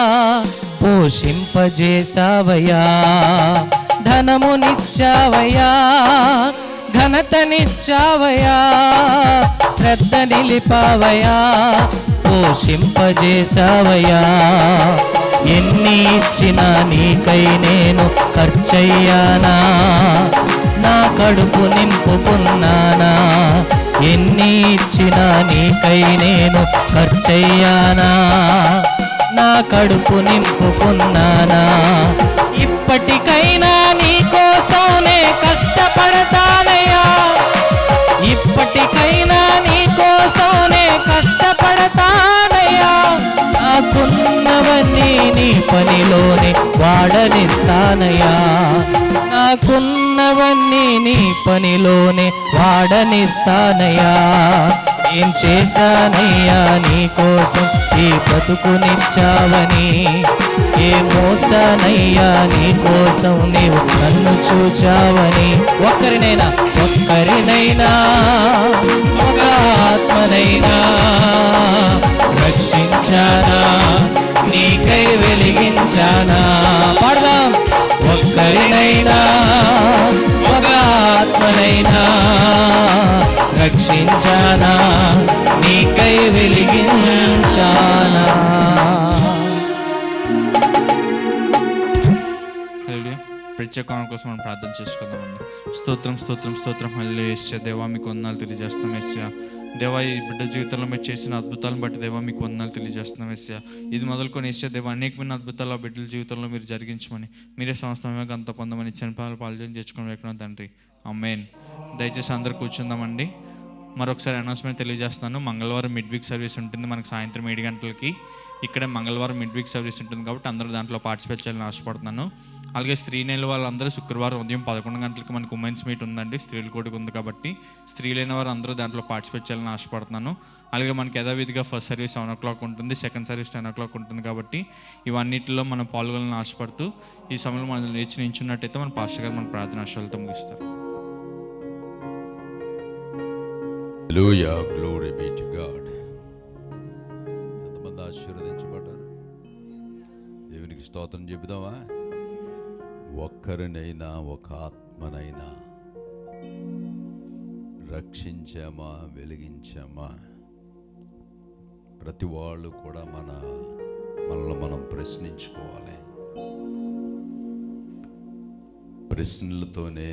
పోషింపజేసావయ్యా. ధనమునిచ్చావయ్యా, ఘనతనిచ్చావయ్యా, శ్రద్ధ నిలిపావయ్యా, పోషింపజేసావయ్యా. ఎన్ని ఇచ్చినా నీకై నేను ఖర్చయ్యానా, నా కడుపు నింపుకున్నానా. ఎన్ని ఇచ్చినా నీకై నేను ఖర్చయ్యానా, నా కడుపు నింపుకున్నానా. ఇప్పటికైనా నీ కోసమే కష్టపడతానయ్యా, ఇప్పటికైనా నీ కోసమే కష్టపడతానయ్యా. నాకున్నవన్నీ నీ పనిలోనే వాడనిస్తానయ్యా, నాకున్నవన్నీ నీ పనిలోనే వాడనిస్తానయ్యా. ఏం చేశానయ్యా నీ కోసం ఈ బ్రతుకునిచ్చావని, ఏ మోసానయ్యా నీ కోసం నీవు నన్ను చూచావని. ఒక్కరినైనా ఒక ఆత్మనైనా రక్షించానా, నీకై వెలిగించానా. పాడదాం. ఒక్కరినైనా ఒక ఆత్మనైనా రక్షించానా, నీకై వెలిగించానా. హల్లెలూయా. ప్రత్యేకం కోసం మనం ప్రార్థన చేసుకుందామండి. స్తోత్రం స్తోత్రం స్తోత్రం. హల్లెలూయా. యేసయ్యా దేవా మీకు వందనాలు తెలియజేస్తున్నాం. యేసయ్యా దేవా ఈ బిడ్డ జీవితంలో మీరు చేసిన అద్భుతాలను బట్టి దేవా మీకు వందనాలు తెలియజేస్తున్నాం. యేసయ్యా ఇది మొదలుకొని యేసయ్యా దేవా అనేకమైన అద్భుతాలు ఆ బిడ్డల జీవితంలో మీరు జరిగించమని, మీరే సంస్థమే అంత పొందమని చిన్నపాలు పాల్గొని తెచ్చుకొని వేకున్నాం తండ్రి. ఆమేన్. దయచేసి అందరూ కూర్చుందామండి. మరొకసారి అనౌన్స్మెంట్ తెలియజేస్తున్నాను. మంగళవారం మిడ్ వీక్ సర్వీస్ ఉంటుంది మనకు సాయంత్రం 7 గంటలకి. ఇక్కడే మంగళవారం మిడ్ వీక్ సర్వీస్ ఉంటుంది కాబట్టి అందరూ దాంట్లో పార్టిసిపేట్ చేయాలని ఆశపడుతున్నాను. అలాగే స్త్రీలేని వాళ్ళందరూ శుక్రవారం ఉదయం 11 గంటలకి మనకు ఉమెన్స్ మీట్ ఉందండి. స్త్రీలు కూడా ఉంది కాబట్టి స్త్రీలైన వారు అందరూ దాంట్లో పార్టిసిపేట్ చేయాలని ఆశపడుతున్నాను. అలాగే మనకి యథావిధిగా ఫస్ట్ సర్వీస్ 7 o'clock ఉంటుంది, సెకండ్ సర్వీస్ 10 o'clock ఉంటుంది కాబట్టి ఇవన్నిటిలో మనం పాల్గొనాలని ఆశపడుతూ ఈ సమయంలో మనం లేచి నించున్నట్టయితే మన పాస్టర్ గారు మన ప్రార్థన ఆశలతో ముగిస్తారు. Hallelujah, glory be to God. ఎంతమంది ఆశీర్వదించబడ్డారు? దేవునికి స్తోత్రం చెబుదామా? ఒక్కరినైనా ఒక ఆత్మనైనా రక్షించామా, వెలిగించామా? ప్రతి వాళ్ళు కూడా మనల్ని మనం ప్రశ్నించుకోవాలి. ప్రశ్నలతోనే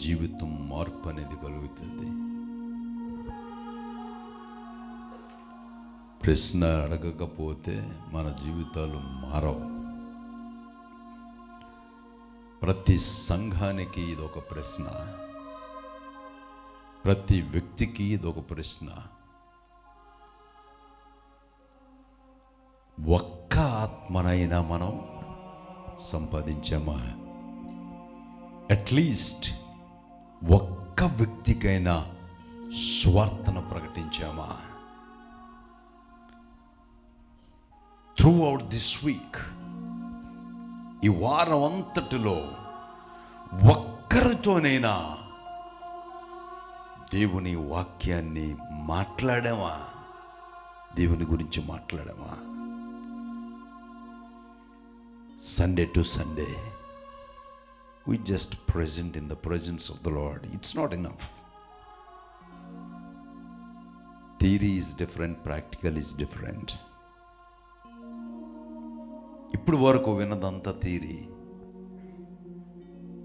జీవితం మార్పు అనేది కలుగుతుంది. ప్రశ్న అడగకపోతే మన జీవితాలు మారవు. ప్రతి సంఘానికి ఇదొక ప్రశ్న, ప్రతి వ్యక్తికి ఇదొక ప్రశ్న. ఒక్క ఆత్మనైనా మనం సంపాదించామా? అట్లీస్ట్ ఒక్క వ్యక్తికైనా స్వార్థను ప్రకటించామా? throughout this week, ఈ వారం అంతటిలో ఒక్కరితోనైనా దేవుని వాక్యాన్ని మాట్లాడామా? దేవుని గురించి మాట్లాడామా? Sunday to Sunday we just present in the presence of the Lord. It's not enough. Theory is different, practical is different. ఇప్పుడు వరకు విన్నదంతా theory.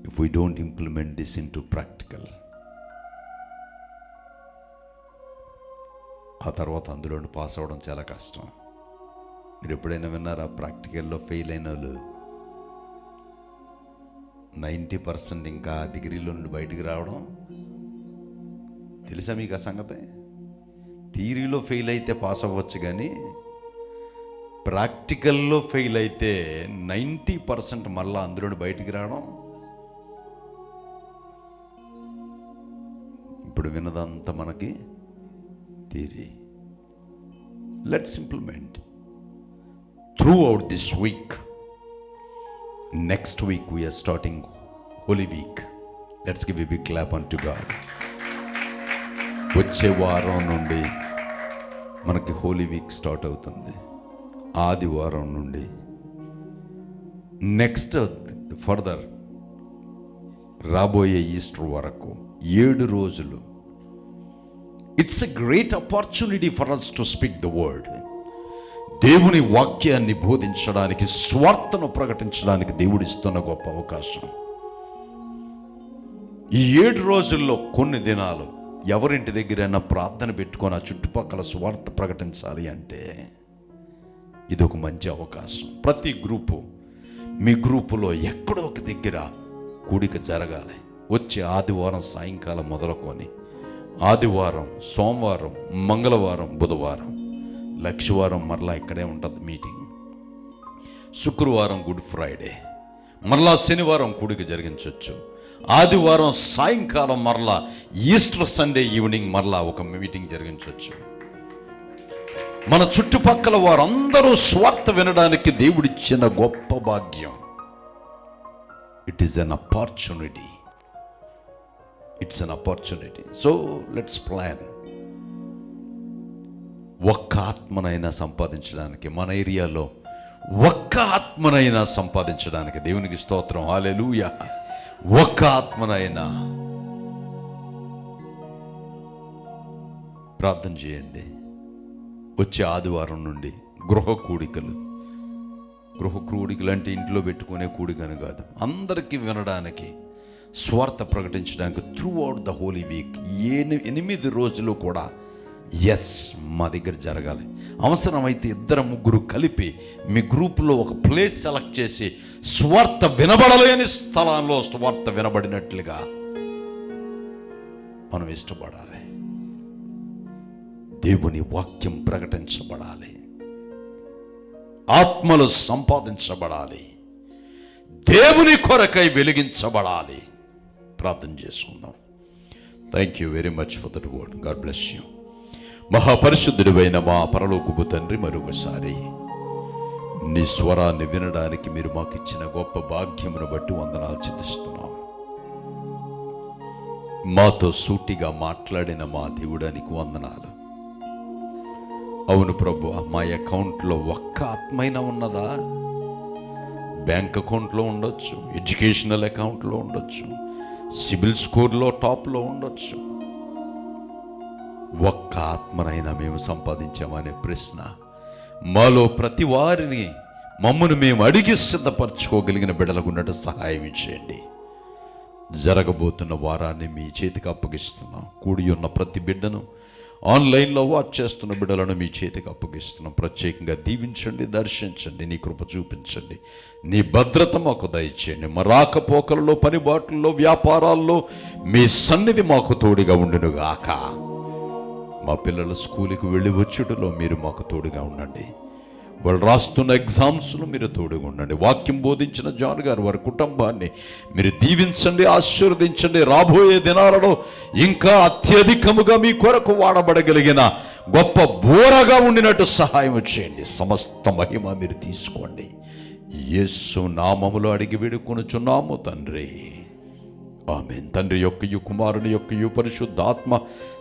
If we don't implement this into practical, ఆ తర్వాత అందులో పాస్ అవ్వడం చాలా కష్టం. మీరు ఎప్పుడైనా విన్నారా ప్రాక్టికల్లో ఫెయిల్ అయిన వాళ్ళు 90% ఇంకా డిగ్రీలో నుండి బయటికి రావడం? తెలుసా మీకు ఆ సంగతి? థియరీలో ఫెయిల్ అయితే పాస్ అవ్వచ్చు, కానీ ప్రాక్టికల్లో ఫెయిల్ అయితే 90% మళ్ళా అందులో బయటికి రావడం. ఇప్పుడు విన్నదంతా మనకి theory. Let's implement throughout this week. Next week we are starting Holy Week. Let's give a big clap unto God. వచ్చే వారం నుండి మనకి హోలీ వీక్ స్టార్ట్ అవుతుంది. ఆదివారం నుండి నెక్స్ట్ ఫర్దర్ రాబోయే ఈస్టర్ వరకు 7 రోజులు. It's a great opportunity for us to speak the word. దేవుని వాక్యాన్ని బోధించడానికి, స్వార్థను ప్రకటించడానికి దేవుడిస్తున్న గొప్ప అవకాశం. ఈ 7 రోజుల్లో కొన్ని దినాలు ఎవరింటి దగ్గరైనా ప్రార్థన పెట్టుకొని ఆ చుట్టుపక్కల స్వార్థ ప్రకటించాలి అంటే ఇది ఒక మంచి అవకాశం. ప్రతి గ్రూపు, మీ గ్రూపులో ఎక్కడో ఒక దగ్గర కూడిక జరగాలి. వచ్చే ఆదివారం సాయంకాలం మొదలుకొని ఆదివారం, సోమవారం, మంగళవారం, బుధవారం, లక్షవారం మరలా ఇక్కడే ఉంటుంది మీటింగ్. శుక్రవారం గుడ్ ఫ్రైడే, మరలా శనివారం కూడిక జరిగించవచ్చు. ఆదివారం సాయంకాలం మరలా ఈస్టర్ సండే ఈవినింగ్ మరలా ఒక మీటింగ్ జరిగించవచ్చు. మన చుట్టుపక్కల వారందరూ స్వార్థ వినడానికి దేవుడిచ్చిన గొప్ప భాగ్యం. It is an opportunity. It's an opportunity. So let's plan. ఒక్క ఆత్మనైనా సంపాదించడానికి, మన ఏరియాలో ఒక్క ఆత్మనైనా సంపాదించడానికి, దేవునికి స్తోత్రం, హల్లెలూయా. ఒక్క ఆత్మనైనా ప్రార్థన చేయండి. వచ్చే ఆదివారం నుండి గృహ కూడికలు అంటే ఇంట్లో పెట్టుకునే కూడికను కాదు, అందరికీ వినడానికి, స్వార్థ ప్రకటించడానికి త్రూఅవుట్ ద హోలీ వీక్ 8 రోజులు కూడా మా దగ్గర జరగాలి. అవసరమైతే 2-3 కలిపి మీ గ్రూపులో ఒక ప్లేస్ సెలెక్ట్ చేసి స్వార్థ వినబడలేని స్థలంలో స్వార్థ వినబడినట్లుగా మనం ఇష్టపడాలి. దేవుని వాక్యం ప్రకటించబడాలి, ఆత్మలు సంపాదించబడాలి, దేవుని కొరకై వెలిగించబడాలి. ప్రార్థన చేసుకుందాం. Thank you very much for that word. God bless you. మహాపరిశుద్ధుడైన మా పరలోకపు తండ్రి, మరొకసారి నీ స్వరాన్ని వినడానికి మీరు మాకు ఇచ్చిన గొప్ప భాగ్యమును బట్టి వందనాలు చెల్లిస్తున్నాం. మాతో సూటిగా మాట్లాడిన మా దేవుడానికి వందనాలు. అవును ప్రభు, మా అకౌంట్లో ఒక్క ఆత్మైనా ఉన్నదా? బ్యాంక్ అకౌంట్లో ఉండొచ్చు, ఎడ్యుకేషనల్ అకౌంట్లో ఉండొచ్చు, సిబిల్ స్కోర్లో టాప్లో ఉండొచ్చు. ఒక్క ఆత్మనైనా మేము సంపాదించామనే ప్రశ్న మాలో ప్రతి వారిని, మమ్మను మేము అడిగి సిద్ధపరచుకోగలిగిన బిడ్డలకున్నట్టు సహాయం చేయండి. జరగబోతున్న వారాన్ని మీ చేతికి అప్పగిస్తున్నాం. కూడి ఉన్న ప్రతి బిడ్డను, ఆన్లైన్లో వాచ్ చేస్తున్న బిడ్డలను మీ చేతికి అప్పగిస్తున్నాం. ప్రత్యేకంగా దీవించండి, దర్శించండి, నీ కృప చూపించండి, నీ భద్రత మాకు దయచేయండి. మా రాకపోకలలో, పనిబాట్లలో, వ్యాపారాల్లో మీ సన్నిధి మాకు తోడుగా ఉండునుగాక. మా పిల్లల స్కూల్కి వెళ్ళి వచ్చుటలో మీరు మాకు తోడుగా ఉండండి. వాళ్ళు రాస్తున్న ఎగ్జామ్స్లో మీరు తోడుగా ఉండండి. వాక్యం బోధించిన జాన్ గారు, వారి కుటుంబాన్ని మీరు దీవించండి, ఆశీర్వదించండి. రాబోయే దినాలలో ఇంకా అత్యధికముగా మీ కొరకు వాడబడగలిగిన గొప్ప బోరగా ఉండినట్టు సహాయం చేయండి. సమస్త మహిమ మీరు తీసుకోండి. యేసు నామములో అడిగి వేడుకొనుచున్నాము తండ్రి, ఆమేన్. తండ్రి యొక్కయు కుమారుని యొక్కయు పరిశుద్ధాత్మ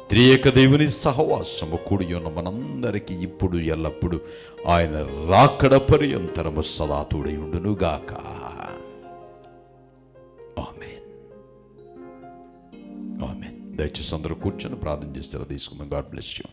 త్రియేక దేవుని సహవాసము కూడి ఉన్న మనందరికీ ఇప్పుడు ఎల్లప్పుడు ఆయన రాకడ పర్యంతరము సదా తోడై ఉండునుగాక. ఆమేన్, ఆమేన్. దయచేసి అందరూ కూర్చొని ప్రార్థన చేస్తారా తీసుకుందాం. God bless you.